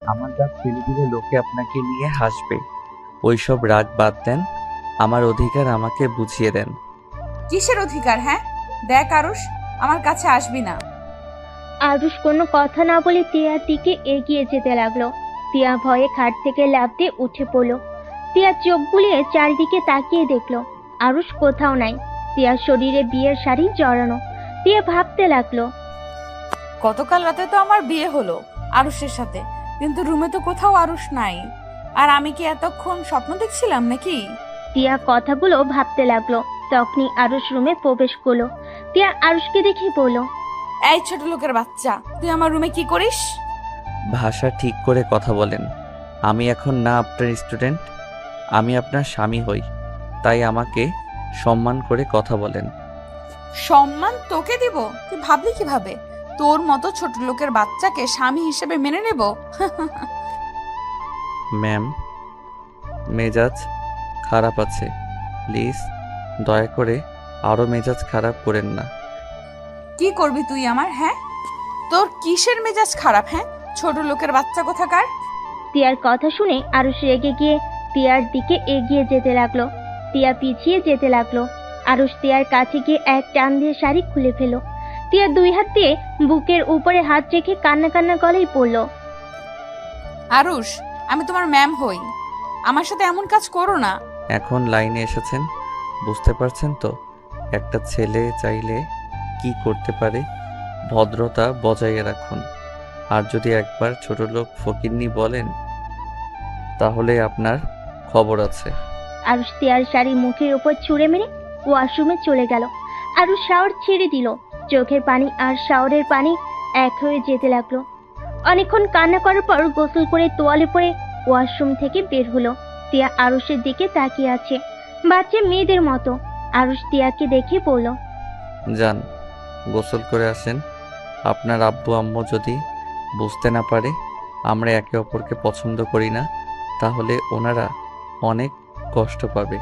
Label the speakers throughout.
Speaker 1: আমার রাগ ফেলে দিলে লোকে আপনাকে নিয়ে হাসবে। ওইসব রাগ বাদ দেন, আমার অধিকার আমাকে বুঝিয়ে দেন।
Speaker 2: কিসের অধিকার? হ্যাঁ দেখ আরুষ, আমার কাছে আসবি না।
Speaker 3: আরুষ কোনো কথা না বলে টিয়ার দিকে এগিয়ে যেতে লাগলো। টিয়া ভয়ে খাট থেকে লাফ দিয়ে উঠে পড়ল। টিয়া চোখ বুলিয়ে চারিদিকে তাকিয়ে দেখলো আরুষ কোথাও নাই। টিয়ার শরীরে বিয়ের শাড়ি জড়ানো। টিয়া ভাবতে লাগলো,
Speaker 2: গতকাল রাতে তো আমার বিয়ে হলো আরুষের সাথে, কিন্তু রুমে তো কোথাও আরুষ নাই। আর আমি কি এতক্ষণ স্বপ্ন দেখছিলাম নাকি?
Speaker 3: টিয়া কথাগুলো ভাবতে লাগলো। তখনই আরুষ রুমে প্রবেশ করলো। টিয়া আরুষকে দেখে বলল,
Speaker 2: এই ছোট লোকের বাচ্চা, তুই আমার রুমে কি করিস?
Speaker 1: ভাষা ঠিক করে কথা বলেন। আমি এখন না আপনার স্টুডেন্ট, আমি আপনার স্বামী হই, তাই আমাকে সম্মান করে কথা বলেন।
Speaker 2: সম্মান তোকে দিব? তুই ভাবলি কিভাবে তোর মতো ছোট লোকের বাচ্চাকে স্বামী হিসেবে মেনে নেব?
Speaker 1: ম্যাম, মেজাজ খারাপ আছে, প্লিজ দয়া করে আরও মেজাজ খারাপ করেন না।
Speaker 2: কি করবি তুই আমার? হ্যাঁ তোর কিসের মেজাজ খারাপ? হ্যাঁ ছোট লোকের বাচ্চা কোথাকার।
Speaker 3: টিয়ার কথা শুনে আরুষ রেগে গিয়ে টিয়ার দিকে এগিয়ে যেতে লাগলো। টিয়া পিছিয়ে যেতে লাগলো। আরুষ টিয়ার কাছে গিয়ে এক টান দিয়ে শাড়ি খুলে ফেলো। টিয়া দুই হাত দিয়ে বুকের উপরে হাত রেখে কান্না কান্না গলায় পড়ল,
Speaker 2: আরুষ, আমি তোমার ম্যাম হই, আমার সাথে এমন কাজ করো না।
Speaker 1: এখন লাইনে এসেছেন, বুঝতে পারছেন তো একটা ছেলে চাইলে কি করতে পারে। ভদ্রতা বজায় রাখুন। আর যদি একবার ছোট লোক ফকিন্নি বলেন তাহলে আপনার খবর আছে।
Speaker 3: আরুষ টিয়ার শাড়ি মুখের উপর ছুঁড়ে মেরে ওয়াশরুমে চলে গেল। আরুষ শাওয়ার ছেড়ে দিল। চোখের পানি আর শাওয়ারের পানি এক হয়ে যেতে লাগলো। অনেকক্ষণ কান্না করার পর গোসল করে তোয়ালে পরে ওয়াশরুম থেকে বের হলো। টিয়া আরুষের দিকে তাকিয়ে আছে বাচ্চা মেয়েদের মতো। আরুষ টিয়াকে দেখে বলল,
Speaker 1: যান, গোসল করে আসেন। আপনার আব্বু আম্মু যদি বুঝতে না পারে আমরা একে অপরকে পছন্দ করি না, তাহলে ওনারা অনেক কষ্ট পাবে।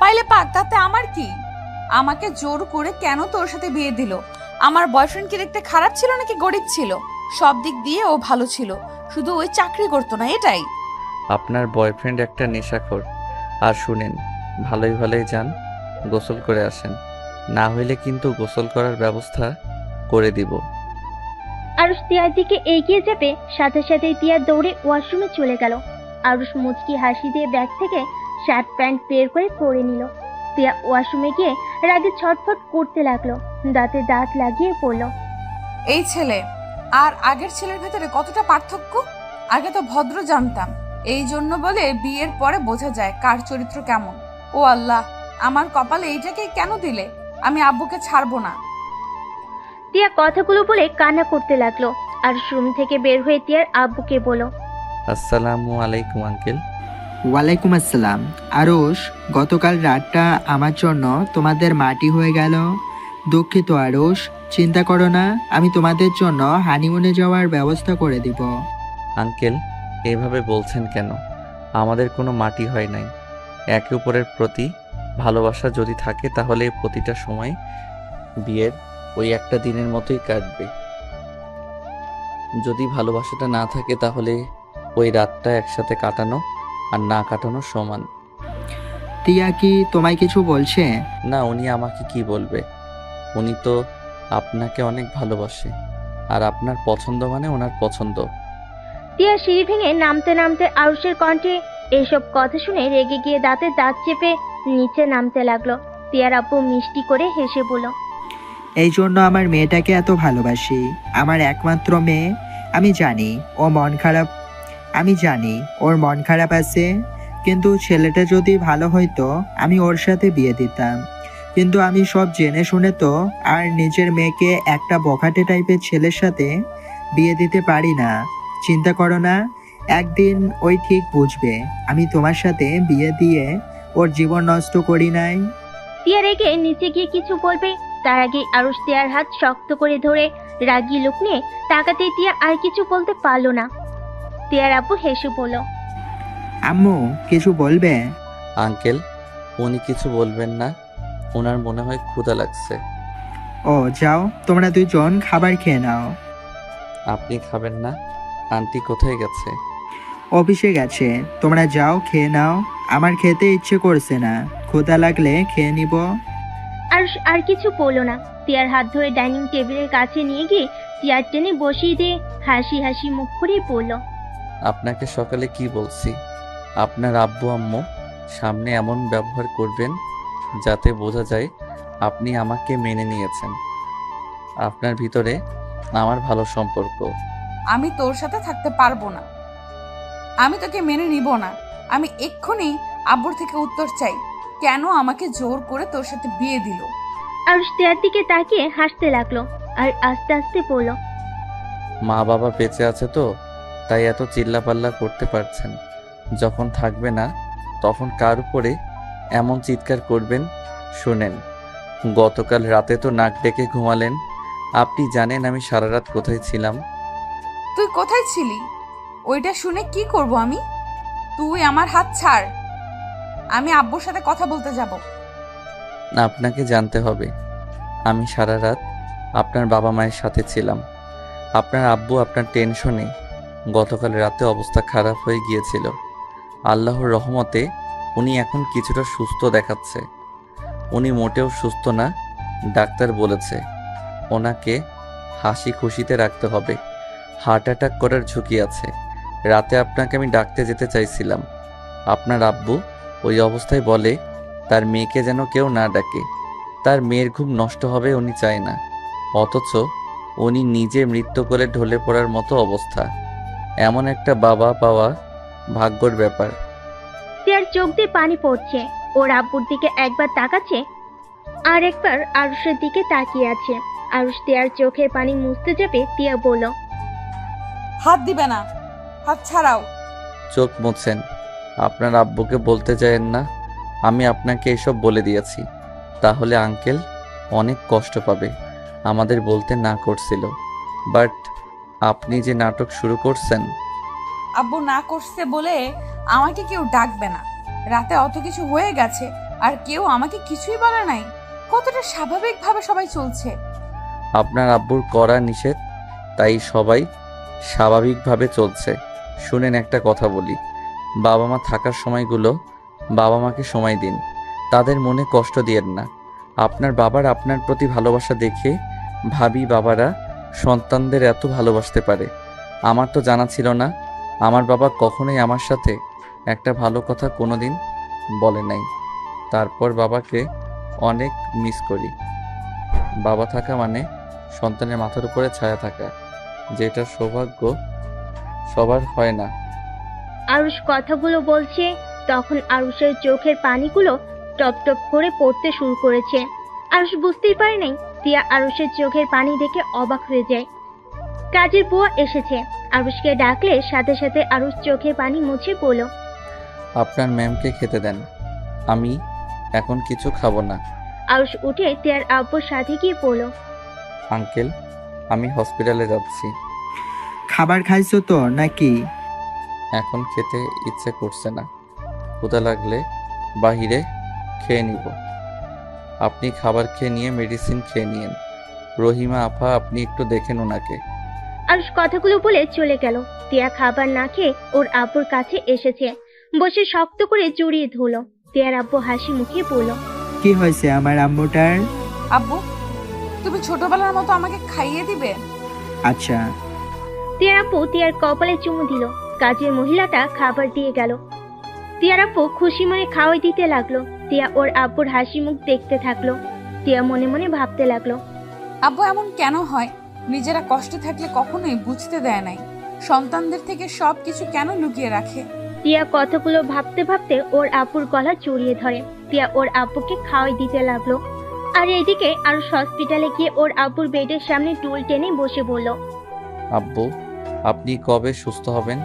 Speaker 2: পাইলে পাক, তাতে আমার কি? আমাকে জোর করে কেন তোর সাথে বিয়ে দিল? আমার বয়ফ্রেন্ড কি দেখতে খারাপ ছিল নাকি গরিব ছিল? সব দিক দিয়ে ও ভালো ছিল, শুধু ওই চাকরি করতো না, এটাই।
Speaker 1: আপনার বয়ফ্রেন্ড একটা নেশাখোর। আর শুনেন, ভালোই ভালোই যান, গোসল করে আসেন, না হইলে কিন্তু গোসল করার ব্যবস্থা করে দিব।
Speaker 3: আরুষ টিয়ার দিকে এগিয়ে যেতে সাথে সাথেই টিয়া দৌড়ে ওয়াশরুমে চলে গেল। আরুষ মুচকি হাসি দিয়ে ব্যাগ থেকে শার্ট প্যান্ট বের করে পরে নিল। টিয়া ওয়াশরুমে গিয়ে রাগে ছটফট করতে লাগলো। দাঁতে দাঁত লাগিয়ে পড়ল,
Speaker 2: এই ছেলে আর আগের ছেলের ভেতরে কতটা পার্থক্য! আগে তো ভদ্র জানতাম, এই জন্য বলে বিয়ের পরে বোঝা যায় কার চরিত্র কেমন। ও আল্লাহ, আমার কপালে এইটাকে কেন দিলে? আমি আব্বুকে ছাড়বো না।
Speaker 3: টিয়া কথাগুলো বলে কান্না করতে লাগলো। আরুষ রুম থেকে বের হয়ে টিয়ার আব্বুকে বলল,
Speaker 1: আসসালামু আলাইকুম আঙ্কেল।
Speaker 4: ওয়ালাইকুম আসসালাম। আরুষ, গতকাল রাতটা আমার জন্য তোমাদের মাটি হয়ে গেল। দুঃখিত আরুষ, চিন্তা করো না, আমি তোমাদের জন্য হানিমুনে যাওয়ার ব্যবস্থা করে দিব।
Speaker 1: আঙ্কেল, এভাবে বলছেন কেন? আমাদের কোনো মাটি হয় নাই। একে অপরের প্রতি ভালোবাসা যদি থাকে তাহলে প্রতিটা সময় বিয়ের ওই একটা দিনের মতোই কাটবে। যদি ভালোবাসাটা না থাকে তাহলে ওই রাতটা একসাথে কাটানো আর না কাটানো সমান।
Speaker 4: টিয়া কি তোমায় কিছু বলছে?
Speaker 1: না, উনি আমাকে কি বলবে? উনি তো আপনাকে অনেক ভালোবাসে, আর আপনার পছন্দ মানে ওনার পছন্দ।
Speaker 3: টিয়া সিঁড়ি ভেঙে নামতে নামতে আরুষের কণ্ঠে এসব কথা শুনে রেগে গিয়ে দাঁতে দাঁত চেপে নিচে নামতে লাগলো। টিয়ার আব্বু মিষ্টি করে হেসে বলল,
Speaker 4: এই জন্য আমার মেয়েটাকে এত ভালোবাসি, আমার একমাত্র মেয়ে। আমি জানি ওর মন খারাপ আছে, কিন্তু ছেলেটা যদি ভালো হইতো আমি ওর সাথে বিয়ে দিতাম। কিন্তু আমি সব জেনে শুনে তো আর নিজের মেয়েকে একটা বখাটে টাইপের ছেলের সাথে বিয়ে দিতে পারি না। চিন্তা করো না, একদিন ওই ঠিক বুঝবে আমি তোমার সাথে বিয়ে দিয়ে ওর জীবন নষ্ট করি নাই।
Speaker 3: টিয়া রেগে নিচে গিয়ে কিছু বলবে, তার আগে আরুষ টিয়ার হাত শক্ত করে ধরে রাগী লোক নিয়ে তাকাতে টিয়া আর কিছু বলতে পারলো না। টিয়ার আব্বু হেসে বলল,
Speaker 4: আম্মু কিছু বলবে?
Speaker 1: আঙ্কেল, উনি কিছু বলবেন না, ওনার মনে হয় ক্ষুধা লাগছে।
Speaker 4: ও যাও, তোমরা দুজন খাবার খেয়ে নাও।
Speaker 1: আপনি খাবেন না? আন্টি কোথায় গেছে?
Speaker 4: অফিসে গেছে। তোমরা যাও, খেয়ে নাও। আমার খেতে ইচ্ছে করছে না, ক্ষুধা লাগলে খেয়ে নিব।
Speaker 3: আরুষ আর কিছু বলল না। তিয়ার হাত ধরে ডাইনিং টেবিলের কাছে নিয়ে গিয়ে চেয়ার টেনে বসিয়ে দিয়ে হাসি হাসি মুখ করে বলল,
Speaker 1: আপনাকে সকালে কি বলছি? আপনার আব্বু আম্মু সামনে এমন ব্যবহার করবেন যাতে বোঝা যায় আপনি আমাকে মেনে নিয়েছেন। আপনার ভিতরে আমার ভালো সম্পর্ক।
Speaker 2: আমি তোর সাথে থাকতে পারবো না। আমি তোকে মেনে নিব না। আমি এক্ষুনি আব্বুর থেকে উত্তর চাই, কেন আমাকে জোর করে তোর সাথে বিয়ে দিল?
Speaker 3: আরুষ তিয়ার দিকে তাকিয়ে হাসতে লাগলো আর আস্তে আস্তে বলল,
Speaker 1: মা বাবা বেঁচে আছে তো, তাই এত চিল্লাপাল্লা করতে পারছেন। যখন থাকবে না তখন কার উপরে এমন চিৎকার করবেন? শোনেন, গতকাল রাতে তো নাক ডেকে ঘুমালেন। আপনি জানেন আমি সারা রাত কোথায় ছিলাম?
Speaker 2: তুই কোথায় ছিলি? ওইটা শুনে কি করব আমি? তুই আমার হাত ছাড়। আমি আব্বুর সাথে কথা বলতে যাব।
Speaker 1: না, আপনাকে জানতে হবে আমি সারা রাত আপনার বাবা মায়ের সাথে ছিলাম। আপনার আব্বু আপনার টেনশনে গতকাল রাতে অবস্থা খারাপ হয়ে গিয়েছিল। আল্লাহর রহমতে উনি এখন কিছুটা সুস্থ দেখাচ্ছে। উনি মোটেও সুস্থ না, ডাক্তার বলেছে ওনাকে হাসি খুশিতে রাখতে হবে। হার্ট অ্যাটাক করার ঝুঁকি আছে। রাতে আপনাকে আমি ডাকতে যেতে চাইছিলাম। আপনার আব্বু ওই অবস্থায় বলে তার মেয়েকে যেন কেউ না ডাকে। তার মেয়ের ঘুম নষ্ট হবে উনি চায় না, অথচ উনি নিজে মৃত্যু করে ঢলে পড়ার মতো অবস্থা। এমন একটা বাবা পাওয়া ভাগ্যর ব্যাপার।
Speaker 3: তিয়ার চোখ দিয়ে পানি পড়ছে। ওর আব্বুর দিকে একবার তাকাচ্ছে আর একবার আরুষের দিকে তাকিয়ে আছে। আরুষ তিয়ার চোখের পানি মুছতে যাবে, তিয়া বলল,
Speaker 2: হাত দিবে না, হাত ছাড়াও।
Speaker 1: চোখ মুছছেন? আপনার আব্বুকে বলতে চাইেন না আমি আপনাকে এসব বলে দিয়েছি? তাহলে আঙ্কেল অনেক কষ্ট পাবে। আমাদের বলতে না করছিল, বাট আপনি যে নাটক শুরু করছেন।
Speaker 2: আব্বু না করছে বলে আমাকে কেউ ডাকবে না। রাতে অত কিছু হয়ে গেছে আর কেউ আমাকে কিছুই বলে নাই। কতটা স্বাভাবিকভাবে সবাই চলছে।
Speaker 1: আপনার আব্বুর করা নিষেধ, তাই সবাই স্বাভাবিকভাবে চলছে। শুনেন, একটা কথা বলি, বাবা মা থাকার সময়গুলো বাবা মাকে সময় দিন। তাদের মনে কষ্ট দিয়েন না। আপনার বাবার আপনার প্রতি ভালোবাসা দেখে ভাবি বাবারা সন্তানদের এত ভালোবাসতে পারে। আমার তো জানা ছিল না। আমার বাবা কখনোই আমার সাথে একটা ভালো কথা কোনোদিন বলে নাই। তারপর বাবাকে অনেক মিস করি। বাবা থাকা মানে সন্তানের মাথার উপরে ছায়া থাকা, যেটা সৌভাগ্য সবার হয় না।
Speaker 3: আরুষ কথাগুলো বলছে তখন আরুষের চোখের পানিগুলো টপ টপ করে পড়তে শুরু করেছে। আরুষ বুঝতেই পারে নাই। তিয়া আরুষের চোখের পানি দেখে অবাক হয়ে যায়। কাজের বুয়া এসেছে। আরুষকে ডাকলে সাথে সাথে আরুষ চোখের পানি মুছে বলল,
Speaker 1: আপনার ম্যামকে খেতে দেন, আমি এখন কিছু খাবো না।
Speaker 3: আরুষ উঠে তিয়ার আব্বুর সাথে গিয়ে বলল,
Speaker 1: আঙ্কেল, আমি হসপিটালে যাচ্ছি।
Speaker 4: খাবার খাইছো তো নাকি?
Speaker 1: এখন খেতে ইচ্ছে করছে না। ক্ষুধা লাগলে বাহিরে খেয়ে নিব। আপনি খাবার খেয়ে নিয়ে মেডিসিন খেয়ে নিন। রহিমা আপা, আপনি একটু দেখেন ওনাকে।
Speaker 3: আরুষ কথাগুলো বলে চলে গেল। তিয়া খাবার না খেয়ে ওর আব্বুর কাছে এসেছে। বসে শক্ত করে জড়িয়ে ধরল। তিয়ার আব্বু হাসি মুখে বলল,
Speaker 4: কি হয়েছে আমার আম্মুটার?
Speaker 2: আব্বু, তুমি ছোটবেলার মতো আমাকে খাইয়ে দিবে?
Speaker 4: আচ্ছা।
Speaker 3: তিয়ার আব্বু তিয়ার কপালে চুমু দিল। কাজের মহিলাটা খাবার দিয়ে গেল। তিয়ার আব্বু খুশি মনে খাওয়াই দিতে লাগলো। তিয়া ওর আব্বুর হাসি মুখ দেখতে থাকলো। তিয়া মনে মনে ভাবতে লাগলো,
Speaker 2: আব্বু এমন কেন হয়? নিজেরা কষ্টে থাকলে কখনোই বুঝতে দেয় নাই। সন্তানদের থেকে সবকিছু কেন লুকিয়ে রাখে?
Speaker 3: তিয়া কথাগুলো ভাবতে ভাবতে ওর আব্বুর গলা জড়িয়ে ধরে। তিয়া ওর আব্বুকে খাওয়াই দিতে লাগলো। আর এইদিকে আরুষ হসপিটালে গিয়ে ওর আব্বুর বেডের সামনে টুল টেনে বসে বলল,
Speaker 1: আব্বু, আপনি কবে সুস্থ হবেন?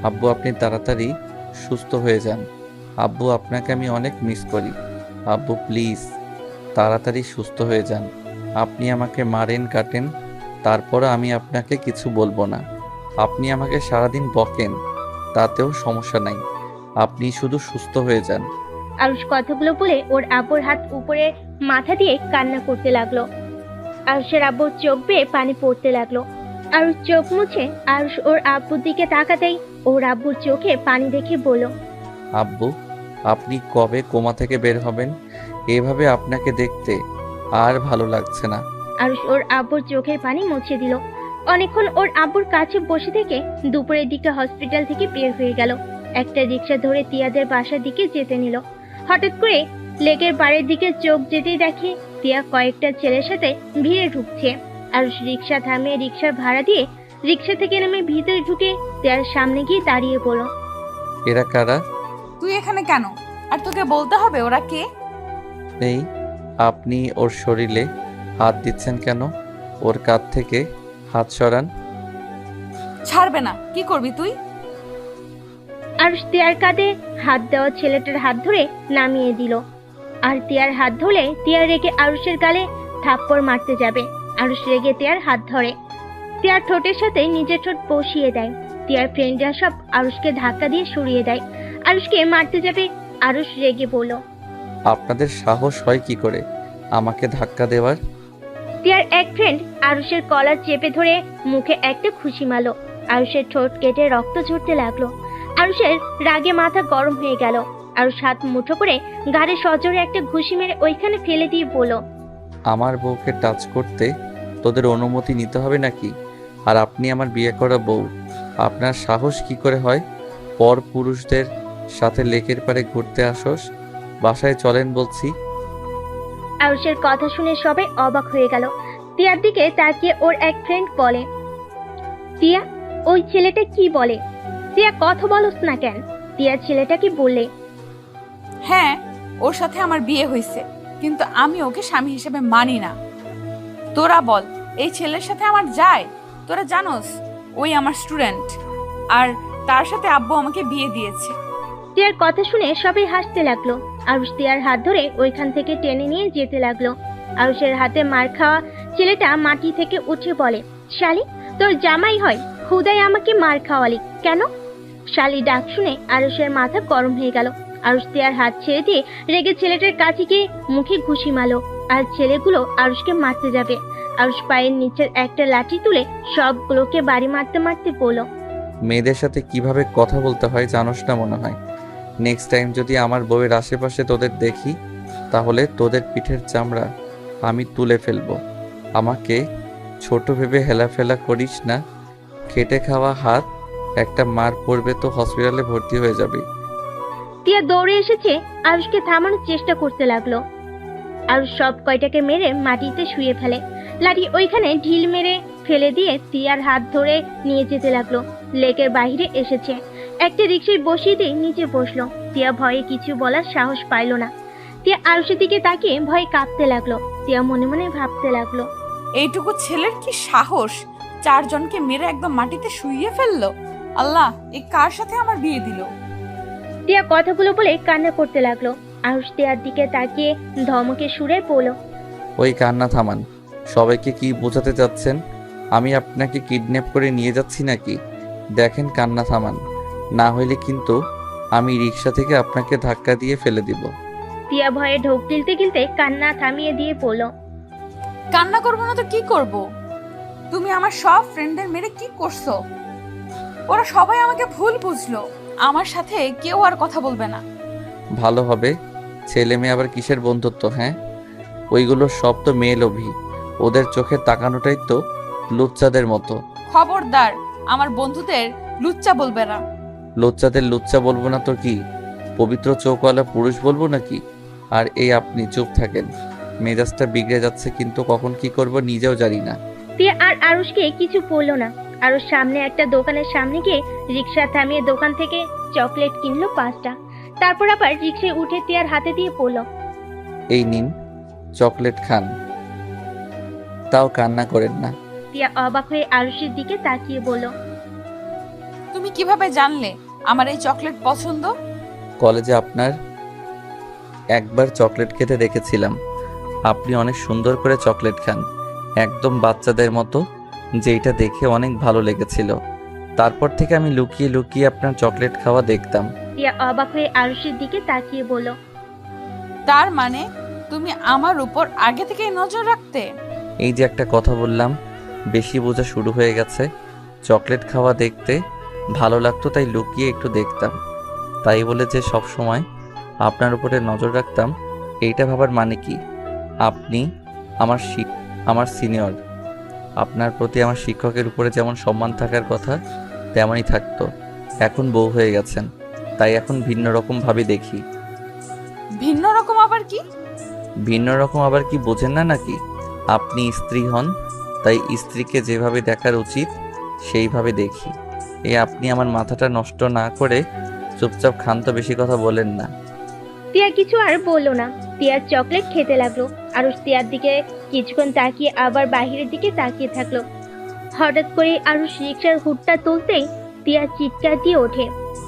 Speaker 1: আব্বু, আপনি তাড়াতাড়ি সুস্থ হয়ে যান। আব্বু, আপনাকে আমি অনেক মিস করি। আব্বু প্লিজ তাড়াতাড়ি সুস্থ হয়ে যান। আপনি আমাকে মারেন কাটেন, তারপরও আমি আপনাকে কিছু বলবো না। আপনি আমাকে সারাদিন বকেন, তাতেও সমস্যা নাই। আপনি শুধু সুস্থ হয়ে যান।
Speaker 3: আরুষ কথাগুলো বলে ওর আব্বুর হাত উপরে মাথা দিয়ে কান্না করতে লাগলো। আরুষের আব্বুর চোখ বেয়ে পানি পড়তে লাগলো। আরুষ চোখ মুছে আরুষ ওর আব্বুর দিকে তাকাতেই ওর আব্বুর চোখে পানি দেখে বলল,
Speaker 1: আব্বু, আপনি কবে কোমা থেকে বের হবেন? এভাবে আপনাকে দেখতে আর ভালো লাগছে না।
Speaker 3: আরুষ ওর আব্বুর চোখের পানি মুছে দিল। অনেকক্ষণ ওর আব্বুর কাছে বসে থেকে দুপুরের দিকে হসপিটাল থেকে বের হয়ে গেল। একটা রিক্সা ধরে তিয়াদের বাসার দিকে যেতে নিল। হঠাৎ করে লেকের পাড়ের দিকে চোখ যেতেই দেখে তিয়া কয়েকটা ছেলের সাথে ভিড়ে ঢুকছে। আরুষ রিক্সা থামিয়ে রিক্সার ভাড়া দিয়ে রিক্সা থেকে নেমে ভিতরে ঢুকে তিয়ার সামনে গিয়ে দাঁড়িয়ে পড়ল।
Speaker 1: এরা কারা?
Speaker 2: তুই এখানে কেন? আর তোকে বলতে হবে ওরা কে?
Speaker 1: নেই, আপনি ওর শরীরে হাত দিচ্ছেন কেন? ওর কাঁধ থেকে হাত সরান।
Speaker 2: ছাড়বে না, কি করবি তুই?
Speaker 3: আরুষ তিয়ার কাঁধে হাত দেওয়া ছেলেটার হাত ধরে নামিয়ে দিল। আর তিয়ার হাত ধরলে তিয়া রেগে আরুষের গালে থাপ্পড় মারতে যাবে। আরুষ রেগে তিয়ার হাত ধরে তিয়ার ঠোঁটের সাথে নিজের ঠোঁট বসিয়ে দেয়। তিয়ার ফ্রেন্ডরা সব আরুষকে ধাক্কা দিয়ে সরিয়ে দেয়। আরুষকে মারতে যাবে। আরুষ রেগে বলল,
Speaker 1: আপনাদের সাহস হয় কি করে আমাকে ধাক্কা দেওয়ার?
Speaker 3: তিয়ার এক ফ্রেন্ড আরুষের কলার চেপে ধরে মুখে একটা খুশি মারল। আরুষের ঠোঁট কেটে রক্ত ঝরতে লাগলো। আরুষের রাগে মাথা গরম হয়ে গেল। আরুষ হাত মুঠো করে গাড়ে সজোরে একটা ঘুষি মেরে ওইখানে ফেলে দিয়ে বলল,
Speaker 1: আমার বউকে টাচ করতে তোদের অনুমতি নিতে হবে নাকি? আর আপনি আমার বিয়ে করা বউ, আপনার সাহস কি করে হয়? পর পুরুষদের সাথে লেকের পাড়ে ঘুরতে আসোস? বাসায় চলেন বলছি।
Speaker 3: আরুষের কথা শুনে সবাই অবাক হয়ে গেল। তিয়ার দিকে তাকিয়ে ওর এক ফ্রেন্ড বলে, তিয়া, ওই ছেলেটা কি বলে? তিয়া, কথা বলস না কেন? তিয়া, ছেলেটা কি বললে?
Speaker 2: হ্যাঁ, ওর সাথে আমার বিয়ে হয়েছে, কিন্তু আমি ওকে স্বামী হিসেবে মানি না। তোরা বল, এই ছেলের সাথে আমার যায়? তোরা জানোস ওই আমার স্টুডেন্ট, আর তার সাথে আব্বু আমাকে বিয়ে দিয়েছে।
Speaker 3: তিয়ার কথা শুনে সবাই হাসতে লাগলো। আরুষ তিয়ার হাত ধরে ওইখান থেকে টেনে নিয়ে যেতে লাগলো। আরুষের হাতে মার খাওয়া ছেলেটা মাটি থেকে উঠে বলে, শালি, তোর জামাই হয়, হুদাই আমাকে মার খাওয়ালি কেন? শালি ডাক শুনে আরুষের মাথা গরম হয়ে গেল। আরুষ তিয়ার হাত ছেড়ে দিয়ে রেগে ছেলেটার কাছে গিয়ে মুখে ঘুষি মারলো। আর ছেলেগুলো আরুষকে মারতে যাবে। আরুষ পায়ের নিচের একটা লাঠি তুলে সবগুলোকে বাড়ি মারতে মারতে বলল,
Speaker 1: মেয়েদের সাথে কিভাবে কথা বলতে হয় জানোস না মনে হয়। নেক্সট টাইম যদি আমার বউয়ের আশেপাশে তোদের দেখি, তাহলে তোদের পিঠের চামড়া আমি তুলে ফেলবো। আমাকে ছোট ভেবে হেলাফেলা করিস না। খেটে খাওয়া হাত, একটা মার পড়বে তো হসপিটালে ভর্তি হয়ে যাবে।
Speaker 3: তিয়া দৌড়ে এসেছে আরুষকে থামানোর চেষ্টা করতে লাগলো। আরুষ সব কয়টাকে মেরে মাটিতে শুয়ে ফেলে। লাঠি ওইখানে ঢিল মেরে ফেলে দিয়ে তিয়ার হাত ধরে নিয়ে যেতে লাগলো। লেকের বাইরে এসেছে, একটা রিক্সায় বসিয়ে দিয়ে নিচে বসলো। তিয়া ভয়ে কিছু বলার সাহস পাইল না। তিয়া আরুষের দিকে তাকিয়ে ভয়ে কাঁপতে লাগলো। তিয়া মনে মনে ভাবতে লাগলো,
Speaker 2: এইটুকু ছেলের কি সাহস, 4 জনকে মেরে একদম মাটিতে শুইয়ে ফেললো। আল্লাহ, এ কার সাথে আমার বিয়ে দিল?
Speaker 3: তিয়া কথাগুলো বলে কান্না করতে লাগলো। আরুষ তিয়ার দিকে তাকিয়ে ধমকে সুরে বলল,
Speaker 1: ওই কান্না থামান। সবাইকে কি বোঝাতে চাচ্ছেন? আমি আপনাকে কিডন্যাপ করে নিয়ে যাচ্ছি নাকি? দেখেন, কান্না থামান, না হইলে কিন্তু আমি রিক্সা থেকে আপনাকে ধাক্কা দিয়ে ফেলে দিব।
Speaker 3: তিয়া ভয়ে ঢোক গিলতে গিলতে কান্না থামিয়ে দিয়ে বলল,
Speaker 2: কান্না করবো না তো কি করব? তুমি আমার সব ফ্রেন্ডদের মেরে কি করছো? ওরা সবাই আমাকে ভুল বুঝলো। আমার সাথে কেউ আর কথা বলবে না।
Speaker 1: ভালো হবে। ছেলে মেয়ে আবার কিসের বন্ধুত্ব? হ্যাঁ, ওইগুলো সব তো মেয়ে লোভী। ওদের চোখে তাকানোটাই তো লুচ্চাদের মতো।
Speaker 2: খবরদার, আমার বন্ধুদের লুচ্চা বলবে না।
Speaker 1: লুচ্চাদের লুচ্চা বলবো না তো কি? পবিত্র চোখওয়ালা পুরুষ বলবো নাকি? আর এই আপনি চুপ থাকেন। মেজাজটা বিগড়ে যাচ্ছে, কিন্তু কখন কি করব নিজেও জানি না।
Speaker 3: তিয়া আর আরুষকে কিছু বলল না। আরুষ সামনে একটা দোকানের সামনে গিয়ে রিক্সা থামিয়ে দোকান থেকে চকলেট কিনলো 5টা। তারপর আবার রিক্সায় উঠে তিয়ার হাতে দিয়ে বলল,
Speaker 1: এই নিন, চকলেট খান, তাও কান্না করেন না।
Speaker 3: তিয়া অবাক হয়ে আরুষের দিকে তাকিয়ে বলল,
Speaker 2: তুমি কিভাবে জানলে আমার এই চকলেট পছন্দ?
Speaker 1: কলেজে আপনার একবার চকলেট খেতে দেখেছিলাম। আপনি অনেক সুন্দর করে চকলেট খান, একদম বাচ্চাদের মতো, যেটা দেখে অনেক ভালো লেগেছিল। তারপর থেকে আমি লুকিয়ে লুকিয়ে আপনার চকলেট খাওয়া দেখতাম।
Speaker 3: তিয়া অবাক হয়ে আরুষের দিকে তাকিয়ে বলল,
Speaker 2: তার মানে তুমি আমার উপর আগে থেকেই নজর রাখতে?
Speaker 1: এই যে একটা কথা বললাম, বেশি বোঝা শুরু হয়ে গেছে। চকলেট খাওয়া দেখতে ভালো লাগতো, তাই লুকিয়ে একটু দেখতাম। তাই বলে যে সব সময় আপনার উপরে নজর রাখতাম, এইটা ভাবার মানে কি? আপনি আমার সিনিয়র। আপনার প্রতি আমার শিক্ষকের উপরে যেমন সম্মান থাকার কথা তেমনই থাকতো। এখন বউ হয়ে গেছেন, তাই এখন ভিন্ন রকম ভাবে দেখি।
Speaker 2: ভিন্ন রকম আবার কি?
Speaker 1: ভিন্ন রকম আবার কি বোঝেন না নাকি? আপনি স্ত্রী হন, তাই স্ত্রীকে যেভাবে দেখার উচিত সেইভাবে দেখি। আপনি আমার মাথাটা নষ্ট না করে চুপচাপ খান তো, বেশি কথা বলেন না।
Speaker 3: টিয়া কিছু আর বললো না। টিয়ার চকলেট খেতে লাগলো। আরুষ টিয়ার দিকে কিছুক্ষণ তাকিয়ে আবার বাহিরের দিকে তাকিয়ে থাকলো। হঠাৎ করে আরুষ রিক্সার হুডটা তুলতেই টিয়া চিৎকার দিয়ে ওঠে।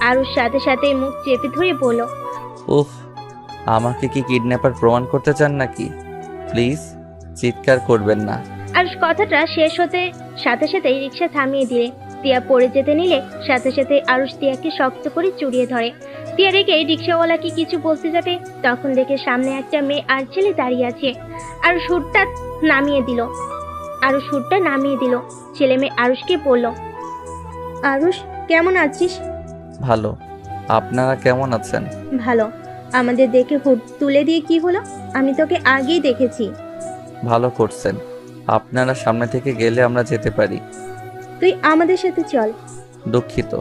Speaker 3: আরুষ সাথে সাথে মুখ চেপে ধরে বলল,
Speaker 1: উফ, আমাকে কি কিডন্যাপার প্রমাণ করতে চান নাকি? প্লিজ চিৎকার করবেন না।
Speaker 3: আরুষ কথাটা শেষ হতে সাথে সাথেই রিক্সা থামিয়ে দিলে। টিয়া পড়ে যেতে নিলে সাথে সাথে আরুষ টিয়াকে শক্ত করে জড়িয়ে ধরে। টিয়া রেখে রিক্সাওয়ালাকে কিছু বলতে যাবে, তখন দেখে সামনে একটা মেয়ে আর ছেলে দাঁড়িয়ে আছে। আরুষ হুডটা নামিয়ে দিল। ছেলে মেয়ে আরুষকে বলল, আরুষ কেমন আছিস?
Speaker 1: ভালো, আপনারা কেমন আছেন?
Speaker 3: ভালো। আমাদের দেখে হুড তুলে দিয়ে কি হলো? আমি তোকে আগেই দেখেছি।
Speaker 1: ভালো করছেন। আপনারা সামনে থেকে গেলে আমরা যেতে পারি।
Speaker 3: তুই আমাদের সাথে চল।
Speaker 1: দুঃখিত,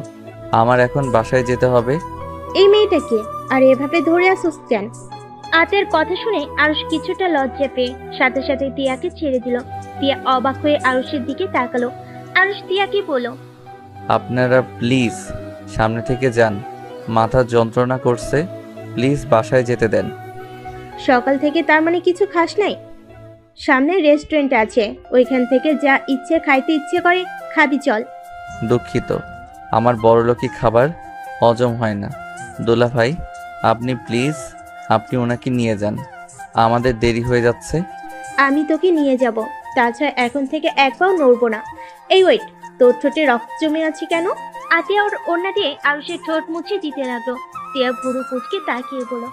Speaker 1: আমার এখন বাসায় যেতে হবে।
Speaker 3: এই মেয়েটাকে আর এভাবে ধরে আসুস কেন? আতের কথা শুনে আরুষ কিছুটা লজ্জা পেয়ে সাথে সাথে টিয়াকে ছেড়ে দিল। টিয়া অবাক হয়ে আরুষের দিকে তাকালো। আরুষ টিয়াকে বলল,
Speaker 1: আপনারা প্লিজ সামনে থেকে যান, মাথা যন্ত্রণা করছে। প্লিজ বাসায় যেতে দেন।
Speaker 3: সকাল থেকে তার মানে কিছু খাস নাই? সামনে রেস্টুরেন্ট আছে, ওইখান থেকে যা ইচ্ছে খাইতে ইচ্ছে করে খাবি, চল।
Speaker 1: দুঃখিত, আমার বড়লোকি খাবার হজম হয় না। দোলা ভাই, আপনি প্লিজ ওনাকে নিয়ে যান, আমাদের দেরি হয়ে যাচ্ছে।
Speaker 3: আমি তোকে নিয়ে যাব, তাছাড়া এখন থেকে এক পাও নড়বো না। এই ওয়েট, তোর ঠোঁটে রক্ত জমে আছে কেন? আতিয়া ওর ওড়না দিয়ে আরুষের ঠোঁট মুছে দিতে লাগলো। টিয়া ভুরু কুচকে তাকিয়ে বলল,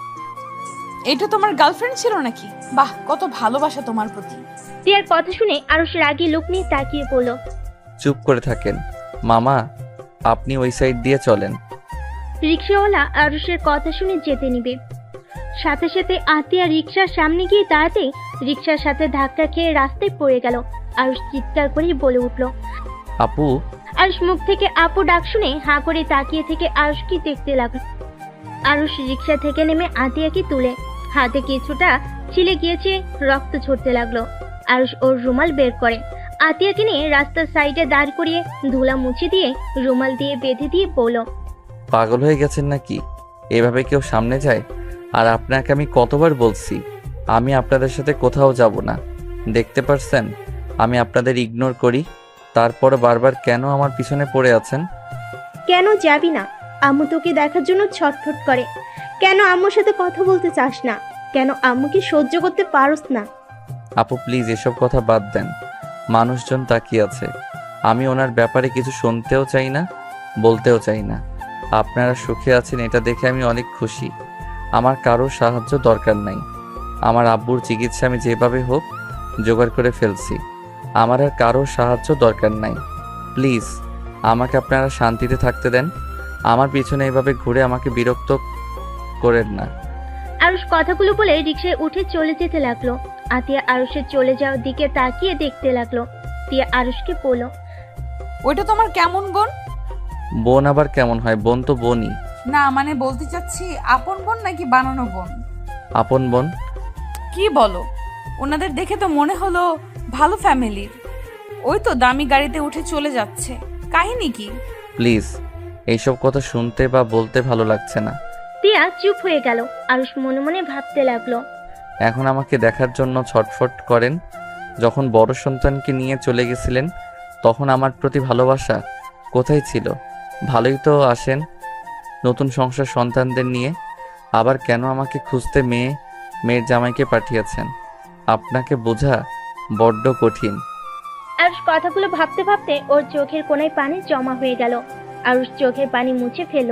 Speaker 2: এটা তোমার গার্লফ্রেন্ড ছিল নাকি? বাহ, কত ভালোবাসা তোমার প্রতি।
Speaker 3: টিয়ার কথা শুনে আরুষ রাগী লুক নিয়ে তাকিয়ে বলল,
Speaker 1: চুপ করে থাকেন। মামা, আপনি ওই সাইড দিয়ে চলেন।
Speaker 3: রিক্সাওয়ালা আরুষের কথা শুনে যেতে নিবে। সাথে সাথে আতিয়া রিক্সার সামনে গিয়ে দাঁড়াতেই রিক্সার সাথে ধাক্কা খেয়ে রাস্তায় পড়ে গেল। আরুষ চিৎকার করে বলে উঠল।
Speaker 1: আপু।
Speaker 3: আরুষ মুখ থেকে আপু ডাক শুনে হাঁ করে তাকিয়ে থেকে আরুষকে দেখতে লাগলো। আরুষ রিক্সা থেকে নেমে আতিয়াকে তুলে হাতে কিছুটা ছিলে গিয়েছে, রক্ত ঝরতে লাগলো। আরুষ ওর রুমাল বের করে আতিয়াকে নিয়ে রাস্তার সাইডে দাঁড় করিয়ে ধুলা মুছে দিয়ে রুমাল দিয়ে বেঁধে দিয়ে বলল,
Speaker 1: পাগল হয়ে গেছেন নাকি? এভাবে কেউ সামনে যায়? আর আপনাকে আমি কতবার বলছি আমি আপনাদের সাথে কোথাও যাব না। দেখতে পারছেন আমি আপনাদের ইগনোর করি, তারপর বারবার কেন আমার পিছনে পড়ে আছেন?
Speaker 3: কেন যাবি না? আম্মু তোকে দেখার জন্য ছটফট করে। কেন আম্মুর সাথে কথা বলতে চাস না? কেন আম্মুকে সহ্য করতে পারস না?
Speaker 1: আপু প্লিজ এসব কথা বাদ দেন। মানুষজন তাকিয়ে আছে, আমি ওনার ব্যাপারে কিছু শুনতেও চাই না, বলতেও চাই না। আপনারা সুখে আছেন এটা দেখে আমি অনেক খুশি। আমার কারোর সাহায্য দরকার নাই। আমার আব্বুর চিকিৎসা আমি যেভাবে হোক জোগাড় করে ফেলছি। আমার আর কারোর সাহায্য দরকার নাই। প্লিজ আমাকে আপনারা শান্তিতে থাকতে দেন। আমার পিছনে এভাবে ঘুরে আমাকে বিরক্ত করেন না।
Speaker 3: আরুষ কথাগুলো বলে রিকশায় উঠে চলে যেতে লাগলো। আতিয়া আরুষের চলে যাওয়ার দিকে তাকিয়ে দেখতে লাগলো। তিয়া আরুষকে বলল,
Speaker 2: ওইটা তোমার কেমন বোন?
Speaker 1: বোন আবার কেমন হয়? বোন তো বোনই।
Speaker 2: না মানে বলতে চাচ্ছি আপন বোন নাকি বানানো বোন?
Speaker 1: আপন বোন।
Speaker 2: কি বলো? ওনাদের দেখে তো মনে হলো ভালো ফ্যামিলির। ওই তো দামি গাড়িতে উঠে চলে যাচ্ছে, কাহিনী কি?
Speaker 1: প্লিজ এইসব কথা শুনতে বা বলতে ভালো লাগছে না।
Speaker 3: তিয়া চুপ হয়ে গেল। আরুষ মনে মনে ভাবতে লাগলো,
Speaker 1: এখন আমাকে দেখার জন্য ছটফট করেন। যখন বড় সন্তানকে নিয়ে চলে গেছিলেন তখন আমার প্রতি ভালোবাসা কোথায় ছিল? ভালোই তো আসেন নতুন সংসার সন্তানদের নিয়ে, আবার কেন আমাকে খুঁজতে মেয়ের জামাইকে পাঠিয়েছেন? আপনাকে বোঝা বড্ড কঠিন।
Speaker 3: আরুষ কথাগুলো ভাবতে ভাবতে ওর চোখের কোণায় পানি জমা হয়ে গেল। আরুষ চোখের পানি মুছে ফেলল।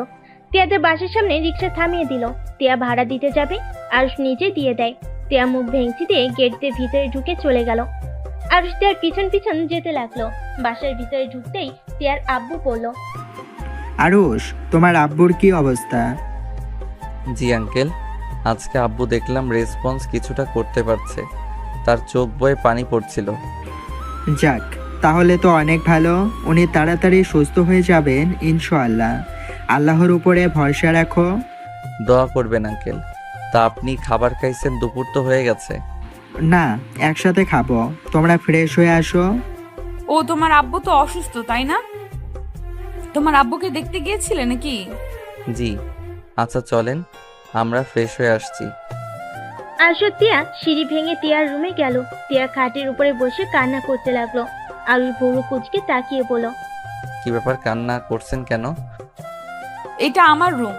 Speaker 3: তিয়াদের বাসার সামনে রিক্সা থামিয়ে দিল। তিয়া ভাড়া দিতে যাবে, আরুষ নিজে দিয়ে দেয়। তিয়া মুখ ভেঙচি দিয়ে গেট দিয়ে ভিতরে ঢুকে চলে গেল। আরুষ তিয়ার পিছন পিছন যেতে লাগলো। বাসার ভিতরে ঢুকতেই তিয়ার আব্বু বলল,
Speaker 4: আরুষ, তোমার আব্বুর কি অবস্থা?
Speaker 1: জি আঙ্কেল, আজকে আব্বু দেখলাম রেসপন্স কিছুটা করতে পারছে। তার চোখ বয়ে পানি পড়ছিল।
Speaker 4: যাক, তাহলে তো অনেক ভালো। উনি তাড়াতাড়ি সুস্থ হয়ে যাবেন ইনশাআল্লাহ। আল্লাহর উপরে ভরসা রাখো।
Speaker 1: দোয়া করবেন আঙ্কেল। তা আপনি খাবার খাইছেন? দুপুর তো হয়ে গেছে।
Speaker 4: না, একসাথে খাবো। তোমরা ফ্রেশ হয়ে আসো।
Speaker 2: ও তোমার আব্বু তো অসুস্থ তাই না? তোমার আব্বুকে দেখতে গিয়েছিলে নাকি?
Speaker 1: জি। আচ্ছা চলেন, আমরা ফ্রেশ হয়ে আসছি।
Speaker 3: আরুষ ও তিয়া সিঁড়ি ভেঙে তিয়ার রুমে গেল। তিয়া খাটের উপরে বসে কান্না করতে লাগলো। আরুষ ভুরু কুচকে তাকিয়ে বলল,
Speaker 1: কি ব্যাপার, কান্না করছেন কেন?
Speaker 2: এটা আমার রুম।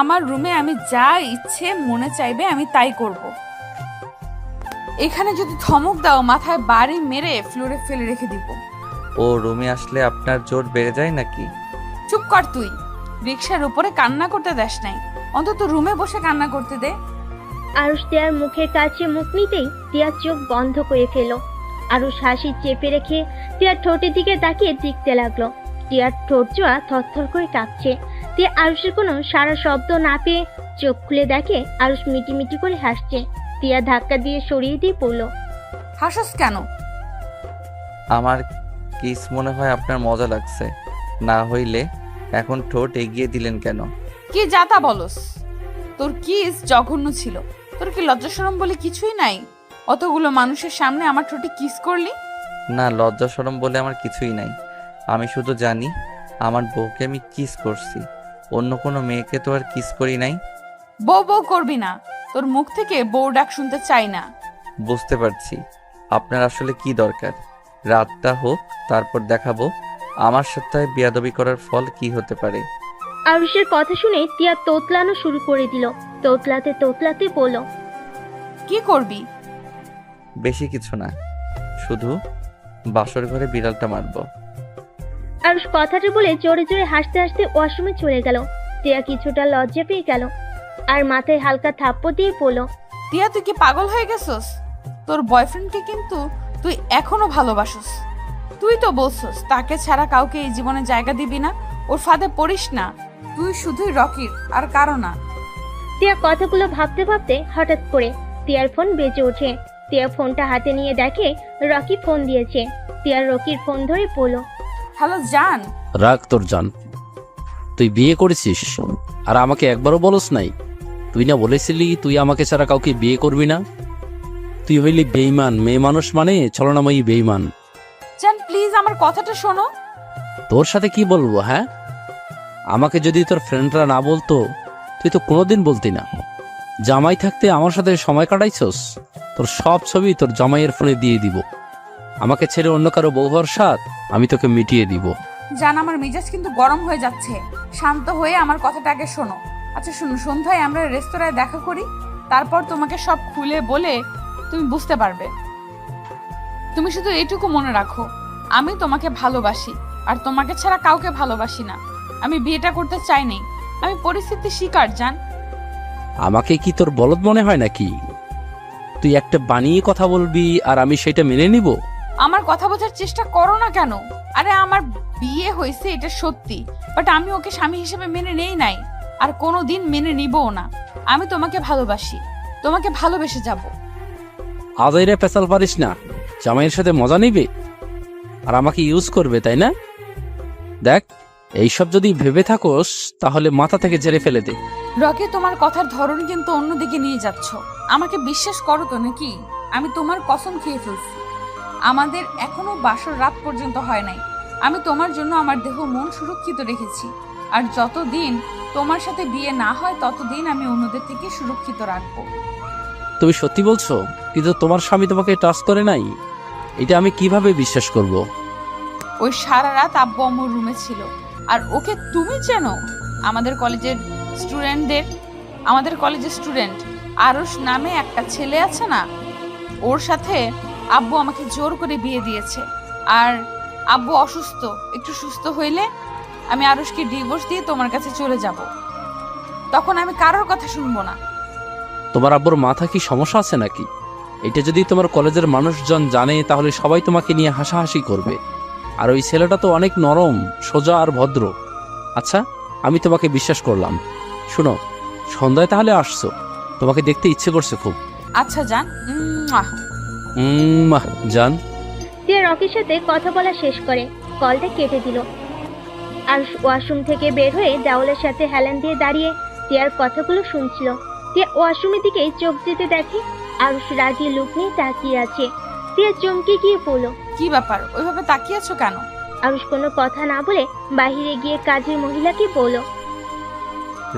Speaker 2: আমার রুমে আমি যা ইচ্ছে মনে চাইবে আমি তাই করব। এখানে যদি ধমক দাও মাথায় বাড়ি মেরে ফ্লোরে ফেলে রেখে দিব।
Speaker 1: ও রুমে আসলে আপনার জোর বেড়ে যায় নাকি?
Speaker 2: চুপ কর তুই। রিক্সার উপরে কান্না করতে দেস নাই, অন্তত রুমে বসে কান্না করতে দে।
Speaker 3: আরুষ তিয়ার মুখের কাছে মুখ নিতেই তিয়ার চোখ বন্ধ করে ফেল। আরুষ হাসি চেপে রেখে তিয়ার ঠোঁটের দিকে তাকিয়ে দেখতে লাগলো। তিয়ার ঠোঁট জোড়া থরথর করে কাঁপছে। তিয়া আরুষের কোনো সারা শব্দ না পেয়ে চোখ খুলে দেখে আরুষ মিটিমিটি করে হাসছে। তিয়া ধাক্কা দিয়ে সরিয়ে দিয়ে পড়ল,
Speaker 2: হাসস কেন?
Speaker 1: আমার কিস মনে হয় আপনার মজা লাগছে। না হইলে এখন ঠোঁট এগিয়ে দিলেন কেন?
Speaker 2: কি যাতা বলস? তোর কিস জঘন্য ছিল। তোর কি লজ্জা শরম বলে কিছুই নাই? অতগুলো মানুষের সামনে আমার ঠোঁটে কিস করলি।
Speaker 1: না, লজ্জা শরম বলে আমার কিছুই নাই। আমি শুধু জানি আমার বউকে আমি কিস করছি, অন্য কোনো মেয়েকে তো আর কিস করি নাই।
Speaker 2: বউ বউ করবি না। তোর মুখ থেকে বউ ডাক শুনতে চাই না।
Speaker 1: বুঝতে পারছি আপনার আসলে কি দরকার। রাতটা হোক, তারপর দেখাবো আমার সাথে বেয়াদবি করার ফল কি হতে পারে।
Speaker 3: আরুষের কথা শুনে তিয়া তোতলানো শুরু করে দিল। তোতলাতে তোতলাতে বলল,
Speaker 2: কি করবি?
Speaker 1: বেশি কিছু না, শুধু বাসর ঘরে বিড়ালটা মারবো।
Speaker 3: আরুষ কথাটা বলে জোরে জোরে হাসতে হাসতে ওয়াশরুমে চলে গেল। তিয়া কিছুটা লজ্জা পেয়ে গেল আর মাথায় হালকা থাপ্পড় দিয়ে বলল,
Speaker 2: টিয়া তুই কি পাগল হয়ে গেছস? তোর বয়ফ্রেন্ডকে কিন্তু তুই এখনো ভালোবাসস। তুই তো বলছস তাকে ছাড়া কাউকে এই জীবনে জায়গা দিবি না। ওর ফাঁদে পড়িস না। তুই শুধুই রকির আর কারো না।
Speaker 3: তিয়া কথাগুলো ভাবতে ভাবতে হঠাৎ করে তিয়ার ফোন বেজে ওঠে। তিয়া ফোনটা হাতে নিয়ে দেখে রকি ফোন দিয়েছে। তিয়া রকির ফোন ধরে বলল,
Speaker 2: হ্যালো জান।
Speaker 5: রাখ তোর জান। তুই বিয়ে করেছিস আর আমাকে একবারও বলস নাই? তুই না বলেছিলি তুই আমাকে ছাড়া কাউকে বিয়ে করবি না? তুই হইলি বেঈমান। মেয়ে মানুষ মানে ছলনাময়ী বেঈমান।
Speaker 2: জান প্লিজ আমার কথাটা শোনো।
Speaker 5: তোর সাথে কি বলবো? হ্যাঁ, আমাকে যদি তোর ফ্রেন্ডরা না বলতো তুই তো কোনোদিন বলতি না। জামাই থাকতে আমার সাথে সময় কাটাইছস? তোর সব ছবি তোর জামাইয়ের ফোনে দিয়ে দিব। আমাকে ছেড়ে অন্য কারো বউ হওয়ার স্বাদ আমি তোকে মিটিয়ে দিব।
Speaker 2: জান আমার মেজাজ কিন্তু গরম হয়ে যাচ্ছে। শান্ত হয়ে আমার কথাটা আগে শোনো। আচ্ছা শুনো, সন্ধ্যায় আমরা রেস্তোরাঁয় দেখা করি। তারপর তোমাকে সব খুলে বলে তুমি বুঝতে পারবে। তুমি শুধু এইটুকু মনে রাখো, আমি তোমাকে ভালোবাসি আর তোমাকে ছাড়া কাউকে ভালোবাসি না। আমি বিয়েটা করতে চাইনি। আমি পরিস্থিতির শিকার জান।
Speaker 5: আমাকে কি তোর বলদ মনে হয় নাকি? তুই একটা বানিয়ে কথা বলবি আর আমি সেটা মেনে নিব?
Speaker 2: আমার কথা বোঝার চেষ্টা করো না কেন? আরে আমার বিয়ে হয়েছে এটা সত্যি, বাট আমি ওকে স্বামী হিসেবে মেনে নেই নাই আর কোনোদিন মেনে নিবও না। আমি তোমাকে ভালোবাসি, তোমাকে ভালোবেসে যাব।
Speaker 5: আদাইরে পেশাল পারিস না। জামাইয়ের সাথে মজা নিবে আর আমাকে ইউজ করবে, তাই না? দেখ, এইসব যদি ভেবে থাকোস তাহলে মাথা থেকে ঝেড়ে ফেলে দে।
Speaker 2: রকি তোমার কথার ধরন কিন্তু অন্যদিকে নিয়ে যাচ্ছ। আমাকে বিশ্বাস করো তো নাকি? আমি তোমার কসম খেয়ে ফেলছি। আমাদের এখনো বাসর রাত পর্যন্ত হয় নাই। আমি তোমার জন্য আমার দেহ মন সুরক্ষিত রেখেছি। আর যতদিন তোমার সাথে বিয়ে না হয় ততদিন আমি অন্যদের থেকে সুরক্ষিত রাখবো।
Speaker 5: তুমি সত্যি বলছো? কিন্তু তোমার স্বামী তোমাকে টাচ করে নাই, এটা আমি কিভাবে বিশ্বাস করব?
Speaker 2: ওই সারা রাত আব্বু আম্মুর রুমে ছিল। আর ওকে তুমি চেনো? আমাদের কলেজের স্টুডেন্ট আরুষ নামে একটা ছেলে আছে না, ওর সাথে আব্বু আমাকে জোর করে বিয়ে দিয়েছে। আর আব্বু অসুস্থ, একটু সুস্থ হইলে আমি আরুষকে ডিভোর্স দিয়ে তোমার কাছে চলে যাব। তখন আমি কারোর কথা শুনবো না।
Speaker 5: তোমার আব্বুর মাথা কি সমস্যা আছে নাকি? এটা যদি তোমার কলেজের মানুষজন জানে তাহলে সবাই তোমাকে নিয়ে হাসাহাসি করবে। আর ওই ছেলেটা তো অনেক নরম, সোজা আর ভদ্র। আচ্ছা, আমি তোমাকে বিশ্বাস করলাম। শোনো, সন্ধ্যায় তাহলে আসছো? তোমাকে দেখতে ইচ্ছে করছে খুব।
Speaker 2: আচ্ছা যান।
Speaker 5: জান।
Speaker 3: তিয়া রকির সাথে কথা বলা শেষ করে কলটা কেটে দিল। আর ওয়াশরুম থেকে বের হয়ে দেওয়ালের সাথে হেলান দিয়ে দাঁড়িয়ে তিয়ার কথাগুলো শুনছিল। তিয়া ওয়াশরুমের দিকে চোখ যেতে দেখে আরুষ রাগী লুক নিয়ে তাকিয়ে আছে। তিয়া চমকে গিয়ে বলল,
Speaker 2: কি ব্যাপার, ওইভাবে তাকিয়ে আছো কেন?
Speaker 3: আরুষ কোনো কথা না বলে বাহিরে গিয়ে কাজের মহিলাকে বলল,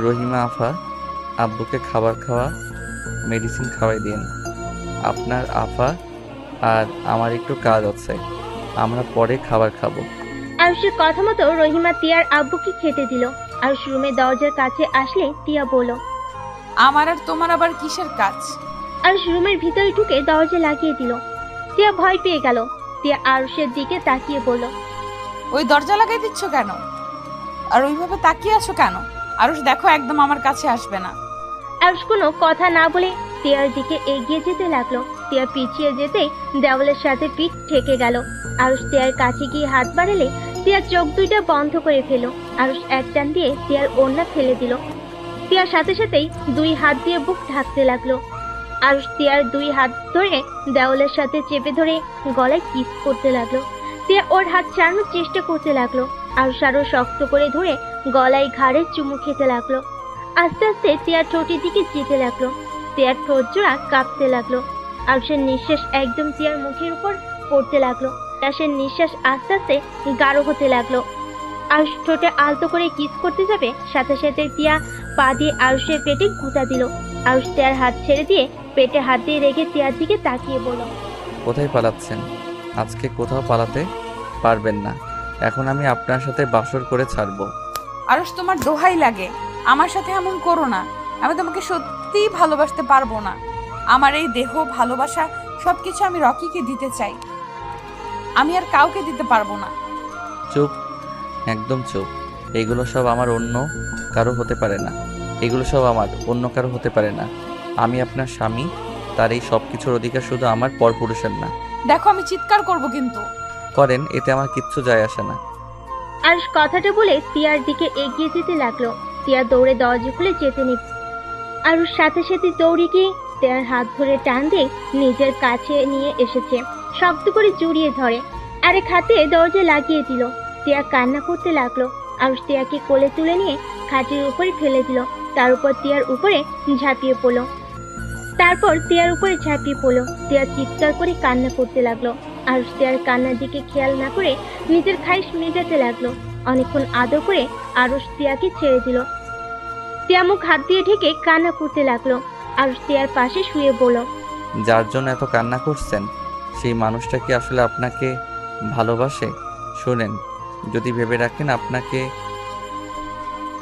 Speaker 1: রহিমা আফা, আব্বুকে খাবার খাওয়া, মেডিসিন খাওয়াই দিন। আপনার আফা আর আমার একটু কাজ আছে, আমরা পরে খাবার খাবো।
Speaker 3: আরুষের কথা মতো রহিমা তিয়ার আব্বুকে খেতে দিল। আরুষ রুমের দরজার কাছে আসলে তিয়া বলল,
Speaker 2: আমার আর তোমার আবার কিসের কাজ?
Speaker 3: আরুষ রুমের ভিতরে ঢুকে দরজা লাগিয়ে দিল। তিয়া ভয় পেয়ে গেল। তিয়া আরুষের দিকে তাকিয়ে বলল,
Speaker 2: ওই দরজা লাগাই দিচ্ছ কেন? আর ওইভাবে তাকিয়ে আছো কেন? আরুষ দেখো, একদম আমার কাছে আসবে না।
Speaker 3: আরুষ কোনো কথা না বলে তিয়ার দিকে এগিয়ে যেতে লাগলো। তিয়া পিছিয়ে যেতেই দেওয়ালের সাথে পিঠ ঠেকে গেল। আরুষ তিয়ার কাছে গিয়ে হাত বাড়ালে তিয়ার চোখ দুইটা বন্ধ করে ফেলো। আরুষ এক টান দিয়ে তিয়ার ওড়না ফেলে দিল। তিয়ার সাথে সাথেই দুই হাত দিয়ে বুক ঢাকতে লাগলো। আরুষ তিয়ার দুই হাত ধরে দেওয়ালের সাথে চেপে ধরে গলায় কিস করতে লাগলো। তিয়া ওর হাত ছাড়ানোর চেষ্টা করতে লাগলো। আরুষ আরো শক্ত করে ধরে গলায় ঘাড়ে চুমু খেতে লাগলো। আস্তে আস্তে তিয়ার ঠোঁটের দিকে যেতে লাগলো। তিয়ার ঠোঁট জোড়া কাঁপতে লাগলো। আরুষের নিঃশ্বাস একদম তিয়ার মুখের উপর পড়তে লাগলো। আরুষের নিঃশ্বাস আস্তে আস্তে গাঢ় হতে লাগলো। আরুষ ঠোঁটে আলতো করে কিস করতে যাবে, সাথে সাথে তিয়া পা দিয়ে আরুষের পেটে গুঁতা দিল। আরুষ তিয়ার হাত ছেড়ে দিয়ে পেটে হাত দিয়ে রেখে তিয়ার দিকে তাকিয়ে বলল,
Speaker 1: কোথায় পালাচ্ছেন? আজকে কোথাও পালাতে পারবেন না। এখন আমি আপনার সাথে বাসর করে ছাড়বো।
Speaker 2: আরুষ, তোমার দোহাই লাগে, আমার সাথে এমন করো না। আমি তোমাকে সত্যিই ভালোবাসতে পারবো না। আমার এই দেহ, ভালোবাসা সবকিছু আমি রকিকে দিতে চাই। আমি আর কাউকে দিতে পারবো না।
Speaker 1: চুপ, একদম চুপ। এগুলো সব আমার অন্য কারো হতে পারে না। এগুলো সব আমার অন্য কারো হতে পারে না। আমি আপনার স্বামী, তার এই সব কিছুর অধিকার শুধু আমার পরপুরুষের না।
Speaker 2: দেখো, আমি চিৎকার করব কিন্তু।
Speaker 1: করেন, এতে আমার কিচ্ছু যায় আসে না।
Speaker 3: আরুষ কথাটা বলে তিয়ার দিকে এগিয়ে যেতে লাগলো। তিয়া দৌড়ে দরজা খুলে যেতে নিল। আরুষ সাথে সাথে দৌড়ে গিয়ে তিয়ার হাত ধরে টান দিয়ে নিজের কাছে নিয়ে এসেছে। শক্ত করে জড়িয়ে ধরে আরেক হাতে দরজা লাগিয়ে দিল। তিয়া কান্না করতে লাগলো। আরুষ তিয়াকে কোলে তুলে নিয়ে খাটের উপরে ফেলে দিল। তার উপর তিয়ার উপরে ঝাঁপিয়ে পড়লো। তিয়া চিৎকার করে কান্না করতে লাগলো। আরুষ তিয়ার কান্নার দিকে খেয়াল না করে নিজের খাইশ মেটাতে লাগলো। অনেকক্ষণ আদর করে আরুষ তিয়াকে ছেড়ে দিল। তিয়া মুখ হাত দিয়ে ঢেকে কান্না করতে লাগলো। আরুষ তিয়ার পাশে শুয়ে বলল,
Speaker 1: যার জন্য এত কান্না করছেন, সেই মানুষটা কি আসলে আপনাকে ভালোবাসে? শোনেন, যদি ভেবে রাখেন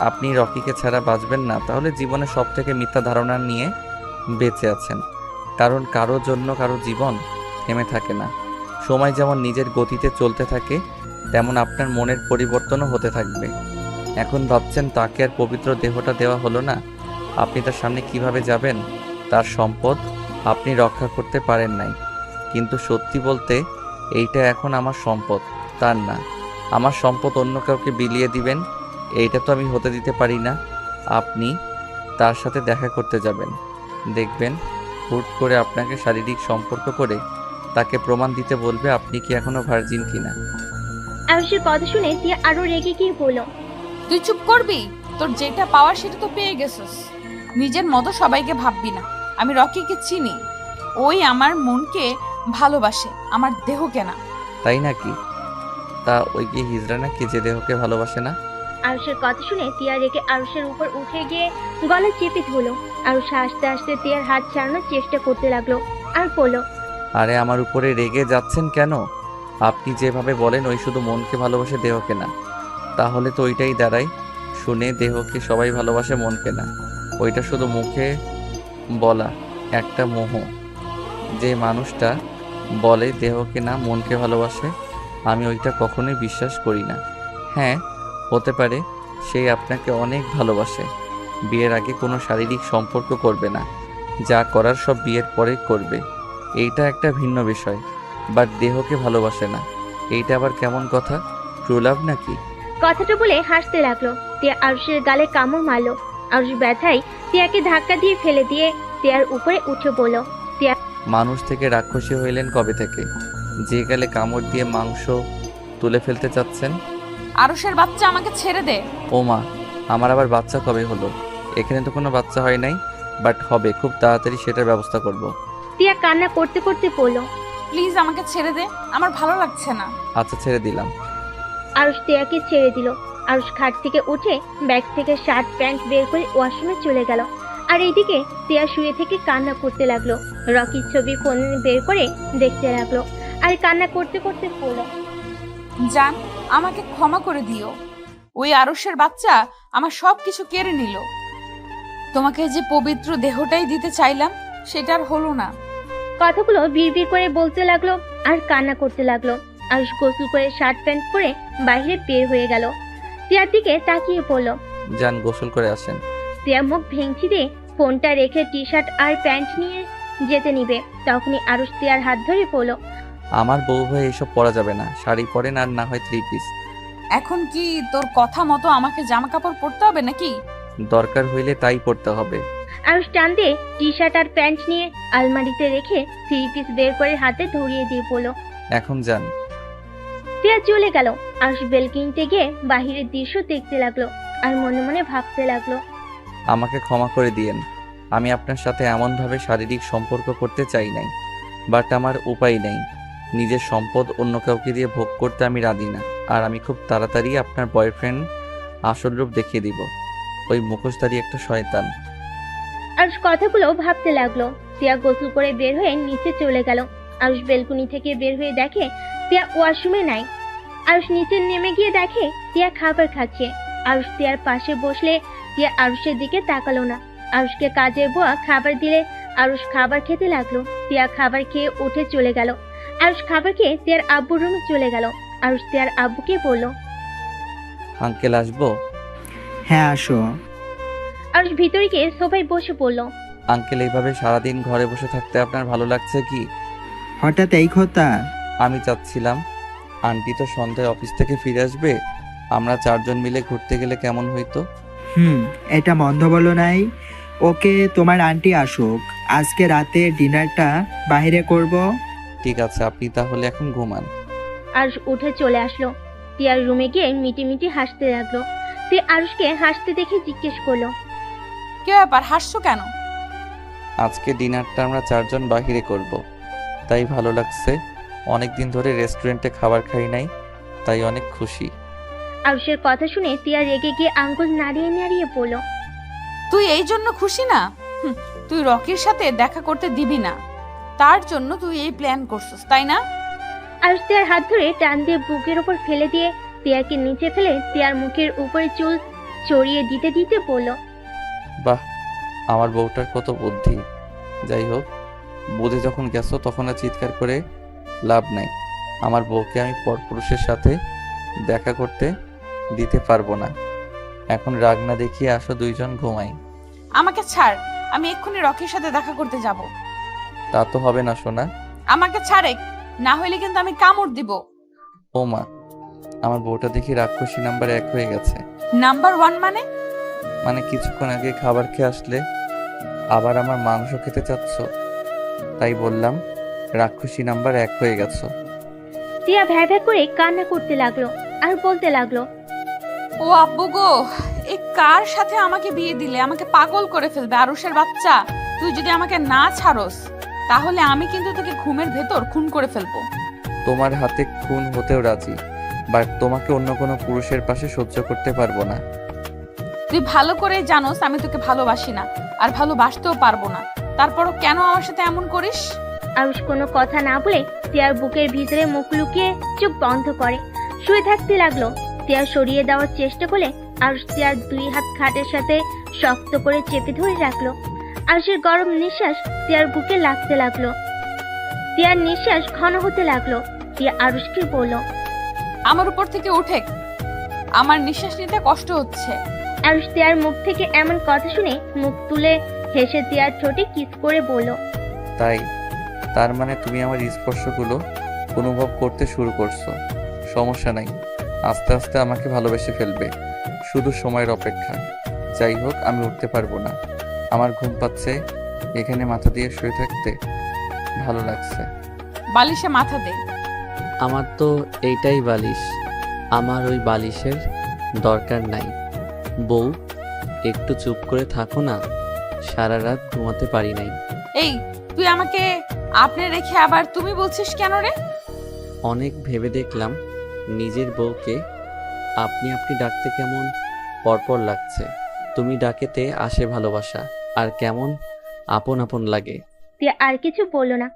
Speaker 1: আপনি রকিকে ছাড়া বাঁচবেন না, তাহলে জীবনে সব থেকে মিথ্যা ধারণা নিয়ে বেঁচে আছেন। কারণ কারো জন্য কারো জীবন থেমে থাকে না। সময় যেমন নিজের গতিতে চলতে থাকে, তেমন আপনার মনের পরিবর্তনও হতে থাকবে। এখন ভাবছেন তাকে আর পবিত্র দেহটা দেওয়া হলো না, আপনি তার সামনে কিভাবে যাবেন? তার সম্পদ আপনি রক্ষা করতে পারেন নাই, কিন্তু সত্যি বলতে এইটা এখন আমার সম্পদ, তার না। আমার সম্পদ অন্য কাউকে বিলিয়ে দিবেন, এইটা তো আমি হতে দিতে পারি না। আপনি তার সাথে দেখা করতে যাবেন, দেখবেন হুট করে আপনাকে শারীরিক সম্পর্ক করে তাকে প্রমাণ দিতে বলবে আপনি কি এখনো ভার্জিন কিনা।
Speaker 3: আরুষের কথা শুনে তিয়া আরো রেগে গিয়ে বলল,
Speaker 2: তুই চুপ করবি? তোর যেটা পাওয়ার সেটা তো পেয়ে গেছিস। নিজের মতো সবাইকে ভাববি না। আমি রকিকে চিনি, ওই আমার মনকে ভালোবাসে, আমার দেহকে না।
Speaker 1: তাই নাকি? তা ওই কি হিজড়া নাকি যে দেহকে ভালোবাসে না?
Speaker 3: আরুষের কথা শুনে তিয়া রেগে আরুষের উপর উঠে গিয়ে গলা চেপে ধরলো। আরুষ হাসতে হাসতে তিয়ার হাত ছাড়ানোর চেষ্টা করতে লাগলো আর বলল,
Speaker 1: আরে আমার উপরে রেগে যাচ্ছেন কেন? আপনি যেভাবে বলেন ওই শুধু মনকে ভালোবাসে, দেহকে না, তাহলে তো ওইটাই দাঁড়ায় শুনে দেহকে সবাই ভালোবাসে, মনকে না। ওইটা শুধু মুখে বলা একটা মোহ। যে মানুষটা বলে দেহকে না মনকে ভালোবাসে, আমি ওইটা কখনোই বিশ্বাস করি না। হ্যাঁ, হতে পারে সেই আপনাকে অনেক ভালোবাসে, বিয়ের আগে কোনো শারীরিক সম্পর্ক করবে না, যা করার সব বিয়ের পরে করবে, এইটা একটা ভিন্ন বিষয়, বাট দেহকে ভালোবাসে না। এইটা আবার কেমন কথা? ট্রু লাভ নাকি?
Speaker 3: কথাটা বলে হাসতে লাগলো। টিয়া আরুষের গালে কামড় মারলো। আরুষ ব্যথায় টিয়াকে ধাক্কা দিয়ে ফেলে দিয়ে টিয়ার উপরে উঠে বলল।
Speaker 1: মানুষ থেকে রাক্ষসী হইলেন কবে থেকে, যে গালে কামড় দিয়ে মাংস তুলে ফেলতে চাচ্ছেন?
Speaker 2: আরুষের বাচ্চা, আমাকে ছেড়ে দে।
Speaker 1: ও মা, আমার আবার বাচ্চা কবে হলো? এখানে তো কোনো বাচ্চা হয় নাই, বাট হবে খুব তাড়াতাড়ি, সেটার ব্যবস্থা করব।
Speaker 3: টিয়া কান্না করতে করতে বলল।
Speaker 2: প্লিজ আমাকে ছেড়ে দে, আমার ভালো লাগছে না।
Speaker 1: আচ্ছা, ছেড়ে দিলাম।
Speaker 3: আরুষ টিয়াকে ছেড়ে দিল। আরুষ খাট থেকে উঠে ব্যাগ থেকে শার্ট প্যান্ট বের করে ওয়াশরুমে চলে গেল। আর এইদিকে টিয়া শুয়ে থেকে কান্না করতে লাগলো। রকির ছবি ফোন বের করে দেখতে লাগলো আর কান্না করতে করতে বলল।
Speaker 2: জান, আমাকে ক্ষমা করে দিও। ওই আরুষের বাচ্চা আমার সব কিছু কেড়ে নিল। তোমাকে যে পবিত্র দেহটাই দিতে চাইলাম, সেটা আর হলো না।
Speaker 3: কথাগুলো বিড়বিড় করে বলতে লাগলো আর কান্না করতে লাগলো। আরুষ গোসল করে শার্ট প্যান্ট পরে বাইরে বের হয়ে গেল। টিয়ার দিকে তাকিয়ে পড়ল।
Speaker 1: যান, গোসল করে আসেন।
Speaker 3: টিয়া মুখ ভেঙচি দিয়ে ফোনটা রেখে টি শার্ট আর প্যান্ট নিয়ে যেতে নিবে, তখনই আরুষ টিয়ার হাত ধরে পড়ল।
Speaker 1: আমার বউ হয়ে এসব পরা যাবে না, শাড়ি পরেন আর না হয় 3 পিস।
Speaker 2: এখন কি তোর কথা মতো আমাকে জামা কাপড় পরতে হবে নাকি?
Speaker 1: দরকার হইলে তাই পরতে হবে।
Speaker 3: আরুষ টান দিয়ে টি শার্ট আর প্যান্ট নিয়ে আলমারিতে রেখে 3 পিস বের করে হাতে ধরিয়ে দিয়ে পড়ল।
Speaker 1: এখন যান।
Speaker 3: টিয়া চলে গেল। আরুষ বেলকিনিতে গিয়ে বাহিরের দৃশ্য দেখতে লাগলো আর মনে মনে ভাবতে লাগলো।
Speaker 1: আমাকে ক্ষমা করে দিয়েন, আমি আপনার সাথে এমনভাবে শারীরিক সম্পর্ক করতে চাই নাই, বাট আমার উপায় নেই। নিজের সম্পদ অন্য কাউকে দিয়ে ভোগ করতে আমি রাজি না। আর আমি খুব তাড়াতাড়ি আপনার বয়ফ্রেন্ড আসল রূপ দেখিয়ে দিব। ওই মুখোশধারী একটা শয়তান।
Speaker 3: আরুষ কথাগুলো ভাবতে লাগলো। টিয়া গোসল করে বের হয়ে নিচে চলে গেল। আরুষ বেলকুনি থেকে বের হয়ে দেখে টিয়া ওয়াশরুমে নাই। আরুষ নিচে নেমে গিয়ে দেখে টিয়া খাবার খাচ্ছে। আরুষ টিয়ার পাশে বসলে টিয়া আরুষের দিকে তাকালো না। আরুষকে কাজের বুয়া খাবার দিলে আরুষ খাবার খেতে লাগলো। টিয়া খাবার খেয়ে উঠে চলে গেল। আরুষ খাবার খেয়ে টিয়ার আব্বুর রুমে চলে গেল। আরুষ টিয়ার আব্বুকে বলল।
Speaker 1: আঙ্কেল আসবো?
Speaker 4: হ্যাঁ, আসো।
Speaker 3: আরুষ ভিতরে গিয়ে সোফায় বসে পড়ল।
Speaker 1: আঙ্কেল, এইভাবে সারাদিন ঘরে বসে থাকতে আপনার ভালো লাগছে কি?
Speaker 4: হঠাৎ এই কথা?
Speaker 1: আমি চাচ্ছিলাম, আন্টি তো সন্ধ্যায় অফিস থেকে ফিরে আসবে, আমরা 4 জন মিলে ঘুরতে গেলে কেমন হইতো?
Speaker 4: এটা মন্দ বলো নাই। ওকে, তোমার আন্টি আসুক, আজকে রাতে ডিনারটা বাইরে করব।
Speaker 1: ঠিক আছে, আপনি তাহলে এখন ঘুমান।
Speaker 3: আরুষ উঠে চলে আসলো। টিয়ার রুমে গিয়ে মিটি মিটি হাসতে লাগলো। টিয়া আরুষকে হাসতে দেখে জিজ্ঞেস করলো।
Speaker 2: কি ব্যাপার, হাসছো কেন?
Speaker 1: আজকে ডিনারটা আমরা 4 জন বাহিরে করব, তাই ভালো লাগছে। অনেক দিন ধরে রেস্টুরেন্টে খাবার খাই নাই, তাই অনেক খুশি।
Speaker 3: আরুষের কথা শুনে টিয়া রেগে গিয়ে আঙ্গুল নাড়িয়ে নাড়িয়ে বলল।
Speaker 2: তুই এই জন্য খুশি না? তুই রকির সাথে দেখা করতে দিবি না, তার জন্য তুই এই প্ল্যান করছিস, তাই না?
Speaker 3: আরুষ টিয়ার হাত ধরে টান দিয়ে বুকের উপর ফেলে দিয়ে টিয়াকে নিচে ফেলে টিয়ার মুখের উপরে চুল চড়িয়ে দিতে দিতে বলল।
Speaker 1: বাহ, আমার বউটার কত বুদ্ধি। যাই হোক, বুঝে যখন গেছো তখন আর চিৎকার করে লাভ নাই। আমার বউকে আমি পরপুরুষের সাথে দেখা করতে দিতে পারবো না। এখন রাগ না দেখিয়ে আসো, 2 জন ঘুমাই।
Speaker 2: আমাকে ছাড়, আমি এক্ষুনি রকির সাথে দেখা করতে যাব।
Speaker 1: তা তো হবে না সোনা।
Speaker 2: আমাকে ছাড়ে, না হইলে কিন্তু আমি কামড় দিব।
Speaker 1: ও মা, আমার বউটা দেখি রাক্ষসী নাম্বার 1 হয়ে গেছে।
Speaker 2: নাম্বার 1 মানে?
Speaker 1: মানে কিছুক্ষণ আগে খাবার খেয়ে আসলে আবার আমার মাংস খেতে চাচ্ছ, তাই বললাম রাক্ষসী নাম্বার 1 হয়ে গেছো।
Speaker 3: টিয়া ভ্যা ভ্যা করে কান্না করতে লাগলো আর বলতে লাগলো।
Speaker 2: ও আব্বু গো, এই কার সাথে আমাকে বিয়ে দিলে? আমাকে পাগল করে ফেলবে আরুষের বাচ্চা। তুই যদি আমাকে না ছাড়স, তাহলে আমি কিন্তু তোকে ঘুমের ভেতর খুন করে ফেলবো।
Speaker 1: তোমার হাতে খুন হতেও রাজি, বাট তোমাকে অন্য কোনো পুরুষের পাশে সহ্য করতে পারবো না।
Speaker 2: তুই ভালো করে জানোস আমি তোকে ভালোবাসি না, আর ভালোবাসতেও পারবো না। তারপরও কেন আমার সাথে এমন করিস?
Speaker 3: আরুষ কোনো কথা না বলে টিয়ার বুকের ভিতরে মুখ লুকিয়ে চোখ বন্ধ করে শুয়ে থাকতে লাগলো। টিয়া সরিয়ে দেওয়ার চেষ্টা করলে আরুষ টিয়ার 2 হাত খাটের সাথে শক্ত করে চেপে ধরে রাখলো। আরুষের গরম নিঃশ্বাস টিয়ার বুকে লাগতে লাগলো। টিয়ার নিঃশ্বাস ঘন হতে লাগলো। টিয়া আরুষকে বলল।
Speaker 2: আমার উপর থেকে উঠে, আমার নিঃশ্বাস নিতে কষ্ট হচ্ছে।
Speaker 3: আরুষ টিয়ার মুখ থেকে এমন কথা শুনে মুখ তুলে হেসে টিয়ার ঠোঁটে কিস করে বলল।
Speaker 1: তাই তার মানে তুমি আমার স্পর্শগুলো অনুভব করতে শুরু করছো। সমস্যা নাই, আস্তে আস্তে আমাকে ভালোবেসে ফেলবে, শুধু সময়ের অপেক্ষা। যাই হোক, আমি উঠতে পারবো না, আমার ঘুম পাচ্ছে। এখানে মাথা দিয়ে শুয়ে থাকতে ভালো লাগছে।
Speaker 2: বালিশে মাথা দে।
Speaker 6: আমার তো এইটাই বালিশ, আমার ওই বালিশের দরকার নাই। বউ, একটু চুপ করে থাকো না, সারা রাত ঘুমাতে পারি নাই।
Speaker 2: এই, তুই আমাকে আপনি রেখে আবার তুমি বলছিস কেন রে?
Speaker 6: অনেক ভেবে দেখলাম নিজের বউকে আপনি আপনি ডাকতে কেমন পরপর লাগছে। তুমি ডাকেতে আসে ভালোবাসা, আর কেমন আপন আপন লাগে।
Speaker 3: তিয়া আর কিছু বলল না।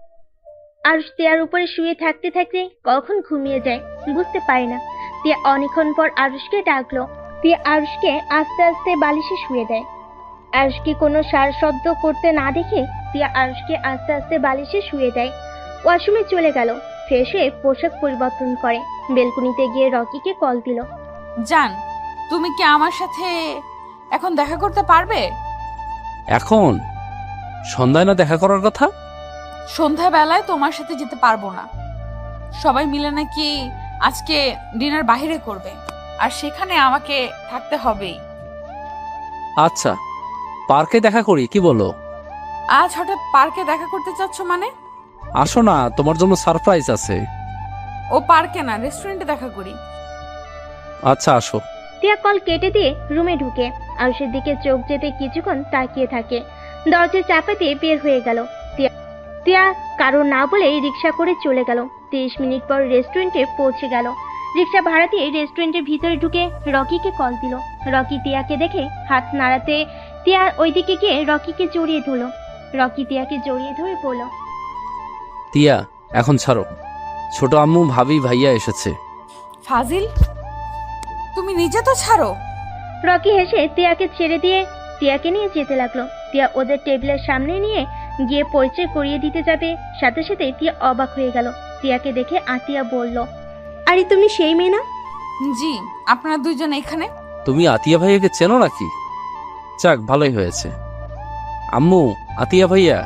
Speaker 3: আরুষ তিয়ার উপরে শুয়ে থাকতে থাকতে কখন ঘুমিয়ে যায় বুঝতে পারে না। তিয়া অনেকক্ষণ পর আরুষকে ডাকলো। তিয়া আরুষকে আস্তে আস্তে বালিশে শুয়ে দেয়। আরুষকে কোনো সার শব্দ করতে না দেখে তিয়া আরুষকে আস্তে আস্তে বালিশে শুয়ে দেয়। ওয়াশরুমে চলে গেল, ফ্রেশ হয়ে পোশাক পরিবর্তন করে বেলকুনিতে গিয়ে রকিকে কল দিল।
Speaker 2: জান, তুমি কি আমার সাথে এখন দেখা করতে পারবে?
Speaker 5: এখন সন্ধ্যায় না দেখা করার কথা?
Speaker 2: সন্ধ্যাবেলায় তোমার সাথে যেতে পারবো না। সবাই মিলে নাকি আজকে ডিনার বাইরে করবে, আর সেখানে আমাকে থাকতে হবেই।
Speaker 5: আচ্ছা, পার্কে দেখা করি, কি বলো?
Speaker 2: আজ হঠাৎ পার্কে দেখা করতে চাচ্ছ মানে?
Speaker 5: আসো না, তোমার জন্য সারপ্রাইজ আছে।
Speaker 2: ও পার্কে না, রেস্টুরেন্টে দেখা করি।
Speaker 5: আচ্ছা, আসো।
Speaker 3: তিয়া কল কেটে দিয়ে রুমে ঢুকে আরুষের দিকে চোখ যেতে কিছুক্ষণ তাকিয়ে থাকে। দরজা চাপা দিয়ে বের হয়ে গেল। তিয়া কারো না বলে রিক্সা করে চলে গেল। 30 মিনিট পর রেস্টুরেন্টে পৌঁছে গেল। রিক্সা ভাড়া দিয়ে রেস্টুরেন্টের ভিতরে ঢুকে রকিকে কল দিল। রকি তিয়াকে দেখে হাত নাড়াতে তিয়া ওইদিকে গিয়ে রকিকে জড়িয়ে ধরল। রকি তিয়াকে জড়িয়ে ধরে বলল,
Speaker 5: তিয়া, এখন ছাড়ো, ছোট আম্মু ভাবি ভাইয়া এসেছে।
Speaker 2: ফাজিল, তুমি নিজে তো ছাড়ো।
Speaker 3: রকি হেসে তিয়াকে ছেড়ে দিয়ে তিয়াকে নিয়ে যেতে লাগলো। তিয়া ওদের টেবিলের সামনে নিয়ে গিয়ে পরিচয় করিয়ে দিতে যাবে, সাথে সাথে তিয়া অবাক হয়ে গেল। তিয়াকে দেখে আতিয়া বলল, আরে তুমি সেই মেয়ে না?
Speaker 2: জি, আপনারা দুইজন এখানে?
Speaker 5: তুমি আতিয়া ভাইয়াকে চেনো নাকি? যাক, ভালোই হয়েছে। আম্মু, আতিয়া ভাইয়া,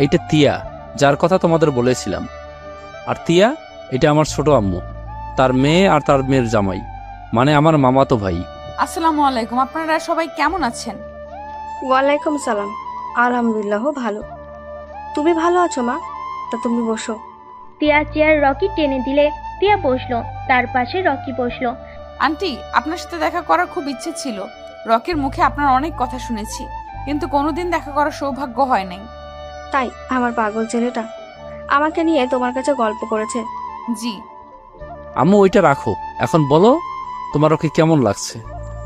Speaker 5: এইটা তিয়া, যার কথা তোমাদের বলেছিলাম। আর তিয়া, এটা আমার ছোট আম্মু, তার মেয়ে আর তার মেয়ের জামাই, মানে আমার মামাতো ভাই।
Speaker 2: আসসালামু আলাইকুম, আপনারা সবাই কেমন আছেন?
Speaker 7: ওয়ালাইকুম সালাম, আলহামদুলিল্লাহ ভালো। তুমি ভালো আছো মা? তা তুমি বসো।
Speaker 3: তিয়া চেয়ার রকি টেনে দিলে তিয়া বসলো, তার পাশে রকি বসলো।
Speaker 2: আন্টি, আপনার সাথে দেখা করার খুব ইচ্ছে ছিল। রকির মুখে আপনার অনেক কথা শুনেছি, কিন্তু কোনোদিন দেখা করার সৌভাগ্য হয় নাই।
Speaker 7: তাই আমার পাগল ছেলেটা আমাকে নিয়ে তোমার কাছে গল্প করেছে।
Speaker 2: জি।
Speaker 5: আম্মু, ওইটা রাখো, এখন বলো তোমার ওকে কেমন লাগছে?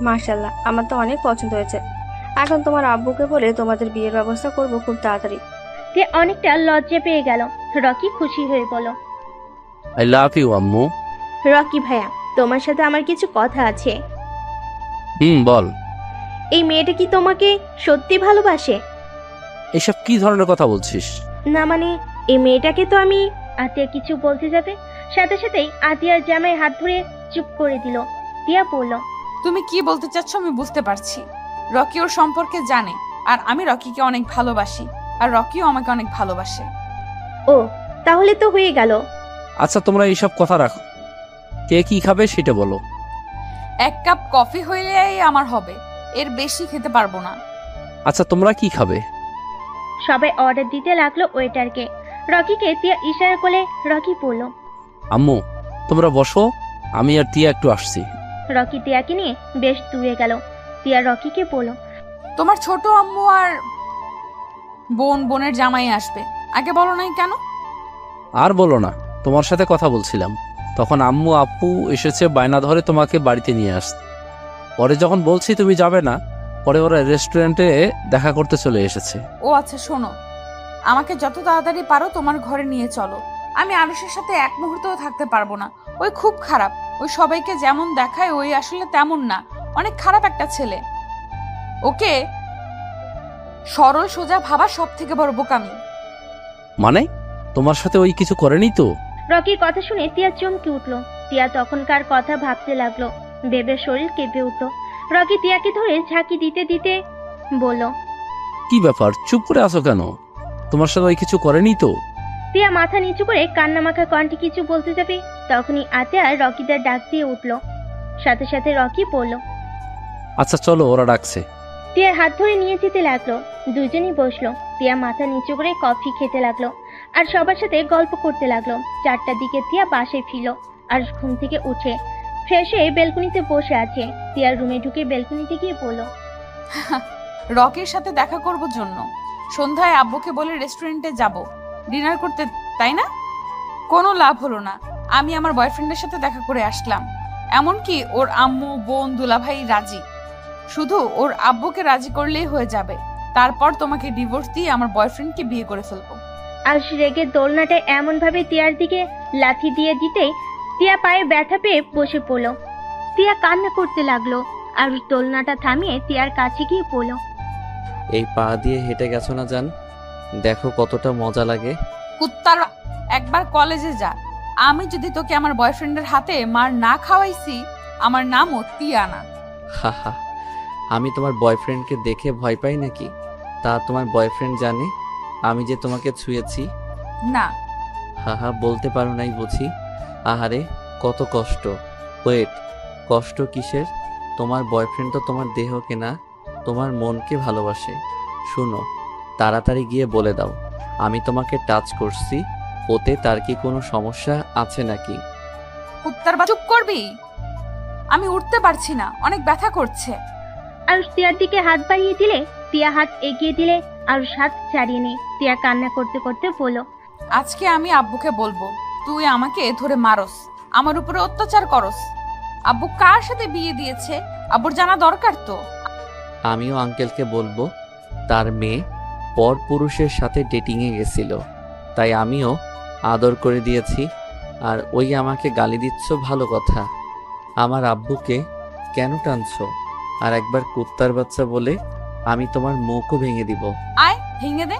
Speaker 7: মাশাআল্লাহ, আমার তো অনেক পছন্দ হয়েছে। এখন তোমার আব্বুকে বলে তোমাদের বিয়ের ব্যবস্থা করব খুব তাড়াতাড়ি।
Speaker 3: তিয়া অনেকটা লজ্জা পেয়ে গেল। রকি খুশি হয়ে বলল,
Speaker 5: আই লাভ ইউ আম্মু।
Speaker 3: রকি ভাইয়া, তোমার সাথে আমার কিছু কথা আছে।
Speaker 5: বল।
Speaker 3: এই মেয়েটা কি তোমাকে সত্যি ভালোবাসে?
Speaker 5: এসব কি ধরনের কথা বলছিস?
Speaker 3: না মানে, এই মেয়েটাকে তো আমি। আতিয়া কিছু বলতে যাবে, সাথে সাথেই আতিয়ার জামায় হাত ধরে চুপ করে দিল। তিয়া বলল,
Speaker 2: তুমি কি বলতে চাচ্ছ আমি বুঝতে পারছি। রকি ওর সম্পর্কে জানে, আর আমি রকিকে অনেক ভালোবাসি, আর রকিও আমাকে অনেক ভালোবাসে।
Speaker 3: ও, তাহলে তো হয়ে গেল।
Speaker 5: আচ্ছা, তোমরা এইসব কথা রাখো, কে কি খাবে সেটা বলো।
Speaker 2: 1 কাপ কফি হইলেই আমার হবে, এর বেশি খেতে পারবো না।
Speaker 5: আচ্ছা, তোমরা কি খাবে?
Speaker 3: সবাই অর্ডার দিতে লাগলো ওয়েটারকে। রকিকে তিয়া ইশারা করলে রকি বলল,
Speaker 5: আম্মু, তোমরা বসো, আমি আর তিয়া একটু আসছি।
Speaker 3: রকি তিয়াকে নিয়ে বেশ দূরে গেল। তিয়া রকিকে বলল,
Speaker 2: তোমার ছোট আম্মু আর বোনের জামাই আসবে, আগে বলো নাই কেন?
Speaker 5: আর বলো না, তোমার সাথে কথা বলছিলাম, তখন আম্মু আপু এসেছে বায়না ধরে তোমাকে বাড়িতে নিয়ে আসতে। পরে যখন বলছি তুমি যাবে না, পরে ওরা রেস্টুরেন্টে দেখা করতে চলে এসেছে।
Speaker 2: ও আচ্ছা, শোনো, আমাকে যত তাড়াতাড়ি পারো তোমার ঘরে নিয়ে চলো। আমি আরুষের সাথে এক মুহূর্তও থাকতে পারবো না। ওই খুব খারাপ, ওই সবাইকে যেমন দেখায় ওই আসলে তেমন না, অনেক খারাপ একটা ছেলে। ওকে সরল সোজা ভাবা সব থেকে বড় বোকামি।
Speaker 5: মানে, তোমার সাথে ওই কিছু করেনি তো?
Speaker 3: রকির কথা শুনে তিয়া চমকে উঠল। তিয়া তখনকার কথা ভাবতে লাগলো, ভেবে শরীর কেঁপে উঠল। রকি তিয়াকে ধরে ঝাঁকি দিতে দিতে বলল,
Speaker 5: কি ব্যাপার, চুপ করে আছো কেন? তোমার সাথে ওই কিছু করেনি তো?
Speaker 3: তিয়া মাথা নিচু করে কান্নামাখা কণ্ঠে কিছু বলতে যাবে, তখনই আতিয়া রকিদার ডাক দিয়ে উঠল। সাথে সাথে রকি বলল।
Speaker 5: আচ্ছা চলো, ওরা ডাকছে।
Speaker 3: টিয়ার হাত ধরে নিয়ে যেতে লাগলো। দুজনেই বসলো। টিয়া মাথা নিচু করে কফি খেতে লাগলো আর সবার সাথে গল্প করতে লাগলো। 4টার দিকে টিয়া বাসায় ফিরল আর ঘুম থেকে উঠে ফ্রেশ হয়ে বেলকনিতে বসে আছে। টিয়ার রুমে ঢুকে বেলকনিতে গিয়ে বলল,
Speaker 2: রকির সাথে দেখা করব জন্য সন্ধ্যায় আব্বুকে বলে রেস্টুরেন্টে যাব ডিনার করতে, তাই না? কোনো লাভ হলো না। আমি আমার বয়ফ্রেন্ডের সাথে দেখা করে আসলাম, এমনকি ওর আম্মু বোন দুলাভাই রাজি। শুধু ওর আব্বুকে রাজি করলেই হয়ে যাবে, তারপর তোমাকে ডিভোর্স দিয়ে আমার বয়ফ্রেন্ডকে বিয়ে করে ফেলবো।
Speaker 3: আর রেগে দোলনাটায় এমন ভাবে টিয়ার দিকে লাথি দিয়ে দিতেই টিয়া পায়ে ব্যথা পেয়ে বসে পড়ল। টিয়া কান্না করতে লাগলো আর দোলনাটা থামিয়ে টিয়ার কাছে গিয়ে পড়ল।
Speaker 6: এই পা দিয়ে হেঁটে গেছো না জান, দেখো কতটা মজা লাগে।
Speaker 2: কুত্তার একবার কলেজে যা। আমি যদি তোকে আমার বয়ফ্রেন্ডের হাতে মার না খাওয়াইছি, আমার নামও টিয়ানা।
Speaker 6: হাহা, আমি তোমার বয়ফ্রেন্ডকে দেখে ভয় পাই নাকি? তা তোমার বয়ফ্রেন্ড জানে আমি যে তোমাকে ছুঁয়েছি?
Speaker 2: না।
Speaker 6: হাহা, বলতে পারো নাই বুঝি? আহারে কত কষ্ট। ওয়েট, কষ্ট কিসের? তোমার বয়ফ্রেন্ড তো তোমার দেহকে না, তোমার মনকে ভালোবাসে। শুনো, তাড়াতাড়ি গিয়ে বলে দাও আমি তোমাকে টাচ করছি, ওতে তার কি কোনো সমস্যা আছে নাকি?
Speaker 2: কুত্তার চুপ করবি? আমি উঠতে পারছি না, অনেক ব্যথা করছে।
Speaker 3: আর টিয়ার দিকে হাত বাড়িয়ে দিলে টিয়া হাত এগিয়ে দিলে আর হাত ছাড়িয়ে নেই। টিয়া কান্না করতে করতে বলল,
Speaker 2: আজকে আমি আব্বুকে বলবো তুই আমাকে ধরে মারস, আমার উপরে অত্যাচার করস। আব্বু কার সাথে বিয়ে দিয়েছে আব্বুর জানা দরকার তো।
Speaker 6: আমিও আঙ্কেলকে বলবো তার মেয়ে পর পুরুষের সাথে ডেটিংয়ে গেছিল, তাই আমিও আদর করে দিয়েছি। আর ওই আমাকে গালি দিচ্ছ, ভালো কথা। আমার আব্বুকে কেন টানছো? আর একবার কুত্তার বাচ্চা বলে আমি তোমার মুখও ভেঙে দিব।
Speaker 2: আয় ভেঙে দে।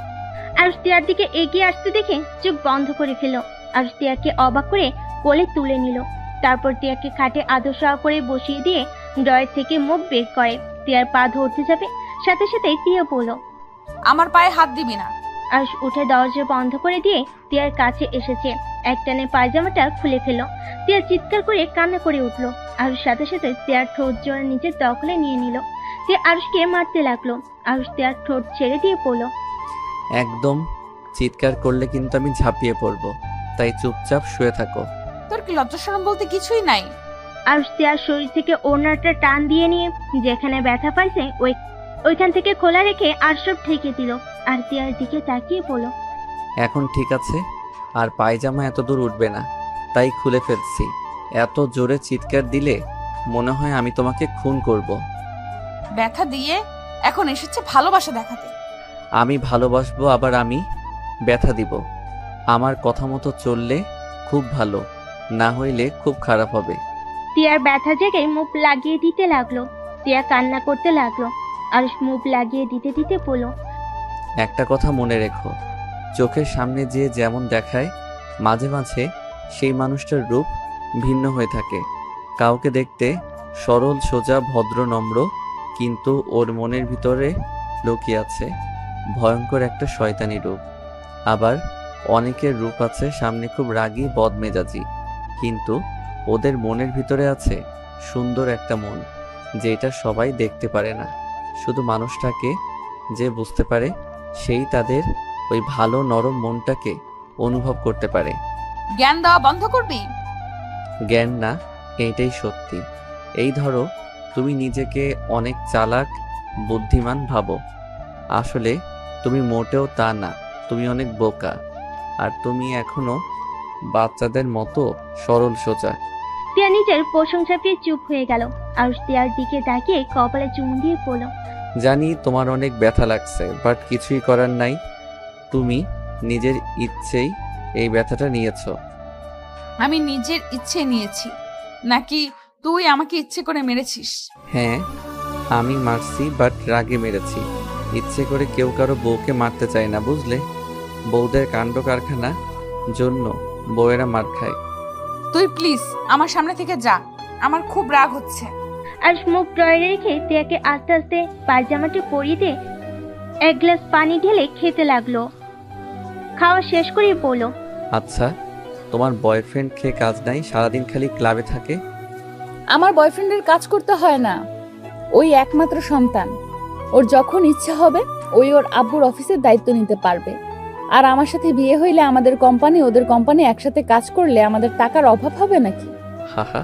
Speaker 3: আর টিয়ার দিকে এগিয়ে আসতে দেখে চোখ বন্ধ করে ফেলল আর টিয়াকে অবাক করে কোলে তুলে নিল। তারপর টিয়াকে খাটে আদর সহ করে বসিয়ে দিয়ে ড্রয়ার থেকে মুখ বের করে টিয়ার পা ধরতে যাবে, সাথে সাথে টিয়া বলল,
Speaker 2: আমার পায়ে হাত দিবি না।
Speaker 3: আর উঠে দরজা বন্ধ করে দিয়ে টিয়ার কাছে এসেছে। একটানে পায়জামাটা খুলে ফেলল। টিয়া চিৎকার করে কান্না করে উঠল আর সাথে সাথে টিয়ার ঠোঁট জোড়া নিজের দখলে নিয়ে নিল। টিয়া আরুষকে মারতে লাগলো। আরুষ টিয়ার ঠোঁট ছেড়ে দিয়ে পড়ল,
Speaker 6: একদম চিৎকার করলে কিন্তু আমি ঝাঁপিয়ে পড়ব, তাই চুপচাপ শুয়ে থাকো।
Speaker 2: তোর কি লজ্জা শরম বলতে কিছুই নাই?
Speaker 3: আরুষ টিয়ার শরীর থেকে ওড়নাটা টান দিয়ে নিয়ে যেখানে ব্যথা পাইছে ওইখান থেকে খোলা রেখে আর সব ঢেকে দিল আর টিয়ার দিকে তাকিয়ে পড়ল,
Speaker 6: এখন ঠিক আছে, আর পায়জামা এত দূর উঠবে না, তাই খুলে ফেলছি। এত জোরে চিৎকার দিলে মনে হয় আমি তোমাকে খুন করব।
Speaker 2: ব্যথা দিয়ে এখন এসেছে ভালোবাসা দেখাতে।
Speaker 6: আমি ভালোবাসবো, আবার আমি ব্যথা দিব। আমার কথা মতো চললে খুব ভালো, না হইলে খুব খারাপ হবে।
Speaker 3: টিয়ার ব্যথা জেগে মুখ লাগিয়ে দিতে লাগলো। টিয়া কান্না করতে লাগলো। আরুষ মুখ লাগিয়ে দিতে দিতে বলল,
Speaker 6: একটা কথা মনে রেখো, চোখের সামনে যে যেমন দেখায়, মাঝে মাঝে সেই মানুষটার রূপ ভিন্ন হয়ে থাকে। কাউকে দেখতে সরল সোজা ভদ্র নম্র, কিন্তু ওর মনের ভিতরে লুকিয়ে আছে ভয়ঙ্কর একটা শয়তানি রূপ। আবার অনেকের রূপ আছে সামনে খুব রাগী বদমেজাজি, কিন্তু ওদের মনের ভিতরে আছে সুন্দর একটা মন, যেটা সবাই দেখতে পারে না। শুধু মানুষটাকে যে বুঝতে পারে, সেই তাদের ওই ভালো নরম মনটাকে অনুভব করতে পারে।
Speaker 2: জ্ঞান দেওয়া বন্ধ করবি?
Speaker 6: জ্ঞান না, এইটাই সত্যি। এই ধরো, তুমি নিজেকে অনেক চালাক বুদ্ধিমান ভাবো, আসলে তুমি মোটেও তা না। তুমি অনেক বোকা, আর তুমি এখনো বাচ্চাদের মতো সরল সোজা।
Speaker 3: টিয়া নিজের প্রশংসা পেয়ে চুপ হয়ে গেল। আরুষ টিয়ার দিকে তাকিয়ে কপালে চুমু দিয়ে পড়ল,
Speaker 6: জানি তোমার অনেক ব্যথা লাগছে, বাট কিছুই করার নাই। তুমি নিজের ইচ্ছেই এই ব্যথাটা নিয়েছো।
Speaker 2: আমি নিজের ইচ্ছে নিয়েছি নাকি তুই আমাকে ইচ্ছে করে মেরেছিস?
Speaker 6: হ্যাঁ, আমি মারছি, বাট রাগে মেরেছি। ইচ্ছে করে কেউ কারো বউকে মারতে চায় না, বুঝলে? বউদের কাণ্ড কারখানা জন্য বউয়েরা মার খায়।
Speaker 2: তুই প্লিজ আমার সামনে থেকে যা, আমার খুব রাগ হচ্ছে।
Speaker 3: আরুষ মুখ ড্রয়ারে রেখে টিয়াকে আস্তে আস্তে পায়জামাটা পরিয়ে দিয়ে এক গ্লাস পানি ঢেলে খেতে লাগলো। খাওয়া শেষ করে বলল,
Speaker 6: আচ্ছা, তোমার বয়ফ্রেন্ড খেয়ে কাজ নাই, সারাদিন খালি ক্লাবে থাকে?
Speaker 2: আমার বয়ফ্রেন্ডের কাজ করতে হয় না, ওই একমাত্র সন্তান। ওর যখন ইচ্ছা হবে ওই ওর আব্বুর অফিসের দায়িত্ব নিতে পারবে। আর আমার সাথে বিয়ে হইলে আমাদের কোম্পানি ওদের কোম্পানি একসাথে কাজ করলে আমাদের টাকার অভাব হবে নাকি?
Speaker 6: হাহা,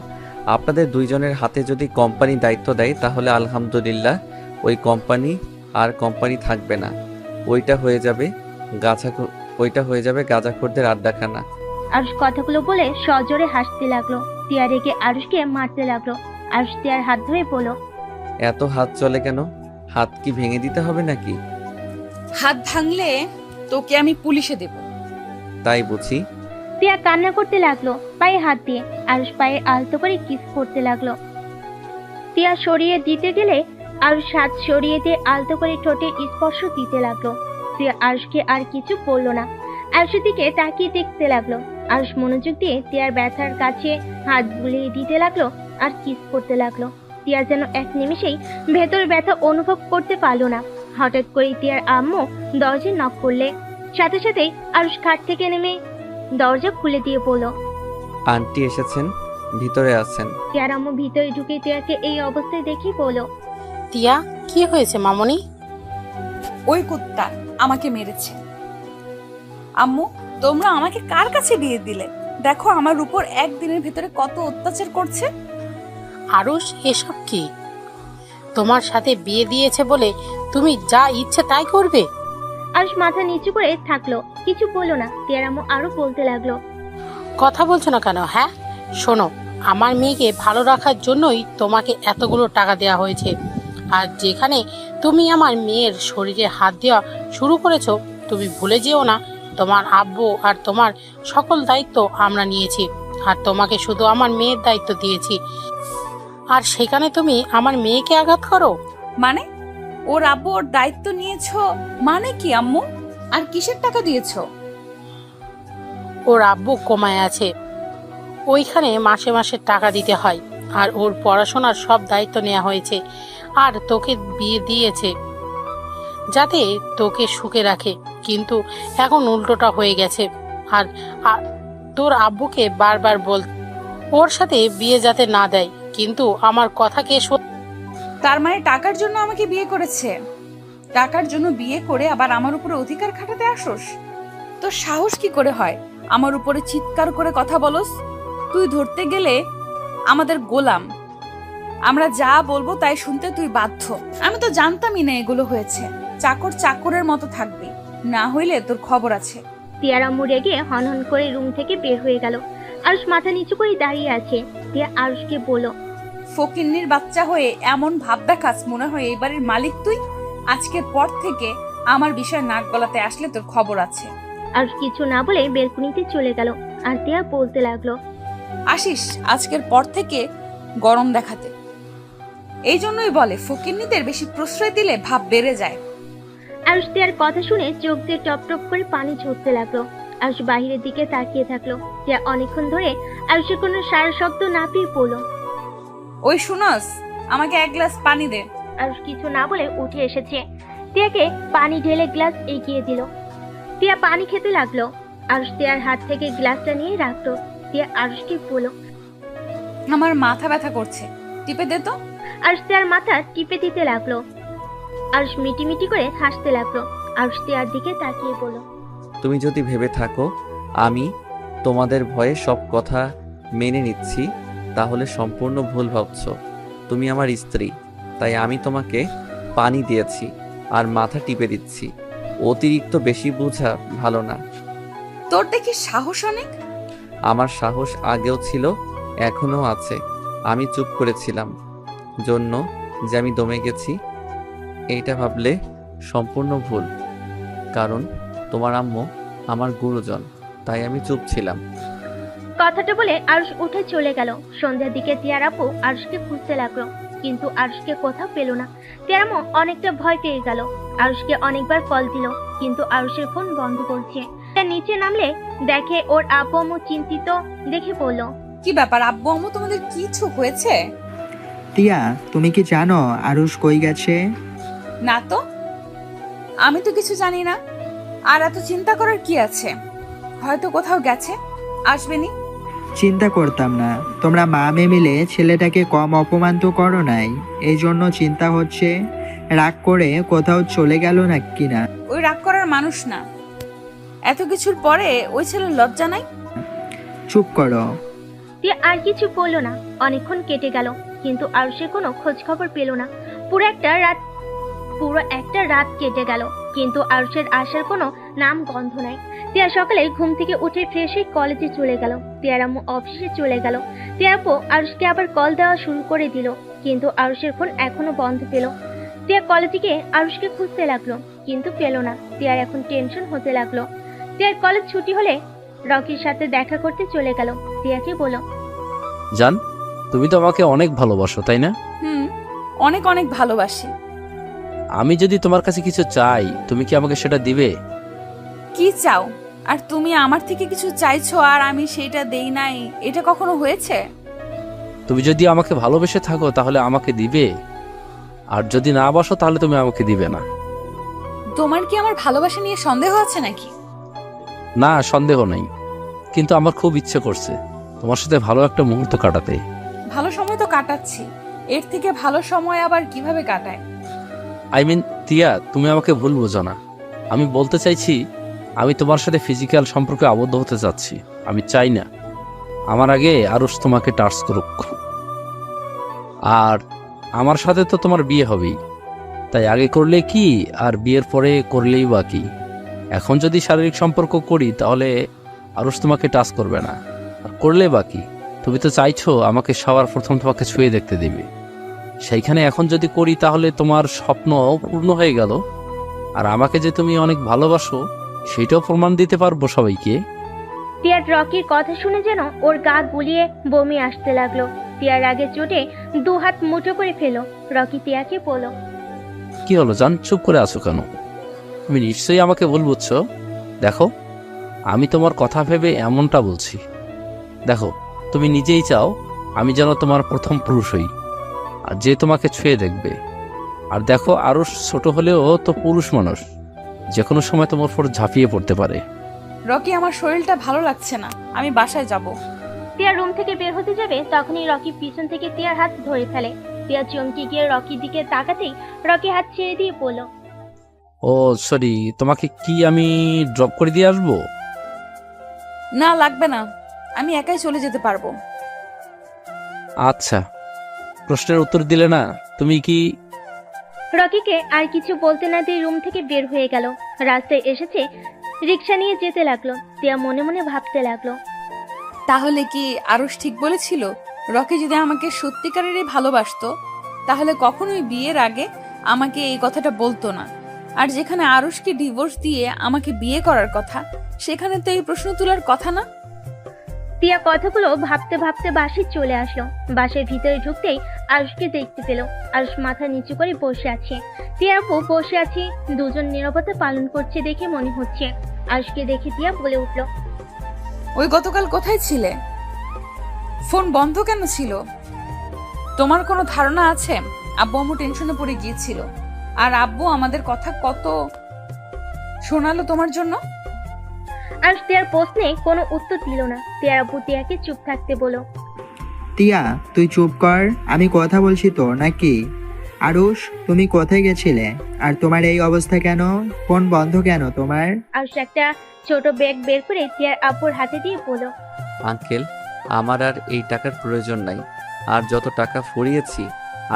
Speaker 6: আপনাদের দুইজনের হাতে যদি কোম্পানি দায়িত্ব দেয় তাহলে আলহামদুলিল্লাহ, ওই কোম্পানি আর কোম্পানি থাকবে না। ওইটা হয়ে যাবে গাঁজাখোরদের আড্ডাখানা।
Speaker 3: আরুষ কথাগুলো বলে সজোরে হাসতে লাগলো। তিয়া রেগে আরুষকে মারতে লাগলো। আরুষ তিয়ার হাত ধরে বলল,
Speaker 6: এত হাত চলে কেন? হাত কি ভেঙে দিতে হবে নাকি?
Speaker 2: হাত ভাঙলে তোকে আমি পুলিশে দেব।
Speaker 6: তাই বুঝি?
Speaker 3: তিয়া কান্না করতে লাগলো পায়ে হাত দিয়ে। আরুষ পায়ে আলতো করে কিস করতে লাগলো। তিয়া সরিয়ে দিতে গেলে আরুষ হাত সরিয়ে দিয়ে আলতো করে ঠোঁটে স্পর্শ দিতে লাগলো। তিয়া আরুষকে আর কিছু বললো না। আরুষের দিকে তাকিয়ে দেখতে লাগলো। আরুষ মনোযোগ দিয়ে তিয়ার ব্যথার কাছে হাত বুলিয়ে দিতে লাগলো আর কিস করতে লাগলো। তিয়া যেন এক নিমেষেই ভেতর ব্যথা অনুভব করতে পারলো না। হঠাৎ করে তিয়ার আম্মু দরজা নক করলে সাথে সাথেই আরুষ খাট থেকে নেমে দরজা খুলে দিয়ে বলল,
Speaker 6: আন্টি এসেছেন, ভিতরে আছেন।
Speaker 3: তিয়ার আম্মু ভিতরে ঢুকে তিয়াকে এই অবস্থায় দেখে বলল,
Speaker 8: টিয়া, কি হয়েছে মামনি?
Speaker 2: ওই কুত্তা আমাকে মেরেছে। আম্মু, তোমরা আমাকে কার কাছে বিয়ে দিলে? দেখো আমার উপর একদিনের ভেতরে কত অত্যাচার করছে।
Speaker 8: আরুষ, এসব কি? তোমার সাথে বিয়ে দিয়েছে বলে তুমি যা ইচ্ছে তাই করবে?
Speaker 3: আরুষ মাথা নিচু করে থাকলো, কিছু বললো না। তিয়ার আম্মু আরো বলতে লাগলো,
Speaker 8: কথা বলছো না কেন? হ্যাঁ, শোনো, আমার মেয়েকে ভালো রাখার জন্যই তোমাকে এতগুলো টাকা দেওয়া হয়েছে। আর যেখানে তুমি আমার মেয়ের শরীরে হাত দেওয়া শুরু করেছো, তুমি ভুলে যেও না তোমার আব্বু আর তোমার সকল দায়িত্ব আমরা নিয়েছি, আর তোমাকে শুধু আমার মেয়ের দায়িত্ব দিয়েছি। আর সেখানে তুমি আমার মেয়েকে আঘাত করো?
Speaker 2: মানে ওর আব্বু ওর দায়িত্ব নিয়েছো মানে কি আম্মু? আর কিসের টাকা দিয়েছো?
Speaker 8: ওর আব্বু কোমায় আছে, ওইখানে মাসে মাসে টাকা দিতে হয়। আর ওর পড়াশোনার সব দায়িত্ব নেওয়া হয়েছে। আর তোকে বিয়ে দিয়েছে যাতে তোকে সুখে রাখে, কিন্তু এখন উল্টোটা হয়ে গেছে। আর তোর আব্বুকে বারবার বল ওর সাথে বিয়ে যাতে না দেয়, কিন্তু আমার কথা কে
Speaker 2: তার মানে টাকার জন্য আমাকে বিয়ে করেছে? টাকার জন্য বিয়ে করে আবার আমার উপরে অধিকার খাটাতে আসোস? তোর সাহস কি করে হয় আমার উপরে চিৎকার করে কথা বলস? তুই ধরতে গেলে আমাদের গোলাম, আমরা যা বলবো তাই শুনতে তুই বাধ্য। আমি তো জানতামই না এগুলো হয়েছে। চাকর চাকরের মতো থাকবি, না হইলে তোর খবর আছে।
Speaker 3: তিয়ার আম্মু রেগে হনহন করে রুম থেকে বের হয়ে গেল। আরুষ মাথা নিচু করে দাঁড়িয়ে আছে। তিয়া আরুষকে বলল,
Speaker 2: ফকিন্নির বাচ্চা হয়ে এমন ভাব দেখাস মনে হয় এই বাড়ির মালিক তুই। আজকের পর থেকে আমার বিষয় নাক গলাতে আসলে তোর খবর আছে।
Speaker 3: আরুষ কিছু না বলে বেলকুনিতে চলে গেল। আর তিয়া বলতে লাগলো,
Speaker 2: আসিস আজকের পর থেকে গরম দেখাতে। এই জন্যই বলে ফকিন্নিদের বেশি প্রশ্রয় দিলে ভাব বেড়ে যায়।
Speaker 3: আরুষ তিয়ার কথা শুনে চোখ দিয়ে টপ টপ করে পানি ঝরতে লাগলো। আরুষ বাহিরের দিকে তাকিয়ে থাকলো। তিয়া অনেকক্ষণ ধরে আরুষের কোনো সারা শব্দ না পেয়ে পড়ল।
Speaker 2: ওই শুনস, আমাকে এক গ্লাস পানি দে।
Speaker 3: আরুষ কিছু না বলে উঠে এসেছে। তিয়াকে পানি ঢেলে গ্লাস এগিয়ে দিল। তিয়া পানি খেতে লাগলো। আরুষ তিয়ার হাত থেকে গ্লাসটা নিয়ে রাখলো। তিয়া আরুষকে বলল,
Speaker 2: আমার মাথা ব্যথা করছে, টিপে দে তো।
Speaker 3: আরুষ তিয়ার মাথা টিপে দিতে লাগলো। আরুষ মিটি করে হাসতে লাগলো। আরুষ তিয়ার দিকে তাকিয়ে বলল,
Speaker 6: তুমি যদি ভেবে থাকো আমি তোমাদের ভয়ে সব কথা মেনে নিচ্ছি, তাহলে সম্পূর্ণ ভুল ভাবছো। তুমি আমার স্ত্রী, তাই আমি তোমাকে পানি দিয়েছি আর মাথা টিপে দিচ্ছি। অতিরিক্ত বেশি বোঝা ভালো না।
Speaker 2: তোর দেখি সাহস অনেক।
Speaker 6: আমার সাহস আগেও ছিল, এখনো আছে। আমি চুপ করেছিলাম জন্য যে আমি দমে গেছি, এইটা ভাবলে সম্পূর্ণ ভুল। কারণ তোমার আম্মু আমার গুরুজন, তাই আমি চুপ ছিলাম।
Speaker 3: কথাটা বলে আরুষ উঠে চলে গেল। সন্ধ্যার দিকে তিয়ার আপু আরুষকে খুঁজতে লাগলো, কিন্তু আরুষকে কোথাও পেল না। তিয়ার আম্মু অনেকটা ভয় পেয়ে গেল। আরুষকে অনেকবার কল দিল, কিন্তু আরুষের ফোন বন্ধ করছে। নিচে নামলে দেখে ওর আপু আম্মু চিন্তিত দেখে বলল,
Speaker 2: কি ব্যাপার আব্বু আম্মু, তোমাদের কিছু হয়েছে?
Speaker 4: টিয়া, তুমি কি জানো আরুষ কই গেছে?
Speaker 2: না তো, আমি তো কিছু জানি না। আর এত চিন্তা করার কি আছে? হয়তো কোথাও গেছে, আসবেনি।
Speaker 4: চিন্তা করতাম না, তোমরা মা মেয়ে মিলে ছেলেটাকে কম অপমান তো করো নাই, এই জন্য চিন্তা হচ্ছে রাগ করে কোথাও চলে গেল না কিনা।
Speaker 2: ওই রাগ করার মানুষ না। এত কিছুর পরে ওই ছেলের লজ্জা নাই?
Speaker 4: চুপ করো।
Speaker 3: টিয়া আর কিছু বললো না। অনেকক্ষণ কেটে গেল, কিন্তু আরুষের কোনো খোঁজ খবর পেল না। পুরো একটা রাত কেটে গেল, কিন্তু আরুষের আসার কোনো নাম গন্ধ নাই। টিয়া সকালে ঘুম থেকে উঠে ফ্রেশ হয়ে কলেজে চলে গেল। টিয়ার আম্মু অফিসে চলে গেল। টিয়ার আপু আরুষকে আবার কল দেওয়া শুরু করে দিল, কিন্তু আরুষের ফোন এখনো বন্ধ পেল। টিয়া কলেজে গিয়ে আরুষকে খুঁজতে লাগলো, কিন্তু পেল না। টিয়ার এখন টেনশন হতে লাগলো। টিয়ার কলেজ ছুটি হলে রকির সাথে দেখা করতে চলে গেল। টিয়াকে বলল,
Speaker 5: জান, তুমি তো আমাকে অনেক ভালোবাসো, তাই না?
Speaker 2: অনেক অনেক ভালোবাসি।
Speaker 5: আমি যদি তোমার কাছে কিছু চাই, তুমি কি আমাকে সেটা দিবে?
Speaker 2: কি চাও? আর তুমি আমার থেকে কিছু চাইছো আর আমি সেটা দেই নাই, এটা কখনো হয়েছে?
Speaker 5: তুমি যদি আমাকে ভালোবেসে থাকো তাহলে আমাকে দিবে, আর যদি না বাসো তাহলে তুমি আমাকে দিবে না।
Speaker 2: তোমার কি আমার ভালোবাসা নিয়ে সন্দেহ আছে নাকি?
Speaker 5: না, সন্দেহ নেই, কিন্তু আমার খুব ইচ্ছে করছে তোমার সাথে ভালো একটা মুহূর্ত কাটাতে।
Speaker 2: ভালো সময় তো কাটাচ্ছি, এর থেকে ভালো সময় আবার কিভাবে কাটায়?
Speaker 5: তিয়া, তুমি আমাকে ভুল বোঝো না। আমি বলতে চাইছি, আমি তোমার সাথে ফিজিক্যাল সম্পর্কে আবদ্ধ হতে চাচ্ছি। আমি চাই না আমার আগে আরুষ তোমাকে টাচ করুক। আর আমার সাথে তো তোমার বিয়ে হবেই, তাই আগে করলে কি আর বিয়ের পরে করলেই বা কি। এখন যদি শারীরিক সম্পর্ক করি তাহলে আরুষ তোমাকে টাচ করবে না, আর করলে বা কি। তুমি তো চাইছো আমাকে সবার প্রথম তোমাকে ছুঁয়ে দেখতে দিবে, সেইখানে এখন যদি করি তাহলে তোমার স্বপ্ন পূর্ণ হয়ে গেল। আর আমাকে যে তুমি অনেক ভালোবাসো সেটাও প্রমাণ দিতে পারবো সবাইকে।
Speaker 3: টিয়ার রকির কথা শুনে যেন ওর গা গুলিয়ে বমি আসতে লাগলো। টিয়ার আগে চোটে দু হাত মুঠো করে ফেলো। রকি টিয়াকে বলল,
Speaker 5: কি হলো জান, চুপ করে আছো কেন? তুমি নিশ্চয়ই আমাকে ভুল বুঝছো। দেখো, আমি তোমার কথা ভেবে এমনটা বলছি। দেখো, তুমি নিজেই চাও আমি যেন তোমার প্রথম পুরুষ হই, আর যে তোমাকে ছুঁয়ে দেখবে। আর দেখো, আরো ছোট হলেও তো পুরুষ মানুষ, যে কোনো সময় তোমার উপর ঝাঁপিয়ে পড়তে পারে।
Speaker 2: রকি, আমার শরীরটা ভালো লাগছে না, আমি বাসায় যাব।
Speaker 3: টিয়া রুম থেকে বের হতে যাবে, তখনই রকি পিছন থেকে টিয়ার হাত ধরে ফেলে। টিয়া চমকে গিয়ে রকির দিকে তাকাতেই রকি হাত ছেড়ে দিয়ে বলল,
Speaker 5: ও সরি, তোমাকে কি আমি ড্রপ করে দিয়ে আসবো?
Speaker 2: না, লাগবে না, আমি একাই চলে যেতে পারবো।
Speaker 5: আচ্ছা, প্রশ্নের উত্তর দিলে না। তুমি কি?
Speaker 3: রকিকে আর কিছু বলতে না দিয়ে রুম থেকে বের হয়ে গেল। রাস্তায় এসেছে, রিক্সা নিয়ে যেতে লাগলো। টিয়া মনে মনে ভাবতে লাগলো,
Speaker 2: তাহলে কি আরুষ ঠিক বলেছিল? রকি যদি আমাকে সত্যিকারেরই ভালোবাসতো তাহলে কখনোই বিয়ের আগে আমাকে এই কথাটা বলতো না। আর যেখানে আরুষকে ডিভোর্স দিয়ে আমাকে বিয়ে করার কথা, সেখানে তো এই প্রশ্ন তোলার কথা না।
Speaker 3: টিয়া কথাগুলো ভাবতে ভাবতে বাসায় চলে আসলো। বাসার ভিতরে ঢুকতেই আরুষকে দেখতে পেল। আরুষ মাথা নিচু করে বসে আছে। টিয়া আপু বসে আছে, দুজন নীরবতা পালন করছে দেখে মনে হচ্ছে। আরুষকে দেখে টিয়া বলে উঠল,
Speaker 2: ওই গতকাল কোথায় ছিলে? ফোন বন্ধ কেন ছিল? তোমার কোনো ধারণা আছে? আব্বু আম্মু টেনশনে পড়ে গিয়েছিল, আর আব্বু আমাদের কথা কত শোনালো তোমার জন্য।
Speaker 3: আরুষ টিয়ার প্রশ্নে কোনো উত্তর দিল না। টিয়ার আপু টিয়াকে চুপ থাকতে বলো।
Speaker 4: টিয়া, তুই চুপ কর, আমি কথা বলছি তো নাকি। আরুষ, তুমি কোথায় গেছিলে? আর তোমার এই অবস্থা কেন? ফোন বন্ধ কেন তোমার?
Speaker 3: আরুষ একটা ছোট ব্যাগ বের করে টিয়ার আপুর হাতে দিয়ে বলো,
Speaker 6: আঙ্কেল, আমার আর এই টাকার প্রয়োজন নাই। আর যত টাকা ফুরিয়েছি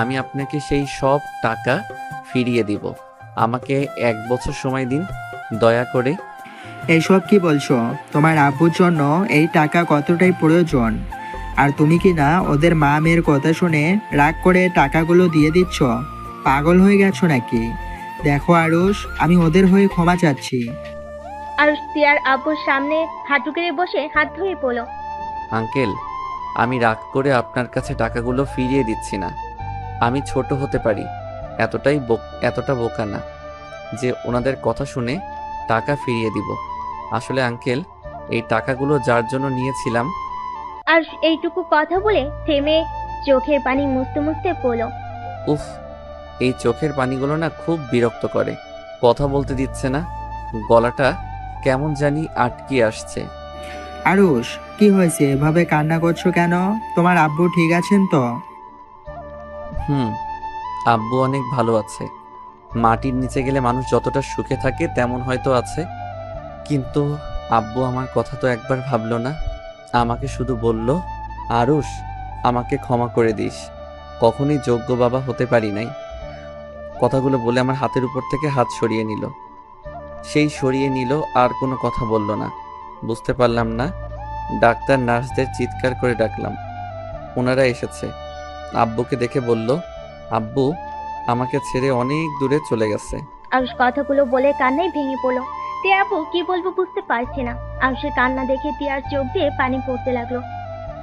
Speaker 6: আমি আপনাকে সেই সব টাকা ফিরিয়ে দিব। আমাকে 1 বছর সময় দিন দয়া করে।
Speaker 4: এইসব কি বলছো? তোমার আব্বুর জন্য এই টাকা কতটাই প্রয়োজন, আর তুমি কি না ওদের মা মেয়ের কথা শুনে রাগ করে টাকাগুলো দিয়ে দিচ্ছ? পাগল হয়ে গেছো নাকি? দেখো আরুষ, আমি ওদের হয়ে ক্ষমা চাচ্ছি।
Speaker 3: আরুষ টিয়ার আপুর সামনে হাঁটু গেড়ে বসে হাত ধরে বলো,
Speaker 6: আঙ্কেল, আমি রাগ করে আপনার কাছে টাকাগুলো ফিরিয়ে দিচ্ছি না। আমি ছোট হতে পারি, এতটা বোকা না যে ওনাদের কথা শুনে টাকা ফিরিয়ে দিব। আসলে আঙ্কেল, এই টাকাগুলো যার জন্য নিয়েছিলাম।
Speaker 3: আর এইটুকু কথা বলে থেমে চোখের পানি মুছতে মুছতে বলো,
Speaker 6: উফ, এই চোখের পানিগুলো না খুব বিরক্ত করে, কথা বলতে দিচ্ছে না। গলাটা কেমন জানি আটকে আসছে।
Speaker 4: আরুষ, কি হয়েছে? এভাবে কান্না করছো কেন? তোমার আব্বু ঠিক আছেন তো?
Speaker 6: হুম, আব্বু অনেক ভালো আছে। মাটির নিচে গেলে মানুষ যতটা সুখে থাকে তেমন হয়তো আছে, কিন্তু আব্বু আমার কথা তো একবার ভাবলো না। আমাকে শুধু বলল, আরুষ, আমাকে ক্ষমা করে দিস, কখনই যোগ্য বাবা হতে পারি নাই। কথাগুলো বলে আমার হাতের উপর থেকে হাত সরিয়ে নিল। সেই সরিয়ে নিল, আর কোনো কথা বলল না। বুঝতে পারলাম না, ডাক্তার নার্সদের চিৎকার করে ডাকলাম, ওনারা এসেছে। আব্বুকে দেখে বলল, আব্বু আমাকে ছেড়ে অনেক দূরে চলে গেছে।
Speaker 3: আরুষ কথাগুলো বলে কান্নায় ভেঙে পড়লো। টিয়া আপু কি বলবো বুঝতে পারছে না। আরুষের কান্না দেখে টিয়ার চোখ দিয়ে পানি পড়তে লাগলো।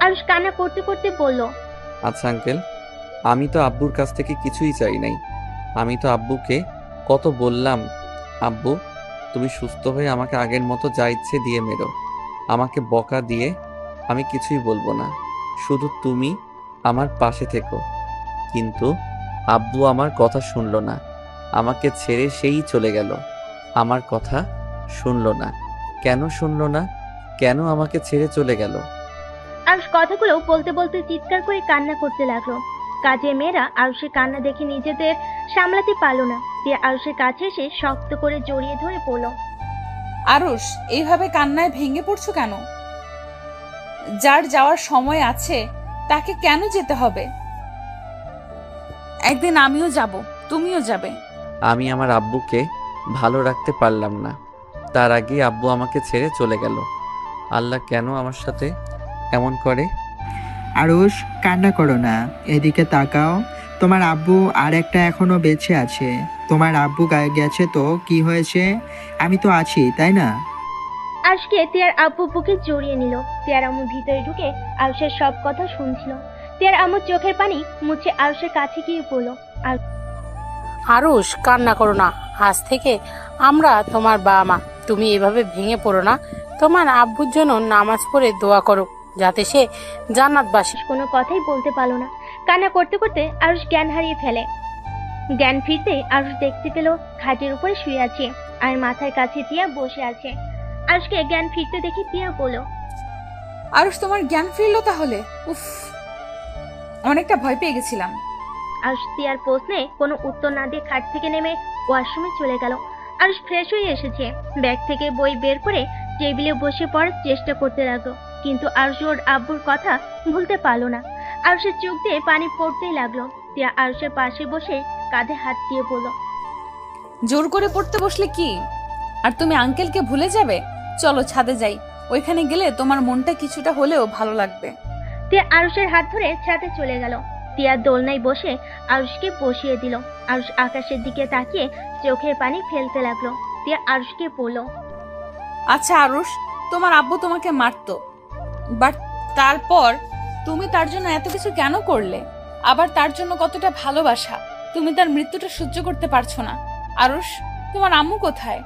Speaker 3: আরুষ কান্না করতে করতে বলল,
Speaker 6: আচ্ছা আঙ্কেল, আমি তো আব্বুর কাছ থেকে কিছুই চাই নাই। আমি তো আব্বুকে কত বললাম, আব্বু তুমি সুস্থ হয়ে আমাকে আগের মতো যা ইচ্ছে দিয়ে মেরো, আমাকে বকা দিয়ে আমি কিছুই বলবো না, শুধু তুমি আমার পাশে থেকো। কিন্তু আব্বু আমার কথা শুনলো না, আমাকে ছেড়ে সেই চলে গেল। আমার কথা শুনলো না। কেন শুনলো না? কেন আমাকে ছেড়ে চলে গেল?
Speaker 3: আরুষ কথাগুলো বলতে বলতে চিৎকার করে কান্না করতে লাগলো। কাজের মেয়েরা আরুষের কান্না দেখে নিজেদের সামলাতে পারলো না। টিয়া আরুষের কাছে এসে শক্ত করে জড়িয়ে ধরে পড়ল।
Speaker 2: আরুষ, এইভাবে কান্নায় ভেঙে পড়ছো কেন? যার যাওয়ার সময় আছে তাকে কেন যেতে হবে? একদিন আমিও যাব, তুমিও যাবে।
Speaker 6: আমি আমার আব্বুকে ভালো রাখতে পারলাম না, তার আগে আব্বু আমাকে ছেড়ে চলে গেল। আল্লাহ কেন আমার সাথে এমন করে?
Speaker 4: আরুষ, কান্না করো না, এদিকে তাকাও। তোমার আব্বু আর একটা এখনো বেঁচে আছে। তোমার আব্বু গেছে তো কি হয়েছে? আমি তো আছি, তাই না?
Speaker 3: আরুষকে টিয়ার আব্বু বুকে জড়িয়ে নিল। টিয়ার আম্মু ভিতরে ঢুকে আরুষের সব কথা শুনছিল। টিয়ার আম্মু চোখের পানি মুছে আরুষের কাছে গিয়ে বলল,
Speaker 8: আরুষ, কান্না করো না, আজ থেকে আমরা তোমার বাবা মা। তুমি এভাবে ভেঙে পড়ো না। তোমার আব্বুর জন্য নামাজ পড়ে দোয়া করো, যাতে সে জান্নাতবাসী।
Speaker 3: কোনো কথাই বলতে পারলো না। কান্না করতে করতে আরুষ জ্ঞান হারিয়ে ফেলে। জ্ঞান ফিরতে আরুষ দেখতে পেল খাটের উপরে শুয়ে আছে আর মাথার কাছে টিয়া বসে আছে। আরুষকে জ্ঞান ফিরতে দেখে টিয়া বলল,
Speaker 2: আরুষ, তোমার জ্ঞান ফিরলো তাহলে? উফ, অনেকটা ভয় পেয়ে গেছিলাম।
Speaker 3: আরুষ টিয়ার প্রশ্নে কোনো উত্তর না দিয়ে খাট থেকে নেমে ওয়াশরুমে চলে গেল। আরুষ ফ্রেশ হয়ে এসেছে। ব্যাগ থেকে বই বের করে টেবিলে বসে পড়ার চেষ্টা করতে লাগলো, কিন্তু আরুষ ওর আব্বুর কথা ভুলতে পারলো না। আরুষের চোখ দিয়ে পানি পড়তেই লাগলো। টিয়া আরুষের পাশে বসে কাঁধে হাত দিয়ে বলল,
Speaker 2: জোর করে পড়তে বসলে কি আর তুমি আঙ্কেলকে ভুলে যাবে? চলো ছাদে যাই, ওইখানে গেলে তোমার মনটা কিছুটা হলেও ভালো লাগবে।
Speaker 3: টিয়া আরুষের হাত ধরে ছাদে চলে গেল। টিয়া দোলনায় বসে আরুষকে বসিয়ে দিল। আরুষ আকাশের দিকে তাকিয়ে চোখের পানি ফেলতে লাগলো। টিয়া আরুষকে বলল,
Speaker 2: আচ্ছা আরুষ, তোমার আব্বু তোমাকে মারতো, বাট তারপর তুমি তার জন্য এত কিছু কেন করলে? আবার তার জন্য কতটা ভালোবাসা, তুমি তার মৃত্যুটা সহ্য করতে পারছো না। আরুষ, তোমার আম্মু কোথায়?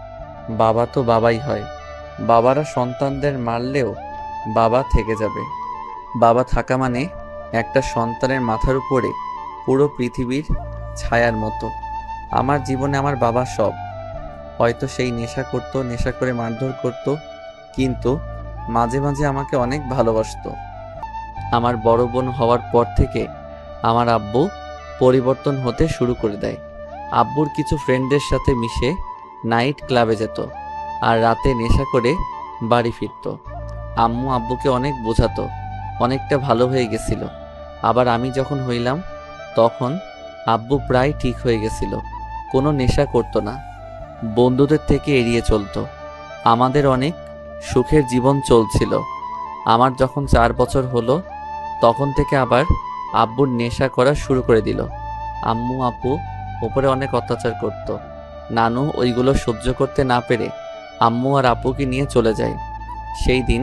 Speaker 6: বাবা তো বাবাই হয়, বাবারা সন্তানদের মারলেও বাবা থেকে যাবে। বাবা থাকা মানে একটা সন্তানের মাথার উপরে পুরো পৃথিবীর ছায়ার মতো। আমার জীবনে আমার বাবা সব। হয়তো সেই নেশা করতো, নেশা করে মারধর করত, কিন্তু মাঝে মাঝে আমাকে অনেক ভালোবাসতো। আমার বড় বোন হওয়ার পর থেকে আমার আব্বু পরিবর্তন হতে শুরু করে দেয়। আব্বুর কিছু ফ্রেন্ডদের সাথে মিশে নাইট ক্লাবে যেত আর রাতে নেশা করে বাড়ি ফিরত। আম্মু আব্বুকে অনেক বোঝাতো, অনেকটা ভালো হয়ে গেছিল। আবার আমি যখন হইলাম তখন আব্বু প্রায় ঠিক হয়ে গেছিল, কোনো নেশা করতো না, বন্ধুদের থেকে এড়িয়ে চলতো। আমাদের অনেক সুখের জীবন চলছিল। আমার যখন 4 বছর হলো তখন থেকে আবার আব্বুর নেশা করা শুরু করে দিল। আম্মু আব্বু উপরে অনেক অত্যাচার করত। নানু ওইগুলো সহ্য করতে না পেরে আম্মু আর আব্বুকে নিয়ে চলে যায়। সেই দিন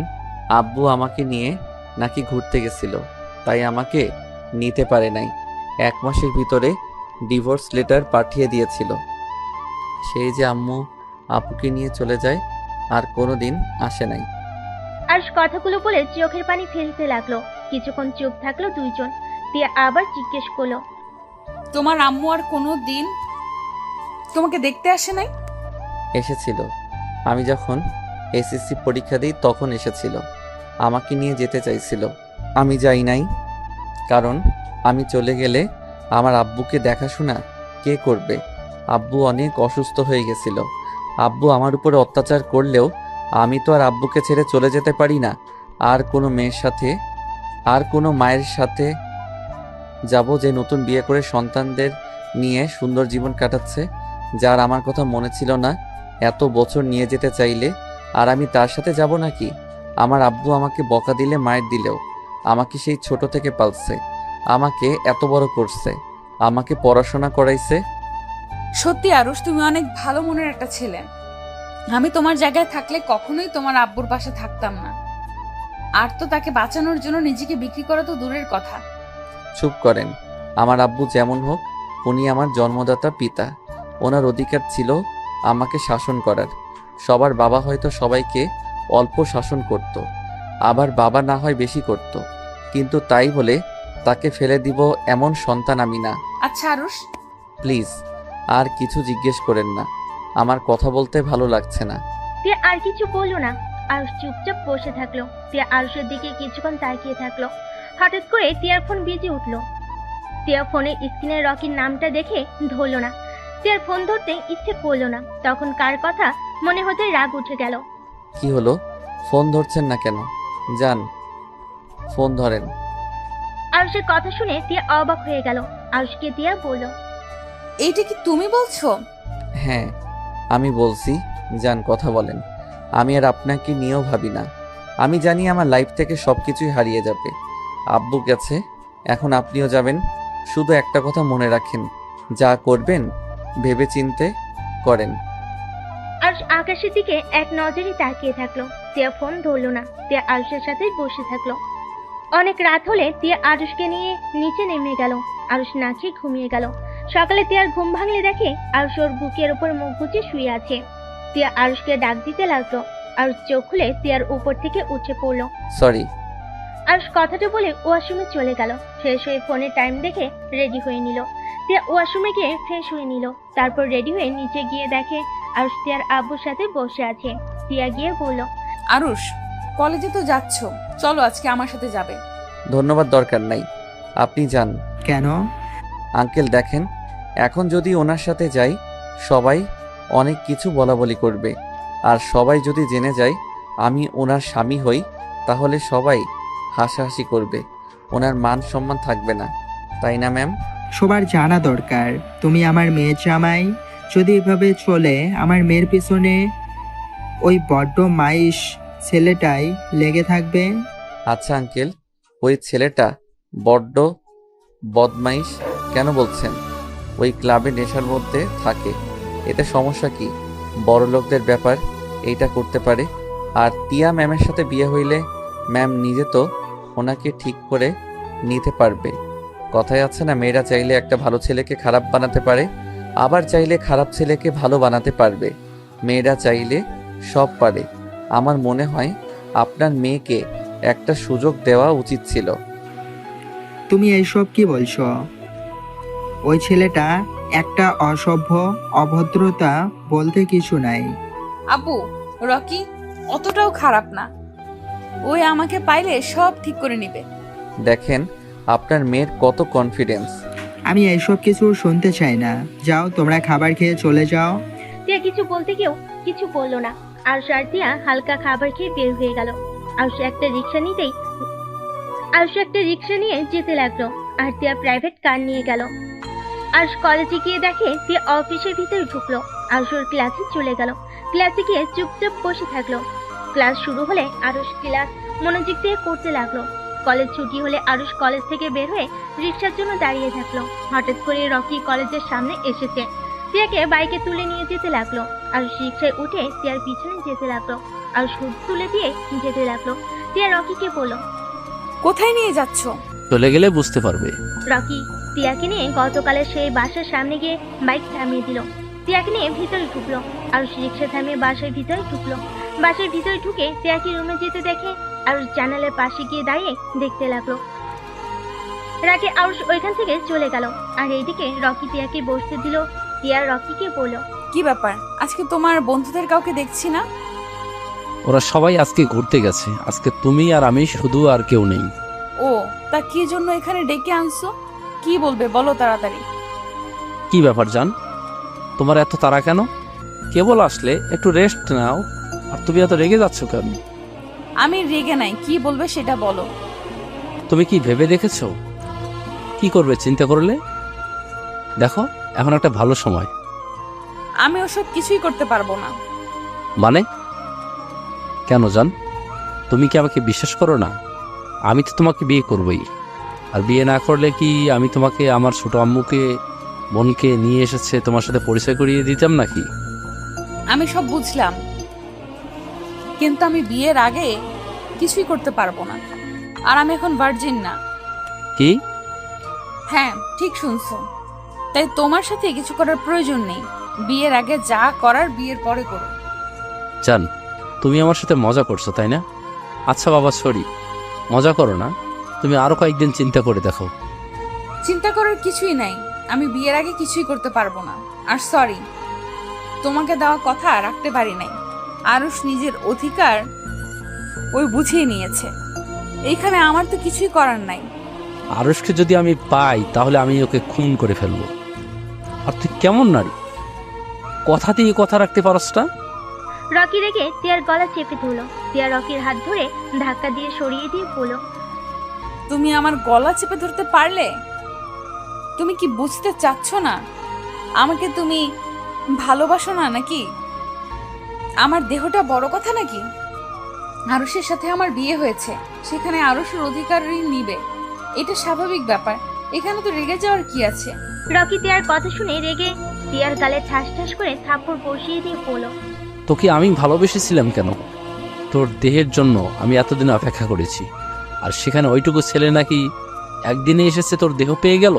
Speaker 6: আব্বু আমাকে নিয়ে নাকি ঘুরতে গেছিল, তাই আমাকে নিতে পারে নাই। 1 মাসের ভিতরে ডিভোর্স লেটার পাঠিয়ে দিয়েছিল। সেই যে আম্মু আপুকে নিয়ে চলে যায় আর কোনোদিন আসে নাই।
Speaker 3: আরুষ কথাগুলো বলে চোখের পানি ফেলতে লাগলো। কিছুক্ষণ চুপ থাকলো দুইজন। টিয়া আবার জিজ্ঞেস করলো,
Speaker 2: তোমার আম্মু আর কোনো দিন তোমাকে দেখতে আসে নাই?
Speaker 6: এসেছিল, আমি যখন এসএসসি পরীক্ষা দিই তখন এসেছিল, আমাকে নিয়ে যেতে চাইছিল। আমি যাই নাই, কারণ আমি চলে গেলে আমার আব্বুকে দেখাশোনা কে করবে? আব্বু অনেক অসুস্থ হয়ে গেছিল। আব্বু আমার উপরে অত্যাচার করলেও আমি তো আর আব্বুকে ছেড়ে চলে যেতে পারি না। আর কোনো মেয়ের সাথে, আর কোনো মায়ের সাথে যাব যে নতুন বিয়ে করে সন্তানদের নিয়ে সুন্দর জীবন কাটাচ্ছে, যার আমার কথা মনে ছিল না এত বছর নিয়ে যেতে চাইলে, আর আমি তার সাথে যাব নাকি? আমার আব্বু আমাকে বকা দিলে মায়ের দিলেও আমাকে সেই ছোট থেকে পালছে, আমাকে এত বড় করছে, আমাকে পড়াশোনা করাইছে।
Speaker 2: সত্যি আরুষ, তুমি অনেক ভালো মনের একটা ছেলে। আমি তোমার জায়গায় থাকলে কখনোই তোমার আব্বুর পাশে থাকতাম না। আর তো তাকে বাঁচানোর জন্য নিজেকে বিক্রি করা তো দূরের কথা।
Speaker 6: চুপ করেন। আমার আব্বু যেমন হোক, উনি আমার জন্মদাতা পিতা। ওনার অধিকার ছিল আমাকে শাসন করার। সবার বাবা হয়তো সবাইকে অল্প শাসন করত, আবার বাবা না হয় বেশি করত, কিন্তু তাই বলে তাকে ফেলে দিব এমন সন্তান আমি না।
Speaker 2: আচ্ছা আরুষ,
Speaker 6: প্লিজ আর কিছু জিজ্ঞেস করেন না, আমার কথা বলতে ভালো লাগছে না।
Speaker 3: তিয়া আর কিছু বলল না। আরুষ চুপচাপ বসে থাকলো। তিয়া আরুষের দিকে কিছুক্ষণ তাকিয়ে থাকলো। হঠাৎ করে তিয়ার ফোন বেজে উঠলো। তিয়া ফোনের স্ক্রিনে রকির নামটা দেখে ধরলো না। তিয়ার ফোন ধরতে ইচ্ছে করলো না। তখন কার কথা মনে হতে রাগ উঠে গেল।
Speaker 6: কি হলো, ফোন ধরছেন না কেন? যান, ফোন ধরেন।
Speaker 3: আরুষের কথা শুনে তিয়া অবাক হয়ে গেল। আরুষকে তিয়া বলল,
Speaker 2: এইটা কি তুমি বলছো?
Speaker 6: হ্যাঁ, আমি বলছি, যান কথা বলেন। আমি আর আপনাকে নিয়েও ভাবি না। আমি জানি আমার লাইফ থেকে সব কিছুই হারিয়ে যাবে। আব্বু গেছে, এখন আপনিও যাবেন। শুধু একটা কথা মনে রাখেন, যা করবেন ভেবে চিন্তে করেন।
Speaker 3: আরুষ আকাশের দিকে এক নজরে তাকিয়ে থাকলো। তিয়া ফোন ধরলো না। তিয়া আরুষের সাথে বসে থাকলো। অনেক রাত হলে তিয়া আরুষকে নিয়ে নিচে নেমে গেল। আরুষ না খেয়ে ঘুমিয়ে গেল। সকালে তিয়ার ঘুম ভাঙলে দেখে আরুষ ওর বুকের উপর মুখ গুজে শুয়ে আছে। তিয়া আরুষকে ডাক দিতে লাগলো। আরুষ চোখ খুলে তিয়ার উপর থেকে উঠে পড়লো।
Speaker 6: সরি।
Speaker 3: আরুষ কথাটা বলে ওয়াশরুমে চলে গেল। ফ্রেশ হয়ে ফোনে টাইম দেখে রেডি হয়ে নিল। তিয়া ওয়াশরুমে গিয়ে ফ্রেশ হয়ে নিল। তারপর রেডি হয়ে নিচে গিয়ে দেখে আরুষ তিয়ার আব্বুর সাথে বসে আছে। তিয়া গিয়ে বলল,
Speaker 2: আরুষ, কলেজে তো যাচ্ছ, চলো আজকে আমার সাথে যাবে।
Speaker 6: ধন্যবাদ, দরকার নাই, আপনি যান।
Speaker 4: কেন?
Speaker 6: আঙ্কেল দেখেন, এখন যদি ওনার সাথে যাই সবাই অনেক কিছু বলাবলি করবে, আর সবাই যদি জেনে যায় আমি ওনার স্বামী হই, তাহলে সবাই হাসাহাসি করবে, ওনার মান সম্মান থাকবে না, তাই না ম্যাম?
Speaker 4: সবার জানা দরকার তুমি আমার মেয়ের জামাই। যদি এভাবে চলে আমার মেয়ের পিছনে ওই বড্ড মাইশ ছেলেটাই লেগে থাকবে।
Speaker 6: আচ্ছা আঙ্কেল, ওই ছেলেটা বড্ড বদমাইশ কেন বলছেন? ওই ক্লাবে নেশার মধ্যে থাকে, এতে সমস্যা কি? বড় লোকদের ব্যাপার, এইটা করতে পারে। আর টিয়া ম্যামের সাথে বিয়ে হইলে ম্যাম নিজে তো ওনাকে ঠিক করে নিতে পারবে। কথায় আছে না, মেয়েরা চাইলে একটা ভালো ছেলেকে খারাপ বানাতে পারে, আবার চাইলে খারাপ ছেলেকে ভালো বানাতে পারবে। মেয়েরা চাইলে সব পারে। আমার মনে হয় আপনার মেয়েকে একটা সুযোগ দেওয়া উচিত ছিল।
Speaker 4: তুমি এইসব কি বলছো? ওই ছেলেটা একটা অসভ্য, অভদ্রতা বলতে কিছু নাই।
Speaker 2: আব্বু, রকি অতটাও খারাপ না। ওই আমাকে পাইলে সব ঠিক করে নিবে।
Speaker 6: দেখেন আপনার মেয়ের কত কনফিডেন্স।
Speaker 4: আমি এইসব কিছু শুনতে চাই না। যাও, তোমরা খাবার খেয়ে চলে যাও।
Speaker 3: তিয়া কিছু বলতে গিয়েও কিছু বললো না। আরুষ আর তিয়া হালকা খাবার খেয়ে বের হয়ে গেল। আরুষ একটা রিক্সা নিয়ে যেতে লাগলো। আর তিয়া প্রাইভেট কার নিয়ে গেল। আরুষ কলেজে গিয়ে দেখে তিয়া অফিসের ভিতরে ঢুকলো। আরুষ ওর ক্লাসে চলে গেল। ক্লাসে গিয়ে চুপচাপ বসে থাকলো। ক্লাস শুরু হলে আরুষ ক্লাস মনোযোগ দিয়ে করতে লাগলো। কলেজ ছুটি হলে আরুষ কলেজ থেকে বের হয়ে রিক্সার জন্য দাঁড়িয়ে থাকলো। হঠাৎ করে রকি কলেজের সামনে এসেছে। তিয়াকে বাইকে তুলে নিয়ে যেতে লাগলো। আরুষ রিক্সায় উঠে তিয়ার পিছনে যেতে লাগলো। আরুষ হুড তুলে দিয়ে যেতে লাগলো। তিয়া রকিকে বলল,
Speaker 2: কোথায় নিয়ে যাচ্ছ?
Speaker 5: চলে গেলে বুঝতে পারবে।
Speaker 3: রকি তিয়াকে নিয়ে গতকালের সেই বাসার সামনে গিয়ে বাইক থামিয়ে দিল। তিয়াকে নিয়ে ভিতরে ঢুকলো। আরুষ রিক্সা থামিয়ে বাসার ভিতরে ঢুকলো। বাসার ভিতরে ঢুকে তিয়াকে রুমে যেতে দেখে আরুষ জানালার পাশে গিয়ে দাঁড়িয়ে দেখতে লাগলো। রাগে আরুষ ওইখান থেকে চলে গেল। আর এইদিকে রকি তিয়াকে বসতে দিল। তিয়া রকিকে বলল,
Speaker 2: কি ব্যাপার, আজকে তোমার বন্ধুদের কাউকে দেখছি না?
Speaker 5: ওরা সবাই আজকে ঘুরতে গেছে, আজকে তুমি আর আমি শুধু, আর কেউ নেই।
Speaker 2: ও, তা কি জন্য এখানে ডেকে আনছো? কি বলবে বলো তাড়াতাড়ি।
Speaker 5: কি ব্যাপার জান, তোমার এত তাড়া কেন? কেবল আসলে, একটু রেস্ট নাও, আর তুমি এত রেগে যাচ্ছ কেন?
Speaker 2: আমি রেগে নাই, কি বলবে সেটা বলো।
Speaker 5: তুমি কি ভেবে দেখেছো কি করবে চিন্তা করলে? দেখো, এখন একটা ভালো সময়।
Speaker 2: আমি ওসব কিছুই করতে পারবো না।
Speaker 5: মানে কেন জান, তুমি কি আমাকে বিশ্বাস করো না? আমি তো তোমাকে বিয়ে করবই, আর বিয়ে না করলে কি আমি তোমাকে আমার ছোট আম্মুকে, বোনকে নিয়ে এসেছে তোমার সাথে পরিচয় করিয়ে দিতাম নাকি?
Speaker 2: আমি সব বুঝলাম, কিন্তু আমি বিয়ের আগে কিছুই করতে পারবো না। আর আমি এখন ভার্জিন না।
Speaker 5: কি?
Speaker 2: হ্যাঁ, ঠিক শুনছো। তাই তোমার সাথে কিছু করার প্রয়োজন নেই। বিয়ের আগে যা করার বিয়ের পরে করো।
Speaker 5: জান, তুমি আমার সাথে মজা করছো তাই না? আচ্ছা বাবা, সরি, মজা করো না, তুমি আরো কয়েকদিন চিন্তা করে দেখো।
Speaker 2: চিন্তা করার কিছুই নাই, আমি বিয়ের আগে কিছুই করতে পারবো না। আর সরি, তোমাকে দেওয়া কথা রাখতে পারি নাই। আরুষ নিজের অধিকার ওই বুঝিয়ে নিয়েছে, এইখানে আমার তো কিছুই করার নাই।
Speaker 5: আরুষকে যদি আমি পাই তাহলে আমি ওকে খুন করে ফেলবো। আর তুই কেমন নারী, কথা দিয়ে কথা রাখতে পারস না?
Speaker 3: রকি রেগে তিয়ার গলা চেপে ধরল। তিয়া রকির হাত ধরে ধাক্কা দিয়ে সরিয়ে দিয়ে বলল,
Speaker 2: তুমি আমার গলা চেপে ধরতে পারলে? তুমি কি বুঝতে চাচ্ছ না আমাকে তুমি ভালোবাসো না নাকি? আমার দেহটা বড় কথা নাকি? আরুষের সাথে আমার বিয়ে হয়েছে, সেখানে আরুষের অধিকারই নিবে, এটা স্বাভাবিক ব্যাপার। এখানে তো রেগে যাওয়ার কি আছে?
Speaker 3: রকি তিয়ার কথা শুনে রেগে তিয়ার গালে ঠাস ঠাস করে থাপ্পড় বসিয়ে দিয়ে বলল,
Speaker 5: তোকে আমি ভালোবেসেছিলাম কেন? তোর দেহের জন্য আমি এতদিন অপেক্ষা করেছি, আর সেখানে ওইটুকু ছেলে নাকি একদিনে এসেছে তোর দেহ পেয়ে গেল।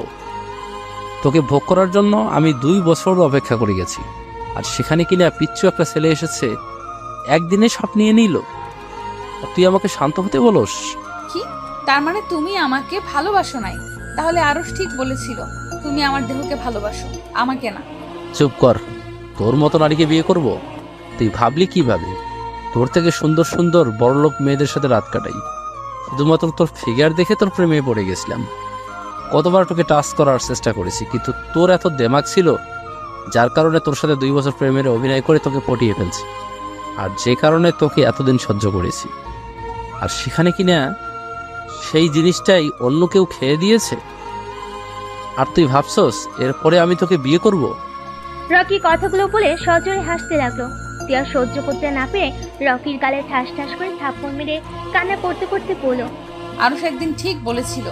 Speaker 5: তোকে ভোগ করার জন্য আমি 2 বছর অপেক্ষা করে গেছি, আর সেখানে কিনা পিচ্ছু একটা ছেলে এসেছে, একদিনে সব নিয়ে নিল। আর তুই আমাকে শান্ত হতে বলস?
Speaker 2: কি, তার মানে তুমি আমাকে ভালোবাসো নাই? তাহলে আরুষ ঠিক বলেছিল, তুমি আমার দেহকে ভালোবাসো, আমাকে না।
Speaker 5: চুপ কর, তোর মতো নারীকে বিয়ে করব? তুই ভাবলি কিভাবে? তোর থেকে সুন্দর সুন্দর বড়লোক মেয়েদের সাথে রাত কাটাই, শুধুমাত্র তোর ফিগার দেখে তোর প্রেমে পড়ে গেছিলাম। কতবার তোকে টাচ করার চেষ্টা করেছি, কিন্তু তোর এত দেমাগ ছিল, যার কারণে তোর সাথে 2 বছর প্রেমের অভিনয় করে তোকে পটিয়ে ফেলছি, আর যে কারণে তোকে এতদিন সহ্য করেছি। আর সেখানে কিনা সেই জিনিসটাই অন্য কেউ খেয়ে দিয়েছে, আর তুই ভাবছস এরপরে আমি তোকে বিয়ে করব?
Speaker 3: রকি কথাগুলো বলে সজোরে হাসতে লাগলো। তিয়া সহ্য করতে না পেরে রকির গালে ঠাস ঠাস করে থাপ্পড় মেরে কান্না করতে করতে বলল,
Speaker 2: আরুষ একদিন ঠিক বলেছিল,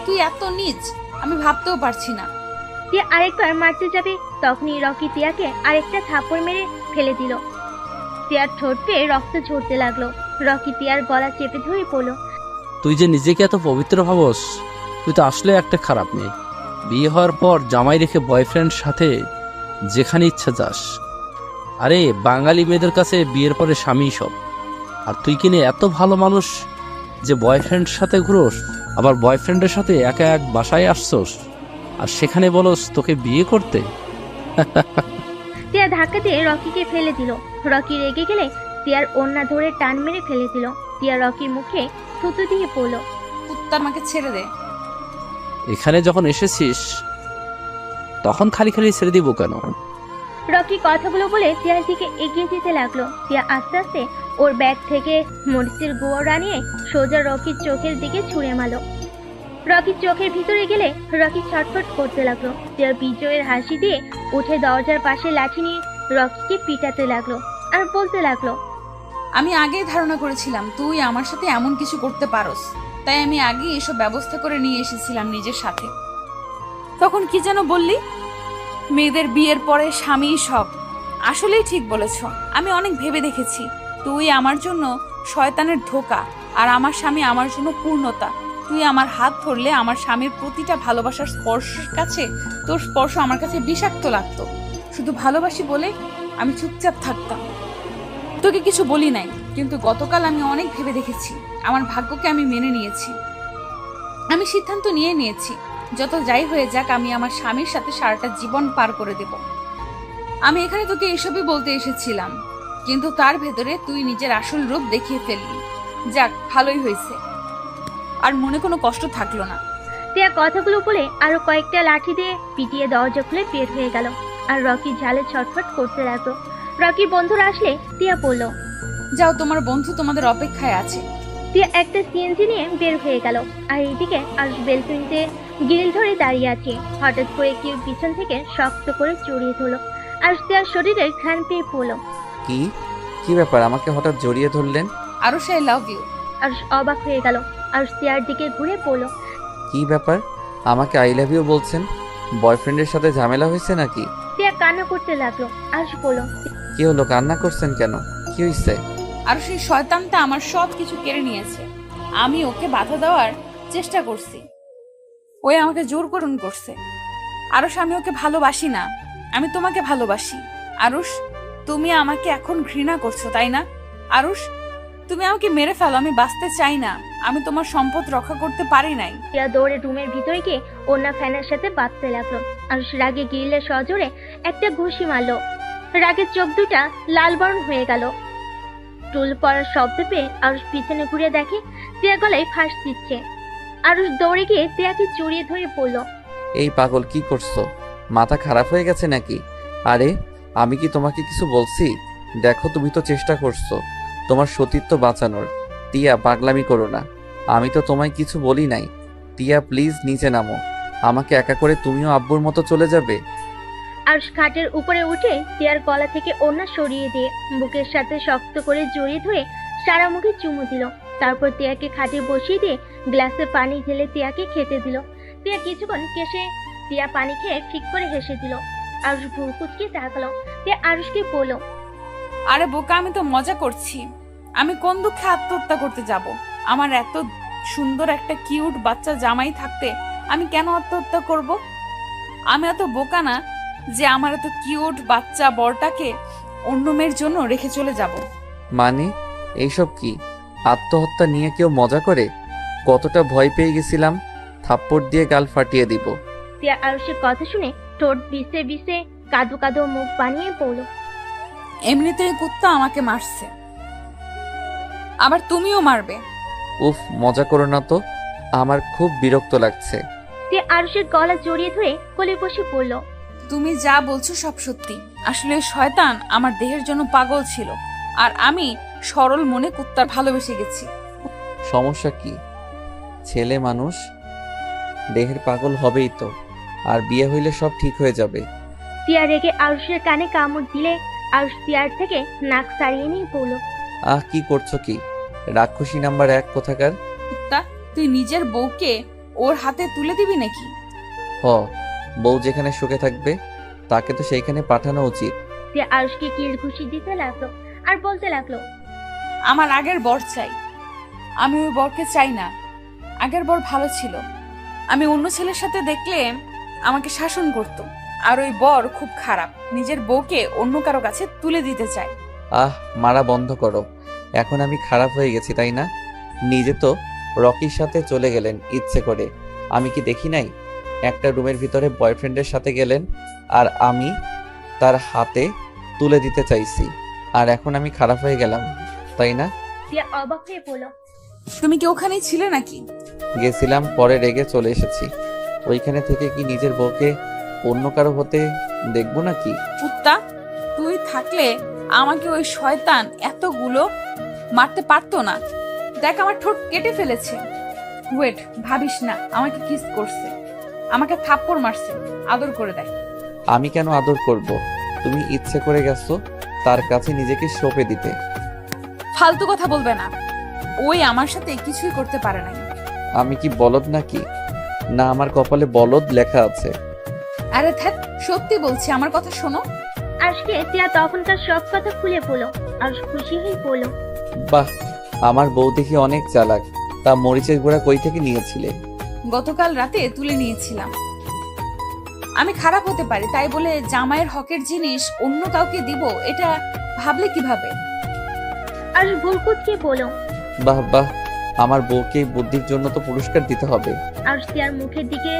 Speaker 2: তুই এত নীচ আমি ভাবতেও পারছি না।
Speaker 3: তিয়া আরেকবার মারতে যাবে, তখনই রকি তিয়াকে আরেকটা থাপ্পড় মেরে ফেলে দিল। তিয়ার ঠোঁট পেয়ে রক্ত ঝরতে লাগলো। রকি তিয়ার গলা চেপে ধরে বলল,
Speaker 5: তুই যে নিজেকে এত পবিত্র ভাবস, তুই তো আসলে একটা খারাপ মেয়ে। বিয়ে হওয়ার পর জামাই রেখে বয়ফ্রেন্ড সাথে যেখানে ইচ্ছা যাস। আরে বাঙালি মেয়েদের কাছে বিয়ের পরে স্বামী সব। আর তুই কিনে এত ভালো মানুষ যে বয়ফ্রেন্ড সাথে ঘুরোস, আবার বয়ফ্রেন্ডের সাথে একা এক বাসায় আসছোস, আর সেখানে বলস তোকে বিয়ে করতে।
Speaker 3: তিয়া ধাক্কা দিয়ে রকিকে ফেলে দিল। রকি রেগে গেলে তিয়ার ওড়না ধরে টান মেরে ফেলে দিল। তিয়া রকির মুখে থুতু দিয়ে বলল,
Speaker 2: কুত্তা, আমাকে ছেড়ে দে।
Speaker 5: এখানে যখন এসেছিস তখন খালি খালি ছেড়ে দিব কেন?
Speaker 3: রকি কথাগুলো বলে তিয়ার দিকে এগিয়ে যেতে লাগলো। তিয়া আস্তে আস্তে ওর ব্যাগ থেকে মরিচের গুঁড়া নিয়ে সোজা রকির চোখের দিকে ছুঁড়ে মারল। রকির চোখের ভিতরে গেলে রকি ছটফট করতে লাগলো। তিয়ার বিজয়ের হাসি দিয়ে উঠে দরজার পাশে লাঠি নিয়ে রকিকে পিটাতে লাগলো আর বলতে লাগলো,
Speaker 2: আমি আগেই ধারণা করেছিলাম তুই আমার সাথে এমন কিছু করতে পারোস, তাই আমি আগেই এসব ব্যবস্থা করে নিয়ে এসেছিলাম নিজের সাথে। তখন কি যেন বললি, মেয়েদের বিয়ের পরে স্বামী সব। আসলেই ঠিক বলেছ, আমি অনেক ভেবে দেখেছি, তুই আমার জন্য শয়তানের ধোঁকা, আর আমার স্বামী আমার জন্য পূর্ণতা। তুই আমার হাত ধরলে আমার স্বামীর প্রতিটা ভালোবাসার স্পর্শের কাছে তোর স্পর্শ আমার কাছে বিষাক্ত লাগতো। শুধু ভালোবাসি বলে আমি চুপচাপ থাকতাম, তোকে কিছু বলি নাই। কিন্তু গতকাল আমি অনেক ভেবে দেখেছি, আমার ভাগ্যকে আমি মেনে নিয়েছি। আমি সিদ্ধান্ত নিয়েছি, যত যাই হয়ে যাক আমি আমার স্বামীর সাথে সারাটা জীবন পার করে দেব। আমি এখানে তোকে এসবই বলতে এসেছিলাম, কিন্তু তার ভেতরে তুই নিজের আসল রূপ দেখিয়ে ফেললি। যাক, ভালোই হয়েছে, আর মনে কোনো কষ্ট থাকলো না।
Speaker 3: টিয়া কথাগুলো বলে আরো কয়েকটা লাঠি দিয়ে পিটিয়ে দরজা খুলে বের হয়ে গেল। আর রকি ঝালে ছটফট করতে লাগলো। রকি বন্ধুরা আসলে টিয়া বলল,
Speaker 2: যাও, তোমার বন্ধু তোমাদের অপেক্ষায় আছে।
Speaker 3: টিয়া একটা সিএনজি নিয়ে বের হয়ে গেল। আর এইদিকে আরুষ বেলকনিতে গ্রিল ধরে দাঁড়িয়ে আছে। হঠাৎ করে কেউ পিছন থেকে শক্ত করে জড়িয়ে ধরলো। আর টিয়ার শরীরে ঘ্রাণ পেয়ে পড়লো।
Speaker 6: কি কি ব্যাপার, আমাকে হঠাৎ জড়িয়ে ধরলেন?
Speaker 2: Aarush, I love you.
Speaker 3: Aarush অবাক হয়ে গেল। আরুষ টিয়ার দিকে ঘুরে পড়লো।
Speaker 6: কি ব্যাপার, আমাকে আই লাভ ইউ বলছেন? বয়ফ্রেন্ডের সাথে ঝামেলা হয়েছে নাকি?
Speaker 3: টিয়া কান্না করতে লাগলো। আরুষ বলল,
Speaker 6: কি হলো, কান্না করছেন কেন? কি হয়েছে?
Speaker 2: আর সেই শয়তানটা আমার সব কিছু কেড়ে নিয়েছে। আমি ওকে বাধা দেওয়ার চেষ্টা করছি, ওই আমাকে জোর করছে। আরুষ, আমি ওকে ভালোবাসি না, আমি তোমাকে ভালোবাসি। আরুষ, তুমি আমাকে এখন ঘৃণা করছো, তাই না? আরুষ, তুমি আমাকে মেরে ফেলো, আমি বাঁচতে চাই না। আমি তোমার সম্পদ রক্ষা করতে পারি নাই।
Speaker 3: টিয়া দৌড়ে রুমের ভিতরে গিয়ে অন্য ফ্যানের সাথে বাঁধতে লাগলো। আরুষ রাগে গ্রিলের সজোরে একটা ঘুষি মারলো। রাগের চোখ দুটা লাল বরণ হয়ে গেল। টুল পড়ার শব্দ পেয়ে আরুষ পিছনে ঘুরে দেখে টিয়া গলায় ফাঁস দিচ্ছে। আরুষ দৌড়ে গিয়ে টিয়াকে জড়িয়ে ধরে পড়লো।
Speaker 6: এই পাগল, কি করছো? মাথা খারাপ হয়ে গেছে নাকি? আরে, আমি কি তোমাকে কিছু বলছি? দেখো, তুমি তো চেষ্টা করছো তোমার সতীত্ব বাঁচানোর। টিয়া, পাগলামি করো না, আমি তো তোমায় কিছু বলি নাই। টিয়া, প্লিজ নিচে নামো, আমাকে একা করে তুমিও আব্বুর মতো চলে যাবে?
Speaker 3: আরুষ খাটের উপরে উঠে টিয়ার গলা থেকে ওড়না সরিয়ে দিয়ে বুকের সাথে শক্ত করে জড়িয়ে ধরে সারা মুখে চুমু দিল। তারপর টিয়াকে খাটে বসিয়ে দিয়ে গ্লাসে পানি ঢেলে টিয়াকে খেতে দিল। টিয়া কিছুক্ষণ কেসে টিয়া পানি খেয়ে ঠিক করে হেসে দিল। আরুষ ভুল কুচকে তাকালো। টিয়া আরুষকে বলল,
Speaker 2: আরে বোকা, আমি তো মজা করছি। আমি কোন দুঃখে আত্মহত্যা করতে যাব? আমার এত সুন্দর একটা কিউট বাচ্চা জামাই থাকতে আমি কেন আত্মহত্যা করব? আমি এত বোকা না যে আমার এত কিউট বাচ্চা বরটাকে অন্য মেয়ের জন্য রেখে চলে যাব।
Speaker 6: মানে এইসব কি? আত্মহত্যা নিয়ে কেউ মজা করে? কতটা ভয় পেয়ে গেছিলাম, থাপ্পড় দিয়ে গাল ফাটিয়ে দিব।
Speaker 3: টিয়া আরুষের কথা শুনে ঠোঁট বিছে বিছে কাদো কাদো মুখ বানিয়ে পড়ল।
Speaker 2: এমনিতেই কুত্তা আমাকে মারছে, আবার তুমিও মারবে।
Speaker 6: উফ, মজা করো না তো, আমার খুব বিরক্ত লাগছে।
Speaker 3: টিয়া আরুষের গলা জড়িয়ে ধরে কোলে বসে পড়ল।
Speaker 2: তুমি যা বলছো সব সত্যি। আসলে ওই শয়তান আমার দেহের জন্য পাগল ছিল, আর আমি সরল মনে কুত্তার ভালোবেসে গেছি।
Speaker 6: সমস্যা কি? ছেলে মানুষ, দেহের পাগল হবেই তো, আর বিয়ে হইলে সব ঠিক হয়ে যাবে।
Speaker 3: টিয়া রেগে আরুষের কানে কামড় দিলে আরুষ টিয়ার থেকে নাক সারিয়ে নিয়ে পড়ল।
Speaker 6: আহ, কি করছো কি? রাক্ষসী নাম্বার 1 কোথাকার।
Speaker 2: কুত্তা, তুই নিজের বউকে ওর হাতে তুলে দিবি নাকি?
Speaker 6: হ, বউ যেখানে সুখে থাকবে তাকে তো সেইখানে পাঠানো উচিত।
Speaker 3: টিয়া আরুষকে কিল ঘুষি দিতে লাগলো আর বলতে লাগলো,
Speaker 2: আমার আগের বর চাই, আমি ওই বরকে চাই না। আগের বর ভালো ছিল, আমি অন্য ছেলের সাথে দেখলে আমাকে শাসন করত। আর ওই বর খুব খারাপ, নিজের বউকে অন্য কারো কাছে তুলে দিতে চায়।
Speaker 6: আহ, মারা বন্ধ করো। এখন আমি খারাপ হয়ে গেছি, তাই না? নিজে তো রকির সাথে চলে গেলেন ইচ্ছে করে, আমি কি দেখি নাই? একটা রুমের ভিতরে বয়ফ্রেন্ডের সাথে গেলেন, আর আমি তার হাতে তুলে দিতে চাইছি, আর এখন আমি খারাপ হয়ে গেলাম, তাই না?
Speaker 3: টিয়া অবাক হয়ে পড়ল।
Speaker 2: তুমি কি ওখানেই ছিলে নাকি?
Speaker 6: গেছিলাম, পরে রেগে চলে এসেছি। ওইখানে থেকে কি নিজের বউকে অন্য কারো হতে দেখবো নাকি?
Speaker 2: কুত্তা, তুই থাকলে আমাকে ওই শয়তান এতগুলো মারতে পারতো না। দেখ, আমার ঠোঁট কেটে ফেলেছে। ওয়েট, ভাবিস না আমাকে কিস করছে, আমাকে থাপ্পড় মারছে, আদর করে দেয়।
Speaker 6: আমি কেন আদর করব? তুমি ইচ্ছে করে গেছো তার কাছে নিজেকে সঁপে দিতে।
Speaker 2: ফালতু কথা বলবে না, ওই আমার সাথে কিছুই করতে পারে নাই।
Speaker 6: আমি কি বলদ নাকি? না, আমার কপালে বলদ লেখা আছে।
Speaker 2: আরে ধ্যাৎ, সত্যি বলছি, আমার কথা শোনো।
Speaker 3: আজকে টিয়া তখনকার সব কথা খুলে পড়ল। আরুষ খুশি হয়ে পড়ল।
Speaker 6: বাহ, আমার বউ দেখি অনেক চালাক। তা মরিচের গুঁড়া কই থেকে নিয়েছিলে?
Speaker 2: গতকাল রাতে তুলে নিয়েছিলাম। আমি খারাপ হতে পারি, তাই বলে জামাইয়ের হকের জিনিস অন্য কাউকে দিব, এটা ভাবলে কিভাবে?
Speaker 3: আরুষ ভুল কুচকে পড়ল।
Speaker 6: বাহ বাহ, আমার বউকে বুদ্ধির জন্য তো পুরস্কার দিতে হবে।
Speaker 3: আর তিয়ার মুখের দিকে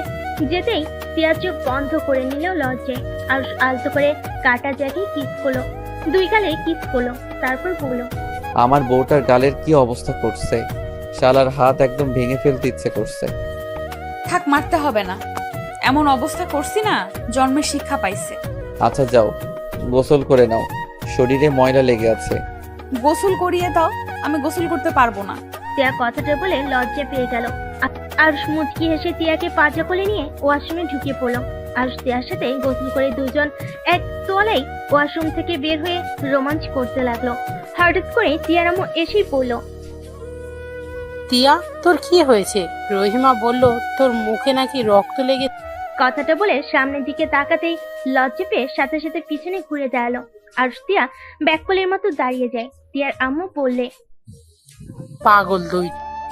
Speaker 3: যেতেই তিয়ার চোখ বন্ধ করে নিল লজ্জায়। আর আলতো করে কাটা জায়গায় কিস করলো, দুই গালে কিস করলো, তারপর বলল,
Speaker 6: আমার বউটার গালের কি অবস্থা করছে, শালার হাত একদম ভেঙে ফেলতে ইচ্ছে করছে।
Speaker 2: থাক, মারতে হবে না, এমন অবস্থা করছি না, জন্মের শিক্ষা পাইছে।
Speaker 6: আচ্ছা যাও, গোসল করে নাও, শরীরে ময়লা লেগে আছে।
Speaker 2: গোসল করিয়ে দাও, আমি গোসল করতে পারবো না।
Speaker 3: তিয়া কথাটা বলে লজ্জা পেয়ে গেল। আর মুচকি হেসে তিয়াকে পাজা কোলে নিয়ে ওয়াশরুমে ঢুকে পড়লো। আর তিয়ার সাথে গোসল করে দুজন এক তোয়ালেই ওয়াশরুম থেকে বের হয়ে রোমাঞ্চ করতে লাগলো। হঠাৎ করে তিয়ার আম্মু এসেই পড়লো।
Speaker 8: তিয়া, তোর কি হয়েছে? রহিমা বলল তোর মুখে নাকি রক্ত লেগে।
Speaker 3: কথাটা বলে সামনের দিকে তাকাতেই লজ্জা পেয়ে সাথে সাথে পিছনে ঘুরে দাঁড়ালো। আর তিয়া ব্যাককলের মতো দাঁড়িয়ে যায়। তিয়ার আম্মু বললে,
Speaker 8: পাগল দুই।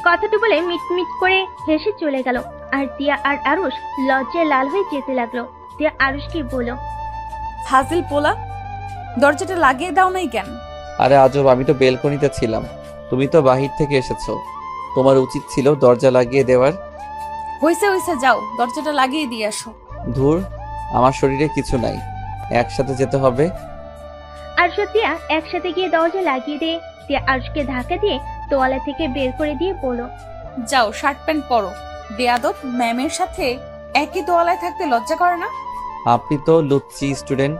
Speaker 3: কথাটা বলে মিটমিট করে হেসে চলে গেল। আর তিয়া আর আরুষ লজ্জায় লাল হয়ে যেতে লাগলো। তিয়া আরুষকে বলল,
Speaker 2: ফাজিল পোলা, দরজাটা লাগিয়ে দাও নাই কেন?
Speaker 6: আরে আজব, আমি তো বেলকনিতে ছিলাম, তুমি তো বাহির থেকে এসেছো, তোমার উচিত ছিল দরজা লাগিয়ে দেওয়ার।
Speaker 2: হইছে হইছে, যাও দরজাটা লাগিয়ে দিয়ে আসো।
Speaker 6: ধুর, আমার শরীরে কিছু নাই, একসাথে যেতে হবে।
Speaker 3: আরুষ ও তিয়া একসাথে গিয়ে দরজা লাগিয়ে দিয়ে তিয়া আরুষকে ধাক্কা দিয়ে তোয়ালা থেকে বের করে দিয়ে বলল,
Speaker 2: যাও শার্ট প্যান্ট পরো। বেয়াদব, ম্যামের সাথে একই তোয়ালায় থাকতে লজ্জা করে না?
Speaker 6: আপনি তো লুচ্চি স্টুডেন্ট,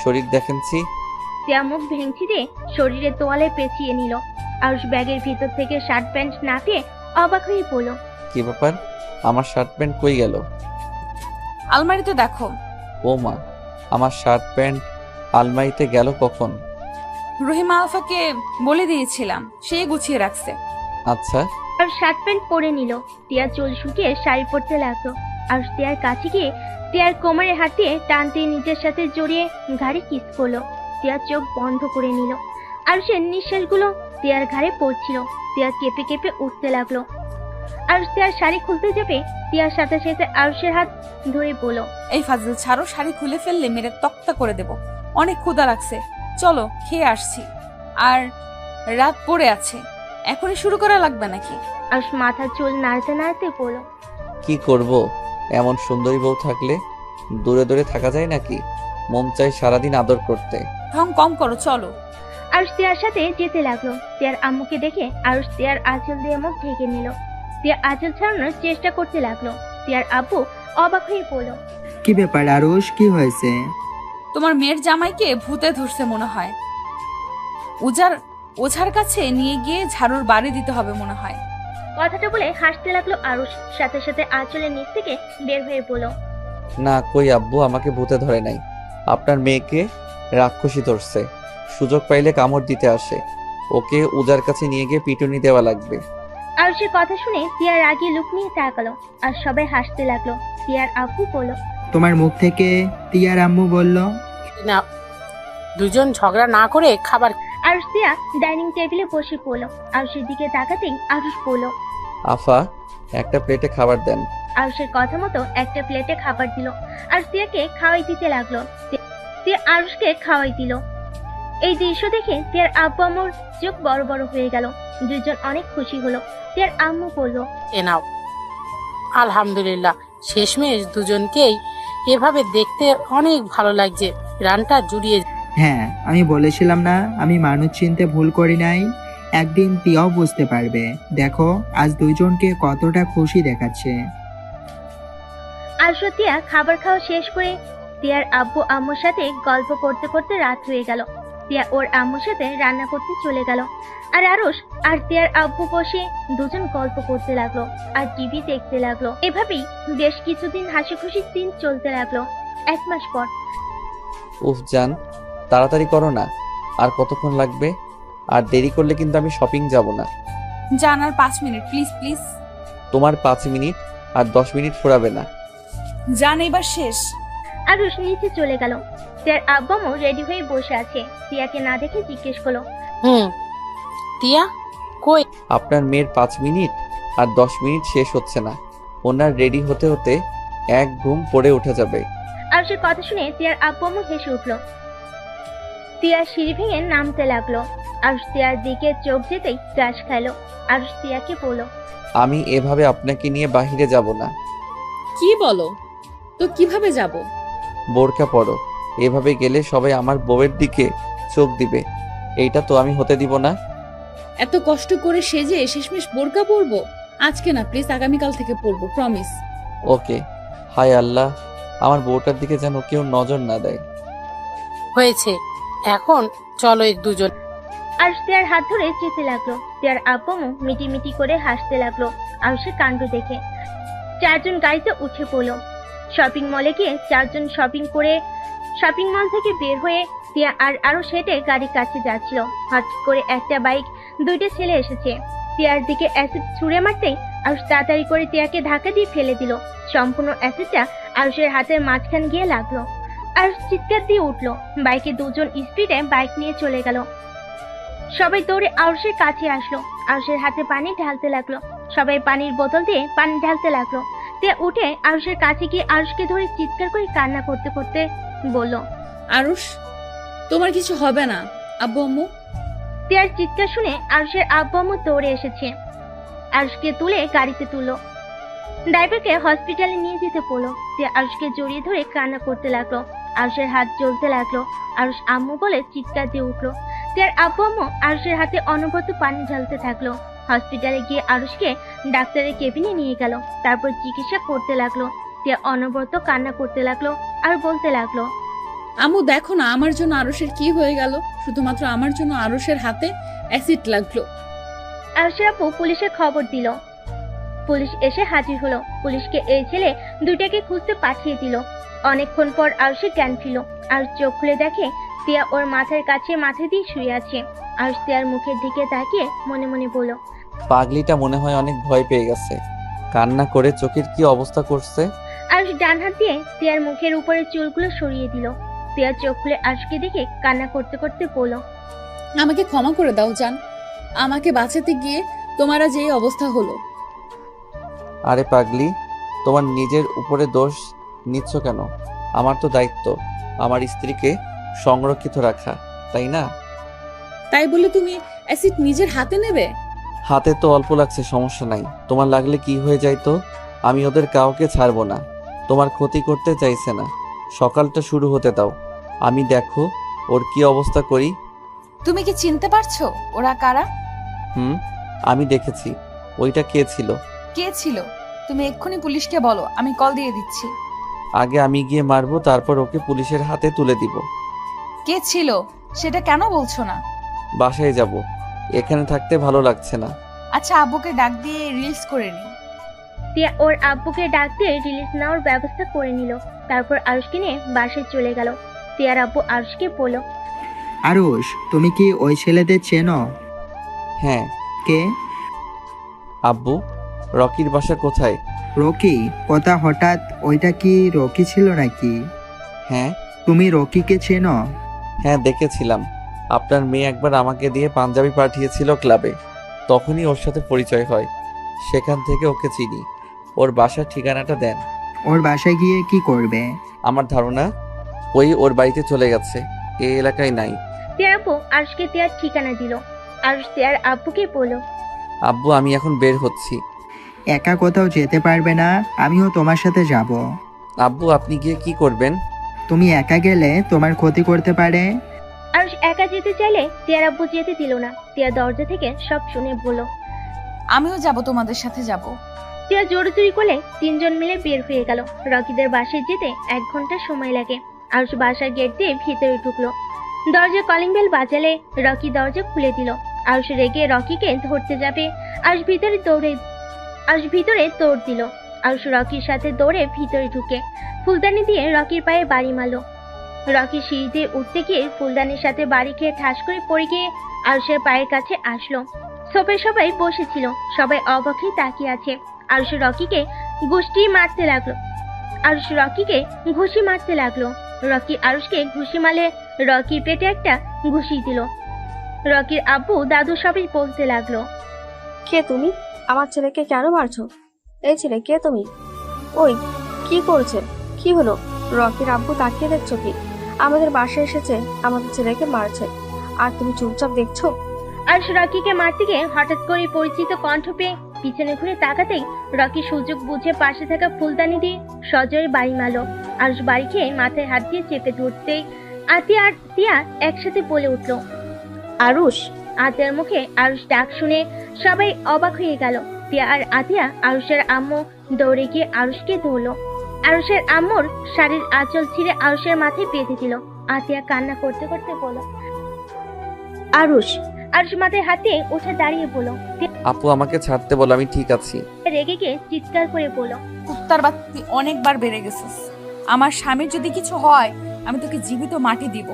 Speaker 6: শরীর দেখেনছি।
Speaker 3: তিয়া মুখ ভেঙচি দিয়ে শরীরে তোয়ালে পেঁচিয়ে নিল। আরুষ ব্যাগের ভিতর থেকে শার্ট প্যান্ট না পেয়ে অবাক হয়ে পড়ল।
Speaker 6: কি ব্যাপার, আমার শার্ট প্যান্ট কই গেল?
Speaker 2: আলমারিতে দেখো।
Speaker 6: ও মা, আমার শার্ট প্যান্ট আলমারিতে গেল কখন?
Speaker 2: রহিমা আলফাকে বলে দিয়েছিলাম, সে গুছিয়ে রাখছে।
Speaker 6: আচ্ছা,
Speaker 3: আর শার্ট প্যান্ট পরে নিল। টিয়া চুল শুকিয়ে শাড়ি পরতে লাগলো। আর টিয়ার কাছে গিয়ে টিয়ার কোমরে হাত দিয়ে টানতে নিজের সাথে জড়িয়ে ঘাড়ে কিস করলো। টিয়া চোখ বন্ধ করে নিল। আর সে নিঃশ্বাসগুলো টিয়ার ঘাড়ে পড়ছিল। টিয়া কেঁপে কেঁপে উঠতে লাগলো। আর টিয়ার শাড়ি খুলতে যাবে, টিয়ার সাথে সাথে আরুষের হাত ধরে বলল,
Speaker 2: এই ফাজিল ছাড়ো, শাড়ি খুলে ফেললে মেরে তক্তা করে দেব। অনেক ক্ষুধা লাগছে, চলো খেয়ে আসছি। আর রাত পড়ে আছে, এখনই শুরু করা লাগবে নাকি?
Speaker 3: আরুষ মাথার চুল নাড়তে নাড়তে বলল,
Speaker 6: কি করব, এমন সুন্দরী বউ থাকলে দূরে দূরে থাকা যায় নাকি? মন চাই সারাদিন আদর করতে।
Speaker 2: ঢং কম করো, চলো।
Speaker 3: আরুষ টিয়ার সাথে যেতে লাগলো। টিয়ার আম্মুকে দেখে আরুষ টিয়ার আঁচল দিয়ে মুখ ঢেকে নিল। টিয়া আঁচল ছাড়ানোর চেষ্টা করতে লাগলো। টিয়ার আব্বু অবাক হয়ে পড়ল।
Speaker 4: কি ব্যাপার আরুষ, কি হয়েছে?
Speaker 2: তোমার মেয়ের জামাইকে ভূতে ধরছে মনে হয়। ওঝার কাছে নিয়ে গিয়ে ঝাড়ুর বাড়ি দিতে হবে মনে হয়।
Speaker 3: কথাটা বলে হাসতে লাগলো আরুষ। সাথে সাথে আঁচলের নিচ থেকে বের হয়ে পড়ল,
Speaker 6: না, কই আব্বু, আমাকে ভূতে ধরে নাই, আপনার মেয়েকে রাক্ষসী ধরছে, সুযোগ পাইলে কামড় দিতে আসে, ওকে উজার কাছে নিয়ে গিয়ে পিটুনি দেওয়া লাগবে।
Speaker 3: আরুষের কথা শুনে টিয়ার আগে লুক নিয়ে তাকালো। আর সবাই হাসতে লাগলো। টিয়ার আব্বু বলল,
Speaker 4: তোমার মুখ থেকে টিয়ার আম্মু বলল।
Speaker 8: না, দুজন ঝগড়া না করে খাবার।
Speaker 3: আরুষ টিয়া ডাইনিং টেবিলে বসে পড়লো। আরুষের দিকে তাকাতেই আরুষ বলল,
Speaker 6: আফা, একটা প্লেটে খাবার দেন।
Speaker 3: আরুষের কথা মতো একটা প্লেটে খাবার দিল। আর টিয়াকে খাওয়াই দিতে লাগলো। টিয়া আরুষকে খাওয়াই দিল। এই দৃশ্য দেখে টিয়ার আব্বু আম্মুর চোখ বড় বড় হয়ে গেল। দুজন অনেক খুশি হলো। টিয়ার আম্মু বলল,
Speaker 8: এ নাও। আলহামদুলিল্লাহ, শেষমেশ দুজনকেই এভাবে দেখতে অনেক ভালো লাগছে। রানটা জুড়িয়ে।
Speaker 4: হ্যাঁ, আমি বলেছিলাম না আমি মানুষ চিনতে ভুল করি নাই। একদিন টিয়াও বুঝতে পারবে। দেখো আজ দুইজনকে কতটা খুশি দেখাচ্ছে।
Speaker 3: আরুষ ও টিয়া খাবার খাওয়া শেষ করে টিয়ার আব্বু আম্মুর সাথে গল্প করতে করতে রাত হয়ে গেল। টিয়া ওর আম্মুর সাথে রান্না করতে চলে গেল। আর আরুষ আর টিয়ার আব্বু বসে দুজন গল্প করতে লাগলো আর টিভি দেখতে লাগলো। এভাবেই বেশ কিছুদিন হাসি খুশির দিন চলতে লাগলো। 1 মাস পর
Speaker 6: উফ জান, তাড়াতাড়ি করো না, আর কতক্ষণ লাগবে? আর দেরি করলে কিন্তু আমি শপিং যাব না।
Speaker 2: জান, আর 5 মিনিট প্লিজ প্লিজ।
Speaker 6: তোমার 5 মিনিট আর 10 মিনিট ফুরাবে না।
Speaker 2: জান, এবার শেষ।
Speaker 3: আরুষ নিচে চলে গেল। টিয়ার আব্বু আম্মু রেডি হয়ে বসে আছে। টিয়াকে না দেখে জিজ্ঞেস করলো,
Speaker 8: টিয়া কই?
Speaker 6: আপনার মেয়ের 5 মিনিট আর 10 মিনিট শেষ হচ্ছে না, ওনার রেডি হতে হতে এক ঘুম পড়ে উঠে যাবে।
Speaker 3: আরুষের কথা শুনে টিয়ার আব্বু আম্মু হেসে উঠলো। তিয়া সিঁড়ি ভেঙে নামতে লাগলো। আরুষ তিয়ার দিকে চোখ যেতেই ক্রাশ খেলো। আরুষ তিয়াকে বলল,
Speaker 1: আমি এভাবে আপনাকে নিয়ে বাহিরে যাব না।
Speaker 9: কি বলো? তো কিভাবে যাব?
Speaker 1: বোরকা পরো। এভাবে গেলে সবাই আমার বউয়ের দিকে চোখ দিবে। এইটা তো আমি হতে দিব না।
Speaker 9: এত কষ্ট করে সেজে শেষমেশ বোরকা পরবো? আজকে না, প্লিজ আগামীকাল থেকে পরবো, প্রমিস।
Speaker 1: ওকে। হায় আল্লাহ, আমার বউটার দিকে যেন কেউ নজর না দেয়।
Speaker 8: হয়েছে, এখন চলো দুজন।
Speaker 3: আরুষ তিয়ার হাত ধরে যেতে লাগলো। তিয়ার আব্বু মিটিমিটি করে হাসতে লাগলো আরুষের কাণ্ড দেখে। চারজন গাড়িতে উঠে পড়লো। শপিং মলে গিয়ে চারজন শপিং মল থেকে বের হয়ে তিয়া আর আরুষ হেঁটে গাড়ির কাছে যাচ্ছিল। হঠাৎ করে একটা বাইক, দুইটা ছেলে এসেছে। তিয়ার দিকে অ্যাসিড ছুঁড়ে মারতেই আরুষ তাড়াতাড়ি করে তিয়াকে ধাক্কা দিয়ে ফেলে দিল। সম্পূর্ণ অ্যাসিডটা আরুষের হাতের মাঝখান গিয়ে লাগলো। আরুষ চিৎকার দিয়ে উঠলো। বাইকে দুজন স্পিডে বাইক নিয়ে চলে গেল। সবাই দৌড়ে আরুষের কাছে আসলো। আরুষের হাতে পানি ঢালতে লাগলো। সবাই পানির বোতল দিয়ে পানি ঢালতে লাগলো। তিয়া উঠে আরুষের কাছে গিয়ে আরুষকে ধরে চিৎকার করে কান্না করতে করতে বলল,
Speaker 9: আরুষ, তোমার কিছু হবে না। আব্বু আম্মু?
Speaker 3: তিয়ার চিৎকার শুনে আরুষের আব্বু আম্মু দৌড়ে এসেছে। আরুষকে তুলে গাড়িতে তুললো। ড্রাইভারকে হসপিটালে নিয়ে যেতে বললো। তিয়া আরুষকে জড়িয়ে ধরে কান্না করতে লাগলো। আরুষের হাত জ্বলতে লাগলো। আরুষ আম্মু বলে চিৎকার দিয়ে উঠলো। তিয়ার আব্বু আম্মু আরুষের হাতে অনবরত পানি ঢালতে থাকলো। হসপিটালে গিয়ে আরুষকে ডাক্তারের কেবিনে নিয়ে গেল। তারপর চিকিৎসা করতে লাগলো। তিয়া অনবরত কান্না করতে লাগলো আর বলতে লাগলো,
Speaker 9: আম্মু দেখো না, আমার জন্য আরুষের কি হয়ে গেল। শুধুমাত্র আমার জন্য আরুষের হাতে অ্যাসিড লাগলো।
Speaker 3: আরুষের আপু পুলিশে খবর দিল। পুলিশ এসে হাজির হলো। পুলিশকে এই ছেলে দুইটাকে খুঁজতে পাঠিয়ে দিল। অনেকক্ষণ পর আরুষের জ্ঞান ফিরল। আরুষ চোখ খুলে দেখে তিয়া ওর মাথার কাছে মাথা দিয়ে শুয়ে আছে। আরুষ তিয়ার মুখের দিকে তাকিয়ে মনে মনে বলল,
Speaker 1: পাগলিটা মনে হয় অনেক ভয় পেয়ে গেছে। কান্না করে চোখের কি অবস্থা করছে।
Speaker 3: আরুষ ডান হাত দিয়ে তিয়ার মুখের উপরে চুলগুলো সরিয়ে দিল। তিয়া চোখ খুলে আরুষকে দেখে কান্না করতে করতে বলল,
Speaker 9: আমাকে ক্ষমা করে দাও জান, আমাকে বাঁচাতে গিয়ে তোমার আজ এই অবস্থা হলো।
Speaker 1: আরে পাগলি, তোমার নিজের উপরে দোষ নিচ্ছ কেন? আমার তো দায়িত্ব আমার স্ত্রীকে সংরক্ষিত রাখা, তাই না?
Speaker 9: তাই বলে তুমি অ্যাসিড নিজের হাতে নেবে?
Speaker 1: হাতে তো অল্প লাগছে, সমস্যা নাই। তোমার লাগলে কি হয়ে যায় তো? আমি ওদের কাউকে ছাড়বো না। তোমার ক্ষতি করতে চাইছে না। সকালটা শুরু হতে দাও, আমি দেখো ওর কি অবস্থা করি।
Speaker 2: তুমি কি চিনতে পারছো ওরা কারা?
Speaker 1: আমি দেখেছি। ওইটা কে ছিল?
Speaker 2: কে ছিল? তুমি এক্ষুনি পুলিশকে বলো, আমি কল দিয়ে দিচ্ছি।
Speaker 1: আগে আমি গিয়ে মারবো, তারপর ওকে পুলিশের হাতে তুলে দিব।
Speaker 2: কে ছিল সেটা কেন বলছো না?
Speaker 1: বাসায় যাব, এখানে থাকতে ভালো লাগছে না।
Speaker 2: আচ্ছা, আব্বুকে ডাক দিয়ে রিলিজ করে নি।
Speaker 3: তিয়া ওর আব্বুকে ডাক দিয়ে রিলিজ নেওয়ার ব্যবস্থা করে নিল। তারপর আরুষকে নিয়ে বাসায় চলে গেল। তিয়ার আব্বু আরুষকে বলল,
Speaker 4: আরুষ, তুমি কি ওই ছেলেদের চেনো?
Speaker 1: হ্যাঁ।
Speaker 4: কে?
Speaker 1: আব্বু, রকির বাসা কোথায়?
Speaker 4: রকি? কথা হঠাৎ, ওইটা কি রকি ছিল নাকি?
Speaker 1: হ্যাঁ।
Speaker 4: তুমি রকিকে চেনো?
Speaker 1: হ্যাঁ, দেখেছিলাম। আপনার মেয়ে একবার আমাকে দিয়ে পাঞ্জাবি পাঠিয়েছিল ক্লাবে, তখনই ওর সাথে পরিচয় হয়। সেখান থেকে ওকে চিনি। ওর বাসার ঠিকানাটা দেন।
Speaker 4: ওর বাসায় গিয়ে কি করবে?
Speaker 1: আমার ধারণা ওই ওর বাড়িতে চলে গেছে, এই এলাকায় নাই।
Speaker 3: তিয়ার আব্বু আরুষকে তিয়ার ঠিকানা দিল। আরুষ তিয়ার আব্বুকে বলল,
Speaker 1: আব্বু, আমি এখন বের হচ্ছি।
Speaker 4: একা কোথাও যেতে পারবে না, আমিও তোমার সাথে যাব।
Speaker 1: আব্বু, আপনি গিয়ে কি করবেন?
Speaker 4: তুমি একা গেলে তোমার ক্ষতি করতে পারে।
Speaker 3: আরুষ একা যেতে চাইলে তিয়ার আব্বু যেতে দিল না। তিয়া দরজা থেকে সব শুনে বলল,
Speaker 2: আমিও যাব, তোমাদের সাথে যাব।
Speaker 3: তিয়া জোরাজুরি করলে তিনজন মিলে বের হয়ে গেল। রকিদের বাসায় যেতে 1 ঘন্টা সময় লাগে। আরুষ বাসার গেট দিয়ে ভিতরে ঢুকলো। দরজা কলিং বেল বাজালে রকি দরজা খুলে দিল। আরুষ রেগে রকিকে ধরতে যাবে। আরুষ ভিতরে দৌড় দিল। আরুষ রকির সাথে দৌড়ে ভিতরে ঢুকে ফুলদানি দিয়ে রকির পায়ে বাড়ি মারল। রকি সিঁড়িতে উঠতে গিয়ে ফুলদানির সাথে বাড়ি খেয়ে ঠাস করে পড়ে গিয়ে আরুষের পায়ের কাছে আসলো। সোফায় সবাই বসেছিল, সবাই অবাক হয়ে তাকিয়ে আছে। আরুষ রকিকে ঘুষি মারতে লাগলো। রকি আরুষকে ঘুষি মারলে রকির পেটে একটা ঘুষি দিল। রকির আব্বু দাদু সবাই বলতে লাগলো,
Speaker 7: কে তুমি? আমার ছেলেকে কেন মারছো? এই ছেলে, কে তুমি? ওই, কি করছে? কি হলো? রকির আব্বু তাকিয়ে দেখছো কি? আমাদের বাসায় এসেছে, আমাদের ছেলেকে মারছে, আর তুমি চুপচাপ দেখছো?
Speaker 3: আরুষ রকিকে মারতে গিয়ে হঠাৎ করে পরিচিত কণ্ঠ পেয়ে পিছনে ঘুরে তাকাতেই রকি সুযোগ বুঝে পাশে থাকা ফুলদানি দিয়ে সজোরে বাড়ি মারল। আরুষ বাড়ি খেয়ে মাথায় হাত দিয়ে চেপে ধরতেই আতিয়া আর তিয়া একসাথে বলে উঠল, আরুষ। আতিয়ার মুখে আরুষ ডাক শুনে সবাই অবাক হয়ে গেল। তিয়া আর আতিয়া আরুষের আম্মু দৌড়ে গিয়ে আরুষকে ধরল। আরুষের আম্মুর শাড়ির আঁচল ছিঁড়ে আরুষের মাথায় বেঁধে দিল। আতিয়া কান্না করতে করতে বলল, আরুষ। আরুষ মাথায় হাতে উঠে দাঁড়িয়ে বলল,
Speaker 6: আপু আমাকে ছাড়তে বলো, আমি ঠিক আছি।
Speaker 3: রেগে গিয়ে চিৎকার করে বলল,
Speaker 2: কুত্তার বাচ্চা অনেকবার বেড়ে গেছিস। আমার স্বামীর যদি কিছু হয় আমি তোকে জীবিত মাটি দিব।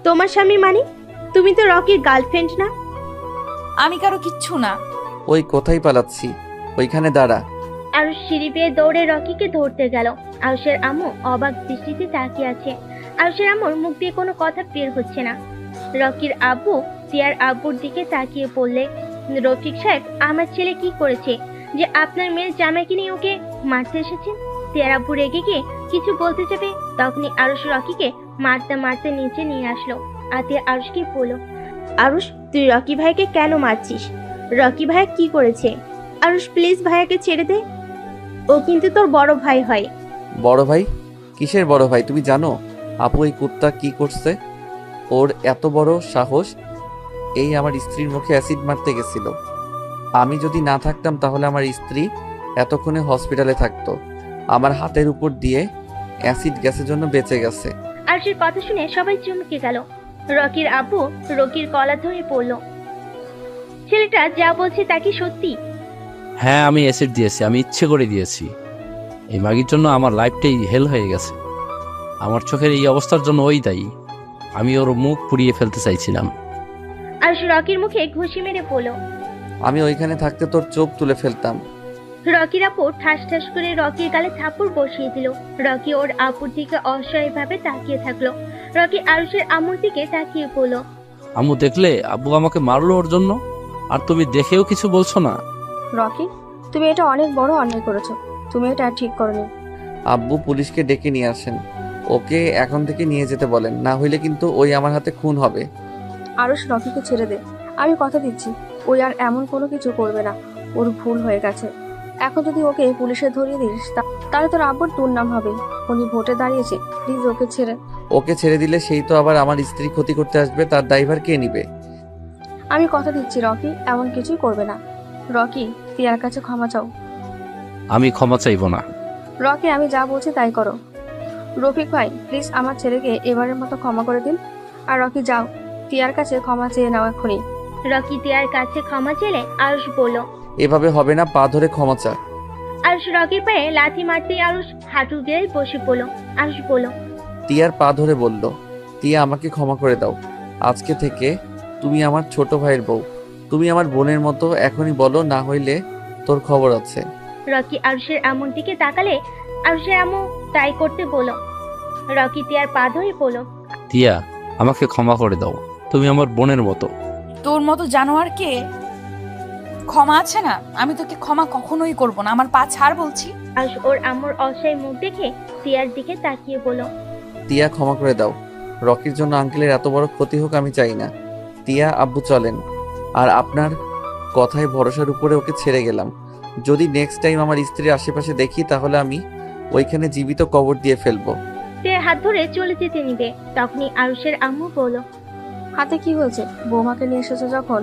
Speaker 3: তোমার স্বামী মানে? তুমি তো রকির গার্লফ্রেন্ড না?
Speaker 2: আমি কারো কিচ্ছু না।
Speaker 6: ওই কোথায় পালাচ্ছি, ওইখানে দাঁড়া।
Speaker 3: আরুষ সিঁড়ি বেয়ে দৌড়ে রকিকে ধরতে গেল। আরুষের আম্মু অবাক দৃষ্টিতে তাকিয়ে আছে। আরুষের আম্মুর মুখ দিয়ে কোনো কথা বের হচ্ছে না। রকির আব্বু তিয়ার আব্বুর দিকে তাকিয়ে পড়লে, রফিক সাহেব, আমার ছেলে কি করেছে যে আপনার মেয়ের জামাইকে নিয়ে ওকে মারতে এসেছেন? তিয়ার আব্বু রেগে গিয়ে কিছু বলতে যাবে, তখনই আরুষ রকিকে মারতে মারতে নিচে নিয়ে আসলো। আতিয়া আরুষকে বলল, আরুষ, তুই রকি ভাইকে কেন মারছিস? রকি ভাই কি করেছে? আরুষ, প্লিজ ভাইয়াকে ছেড়ে দে, ও কিন্তু তোর বড় ভাই হয়।
Speaker 6: বড় ভাই? কিসের বড় ভাই? তুমি জানো আপু এই কুত্তা কি করছে? ওর এত বড় সাহস, এই আমার স্ত্রীর মুখে অ্যাসিড মারতে গেছিল। আমি যদি না থাকতাম তাহলে আমার স্ত্রী এতক্ষণে হসপিটালে থাকতো। আমার হাতের উপর দিয়ে অ্যাসিড গ্যাসের জন্য বেঁচে গেছে।
Speaker 3: আরুষের কথা শুনে সবাই চমকে গেল। রকির আব্বু রকির কলা ধরে পড়ল। ছেলেটা যা বলছে তা কি সত্যি?
Speaker 5: হ্যাঁ, আমি অ্যাসিড দিয়েছি, আমি ইচ্ছে করে দিয়েছি। এই মাগির জন্য আমার লাইফটাই হেল হয়ে গেছে। আমার চোখের এই অবস্থার জন্য ওই দায়ী। আমি ওর মুখ পুড়িয়ে ফেলতে চাইছিলাম।
Speaker 3: আরুষ রকির মুখে ঘুষি মেরে পড়ল।
Speaker 6: আমি ওইখানে থাকতে তোর চোখ তুলে ফেলতাম।
Speaker 3: রকির আপু ঠাস ঠাস করে রকির গালে থাপ্পড় বসিয়ে দিল। রকি ওর আপুর দিকে অসহায়ভাবে তাকিয়ে থাকলো। রকি আরুষের আম্মুর দিকে তাকিয়ে পড়ল।
Speaker 5: আম্মু, দেখলে আব্বু আমাকে মারলো ওর জন্য, আর তুমি দেখেও কিছু বলছো না?
Speaker 7: রকি, তুমি এটা অনেক বড় অন্যায় করেছো। তুমি এটা ঠিক করনি।
Speaker 6: আব্বু পুলিশকে ডেকে নিয়ে আসেন, ওকে এখন থেকে নিয়ে যেতে বলেন, না হইলে কিন্তু ওই আমার হাতে খুন হবে।
Speaker 7: আরুষ, রকিকে ছেড়ে দে। আমি কথা দিচ্ছি ওই আর এমন কোনো কিছু করবে না। ওর ভুল হয়ে গেছে। এখন যদি ওকে পুলিশে ধরিয়ে দিস তাহলে তোর আব্বুর দুর্নাম হবে। উনি ভোটে দাঁড়িয়েছে, প্লিজ ওকে ছেড়ে।
Speaker 6: ওকে ছেড়ে দিলে সেই তো আবার আমার স্ত্রী ক্ষতি করতে আসবে, তার দায়ভার কে নিবে?
Speaker 7: আমি কথা দিচ্ছি রকি এমন কিছুই করবে না। রকি, তিয়ার কাছে ক্ষমা চাও।
Speaker 5: আমি ক্ষমা চাইবো না।
Speaker 7: রকি, আমি যা বলছি তাই করো। রফিক ভাই, প্লিজ আমার ছেলেকে এবারের মতো ক্ষমা করে দিন। আর রকি, যাও, তিয়ার কাছে ক্ষমা চেয়ে নাও এখনই।
Speaker 3: রকি তিয়ার কাছে ক্ষমা চেলে আরুষ বলল।
Speaker 6: এভাবে হবে না, পা ধরে ক্ষমা চা।
Speaker 3: আরুষ রকির পায়ে লাথি মারতেই আরুষ হাঁটু গেড়ে বসে পড়ল। আরুষ বলল,
Speaker 6: তিয়ার পা ধরে বলল, তিয়া আমাকে ক্ষমা করে দাও। আজকে থেকে তুমি আমার ছোট ভাইয়ের বউ, তুমি আমার বোনের মতো। এখনই বলো, না হইলে তোর খবর আছে।
Speaker 3: রকি আরুষের আম্মুর দিকে তাকালে আরুষের আম্মু তাই করতে বলল। রকি তিয়ার পা ধরে বলল,
Speaker 5: তিয়া, আমাকে ক্ষমা করে দাও, তুমি আমার বোনের মতো।
Speaker 2: তোর মতো জানোয়ারকে ক্ষমা আছে না? আমি তোকে ক্ষমা কখনোই করব না। আমার পা ছাড় বলছি।
Speaker 3: আরুষ ওর আম্মুর অসহায় মুখ দেখে তিয়ার দিকে তাকিয়ে বলল,
Speaker 6: তিয়া, ক্ষমা করে দাও। রকির জন্য আঙ্কেলের এত বড় ক্ষতি হোক আমি চাই না। তিয়া, আব্বু চলেন। আর আপনার কথায় ভরসার উপরে ওকে ছেড়ে গেলাম। যদি নেক্সট টাইম আমার স্ত্রীর আশেপাশে দেখি তাহলে আমি ওইখানে জীবিত কবর দিয়ে ফেলবো।
Speaker 3: তিয়ার হাত ধরে চলে যেতে নিবে, তখনই আরুষের আম্মু বলল,
Speaker 7: হাতে কি হয়েছে? বৌমাকে নিয়ে এসেছো যখন,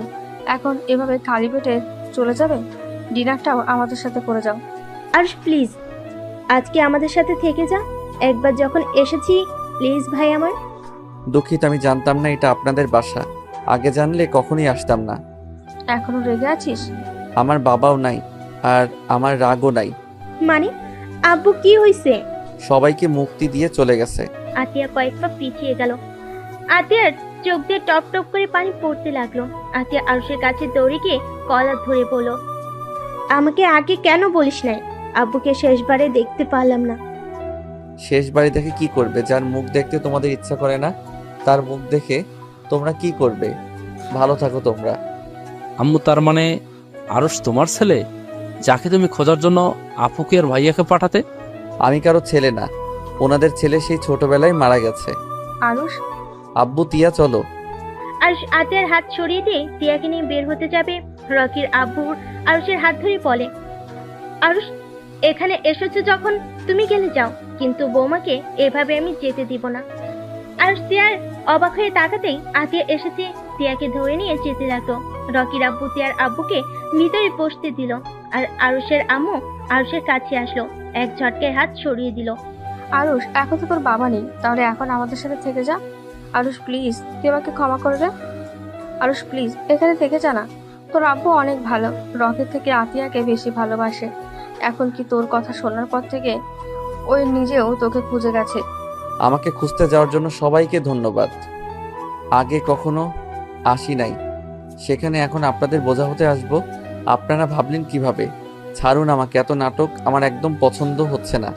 Speaker 7: এখন এভাবে খালি পেটে চলে যাবে? ডিনারটাও আমাদের সাথে করে যাও।
Speaker 3: আরুষ, প্লিজ আজকে আমাদের সাথে থেকে যা। একবার যখন এসেছি, প্লিজ ভাই আমার।
Speaker 6: দুঃখিত, আমি জানতাম না এটা আপনাদের বাসা। আগে জানলে কখনোই আসতাম না।
Speaker 7: এখনো রেগে আছিস?
Speaker 6: আমার বাবাও নাই, আর আমার রাগও নাই।
Speaker 3: মানে আব্বু কি হয়েছে?
Speaker 6: সবাইকে মুক্তি দিয়ে চলে গেছে।
Speaker 3: আতিয়া কয়েক পা পিছিয়ে গেল। আতিয়ার চোখ দিয়ে টপ টপ করে পানি পড়তে লাগলো। আতিয়া আরুষের কাছে দৌড়ে গিয়ে কলার ধরে বলল, আমাকে আগে কেন বলিস নাই? আব্বুকে শেষবারে দেখতে পারলাম না।
Speaker 6: শেষ বাড়ি দেখে কি করবে? যার মুখ দেখতে তোমাদের ইচ্ছা করে না, তার মুখ দেখে তোমরা কি করবে? ভালো থাকো তোমরা।
Speaker 5: আম্মু, তার মানে আরুষ তোমার ছেলে, যাকে তুমি খোঁজার জন্য আপুকে আর ভাইয়াকে পাঠাতে?
Speaker 6: আমি কারো ছেলে না, ওনাদের ছেলে সেই ছোটবেলায় মারা গেছে।
Speaker 7: আরুষ,
Speaker 6: আব্বু তিয়া চলো।
Speaker 3: আরুষ আতিয়ার হাত সরিয়ে দিয়ে তিয়াকে নিয়ে বের হতে যাবে। রকির আব্বু আরুষের হাত ধরে বলে, আরুষ, এখানে এসেছো যখন তুমি গেলে যাও, কিন্তু বৌমাকে এভাবে আমি যেতে দিব না। আরুষ তিয়ার অবাক হয়ে তাকাতেই আতিয়া এসেছে তিয়াকে ধরে নিয়ে যেতে লাগলো। রকির আব্বু তিয়ার আব্বুকে ভিতরে বসতে দিল, আর আরুষের আম্মু আরুষের কাছে আসলো, এক ঝটকায় হাত সরিয়ে দিল।
Speaker 7: আরুষ, এখন তো তোর বাবা নেই, তাহলে এখন আমাদের সাথে থেকে যা। আরুষ প্লিজ, তুই আমাকে ক্ষমা করে দে। আরুষ প্লিজ, এখানে থেকে যা না। তোর আব্বু অনেক ভালো, রকির থেকে আতিয়াকে বেশি ভালোবাসে। এখন কি তোর কথা শোনার পর থেকে ওই নিজেও তোকে খুঁজে গেছে।
Speaker 6: আমাকে খুঁজতে যাওয়ার জন্য সবাইকে ধন্যবাদ। আগে কখনো আসি নাই, সেখানে এখন আপনাদের বোঝা হতে আসবো। আপনারা ভাবলেন কিভাবে? ছাড়ুন আমাকে, এত নাটক আমার একদম পছন্দ হচ্ছে না।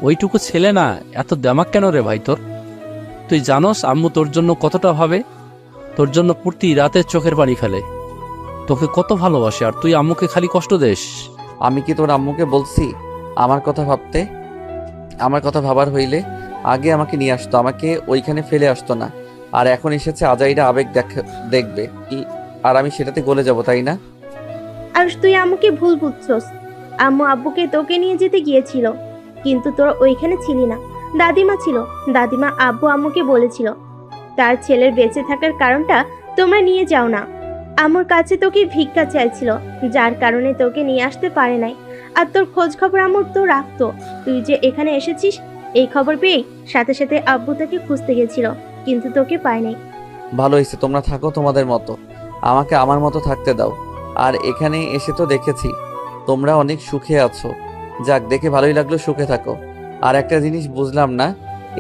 Speaker 5: ওইটুকু ছেলে না, এত দেমাক কেন রে ভাই তোর? তুই জানোস আম্মু তোর জন্য কতটা ভাবে? তোর জন্য প্রতি রাতে চোখের পানি ফেলে, তোকে কত ভালোবাসে, আর তুই আম্মুকে খালি কষ্ট দেস।
Speaker 6: আমি কি তোর আম্মুকে বলছি আমার কথা ভাবতে? আমার কথা ভাবার হইলে আগে আমাকে নিয়ে আসতো, আমাকে ওইখানে ফেলে আসতো না। আর এখন এসেছে আজাইরা আবেগ দেখবে আর আমি সেটাতে গলে যাব, তাই না?
Speaker 3: আরুষ, তুই আম্মুকে ভুল বুঝছস। আম্মু আব্বুকে তোকে নিয়ে যেতে গিয়েছিল, কিন্তু তোরা ওইখানে ছিলি না। দাদিমা ছিল, দাদিমা আব্বু আম্মুকে বলেছিল তার ছেলের বেঁচে থাকার কারণটা তোমরা নিয়ে যাও না। আম্মুর কাছে তোকে ভিক্ষা চাইছিল, যার কারণে তোকে নিয়ে আসতে পারে নাই। আর তোর খোঁজ খবর আম্মুর তো রাখতো। তুই যে এখানে এসেছিস এই খবর পেয়েই সাথে সাথে আব্বু তোকে খুঁজতে গেছিল, কিন্তু তোকে পায় নাই।
Speaker 6: ভালো হয়েছে, তোমরা থাকো তোমাদের মতো, আমাকে আমার মতো থাকতে দাও। আর এখানে এসে তো দেখেছি তোমরা অনেক সুখে আছো। যাক, দেখে ভালোই লাগলো, সুখে থাকো। আর একটা জিনিস বুঝলাম না,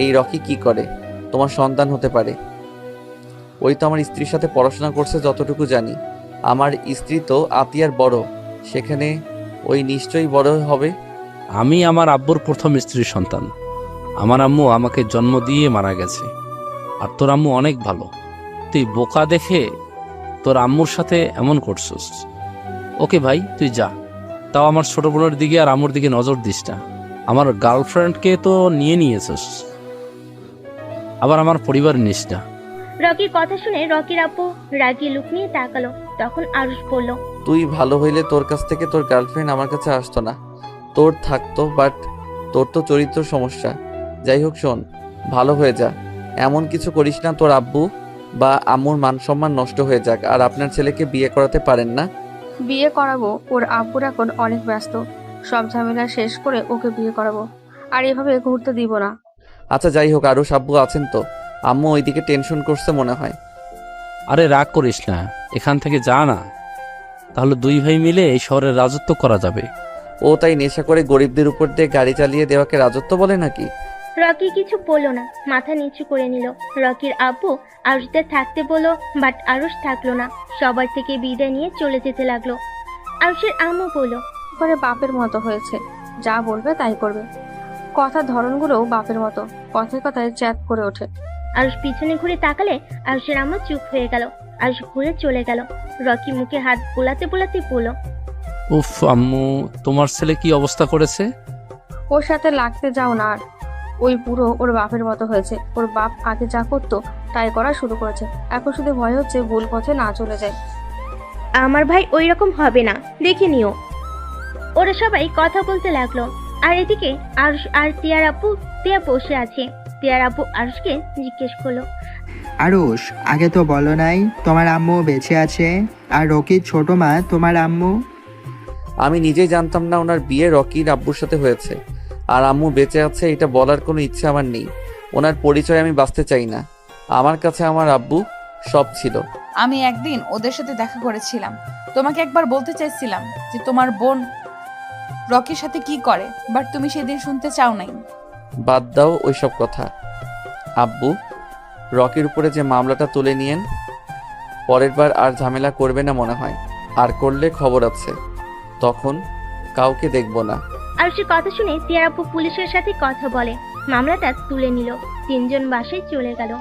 Speaker 6: এই রকি কি করে? তোমার সন্তান হতে পারে? ওই তো আমার স্ত্রীর সাথে পড়াশোনা করছে যতটুকু জানি। আমার স্ত্রী তো আতিয়ার বড়, সেখানে ওই নিশ্চয়ই বড় হবে।
Speaker 5: আমি আমার আব্বুর প্রথম স্ত্রীর সন্তান। আমার আম্মু আমাকে জন্ম দিয়ে মারা গেছে, আর তোর আম্মু অনেক ভালো। তুই বোকা দেখে তোর আম্মুর সাথে এমন করছিস। ওকে ভাই, তুই যা। তাও আমার ছোট বোনের দিকে আর আম্মুর দিকে নজর দিস না। আমার গার্লফ্রেন্ডকে তো নিয়ে নিয়েছিস, আবার আমার পরিবার নিস না।
Speaker 3: রকির কথা শুনে রকির আব্বু রাগী লুক নিয়ে তাকালো। তখন আরুষ বলল,
Speaker 6: তুই ভালো হইলে তোর কাছ থেকে তোর গার্লফ্রেন্ড আমার কাছে আসতো না, তোর থাকতো। বাট তোর তো চরিত্র সমস্যা। যাই হোক শোন, ভালো হয়ে যা, এমন কিছু করিস না তোর আব্বু বা আম্মুর মান সম্মান নষ্ট হয়ে যাক। আর আপনার ছেলেকে বিয়ে করাতে পারেন না?
Speaker 7: বিয়ে করাবো, ওর আব্বুর এখন অনেক ব্যস্ত। সব ঝামেলা শেষ করে ওকে বিয়ে করাবো, আর এভাবে ঘুরতে দিব না।
Speaker 6: আচ্ছা যাই হোক, আরও আব্বু আছেন তো? আম্মু ওইদিকে টেনশন করছে মনে হয়।
Speaker 5: আরে রাগ করিস না, এখান থেকে যা না, তাহলে দুই ভাই মিলে এই শহরের রাজত্ব করা যাবে।
Speaker 6: ও তাই নেশা করে গরিবদের উপর দিয়ে গাড়ি চালিয়ে দেওয়াকে রাজত্ব বলে নাকি?
Speaker 3: রকি কিছু বলল না, মাথা নিচু করে নিল। রকির আব্বু আরুষদের থাকতে বলল, বাট আরুষ থাকলো না, সবার থেকে বিদায় নিয়ে চলে যেতে লাগলো। আরুষের আম্মু বলল,
Speaker 7: পরে বাপের মতো হয়েছে, যা বলবে তাই করবে। কথার ধরনগুলোও বাপের মতো, কথায় কথায় চ্যাট করে ওঠে।
Speaker 3: আরুষ পিছনে ঘুরে তাকালে আরুষের আম্মু চুপ হয়ে গেল। আরুষ ঘুরে চলে গেল। রকি মুখে হাত বোলাতে বোলাতে বলল,
Speaker 5: উফ আম্মু, তোমার ছেলে কি অবস্থা করেছে?
Speaker 7: ওর সাথে লাগতে যাও না আর। ওই পুরো ওর বাপের মতো হয়েছে। ওর বাপ আগে যা করতো তাই করা শুরু করেছে। এখন শুধু ভয় হচ্ছে ভুল পথে না চলে যায়।
Speaker 3: আমার ভাই ওই রকম হবে না, দেখে নিও। ওরা সবাই কথা বলতে লাগলো। আর এদিকে আরুষ আর তিয়ার আব্বু বসে আছে। তিয়ার আব্বু আরুষকে জিজ্ঞেস করলো,
Speaker 4: আরুষ, আগে তো বলো নাই তোমার আম্মু বেঁচে আছে, আর রকির ছোট মা তোমার আম্মু?
Speaker 6: আমি নিজেই জানতাম না ওনার বিয়ে রকির আব্বুর সাথে হয়েছে, আর আম্মু বেঁচে আছে এটা বলার কোনো ইচ্ছে আমার নেই। ওনার পরিচয় আমি বাঁচতে চাই না। আমার কাছে আমার আব্বু সব ছিল।
Speaker 2: আমি একদিন ওদের সাথে দেখা করেছিলাম। তোমাকে একবার বলতে চাইছিলাম যে তোমার বোন রকির সাথে কি করে, বাট তুমি সেদিন শুনতে চাও নাই।
Speaker 6: বাদ দাও ওইসব কথা। আব্বু, রকির উপরে যে মামলাটা তুলে নিয়েন, পরের বার আর ঝামেলা করবে না মনে হয়। আর করলে খবর আছে, তখন কাউকে দেখবো না।
Speaker 3: আরুষের কথা শুনে তিয়ার আব্বু পুলিশের সাথে কথা বলে, মামলাটা তুলে নিল। তিনজন বাসায় চলে গেল।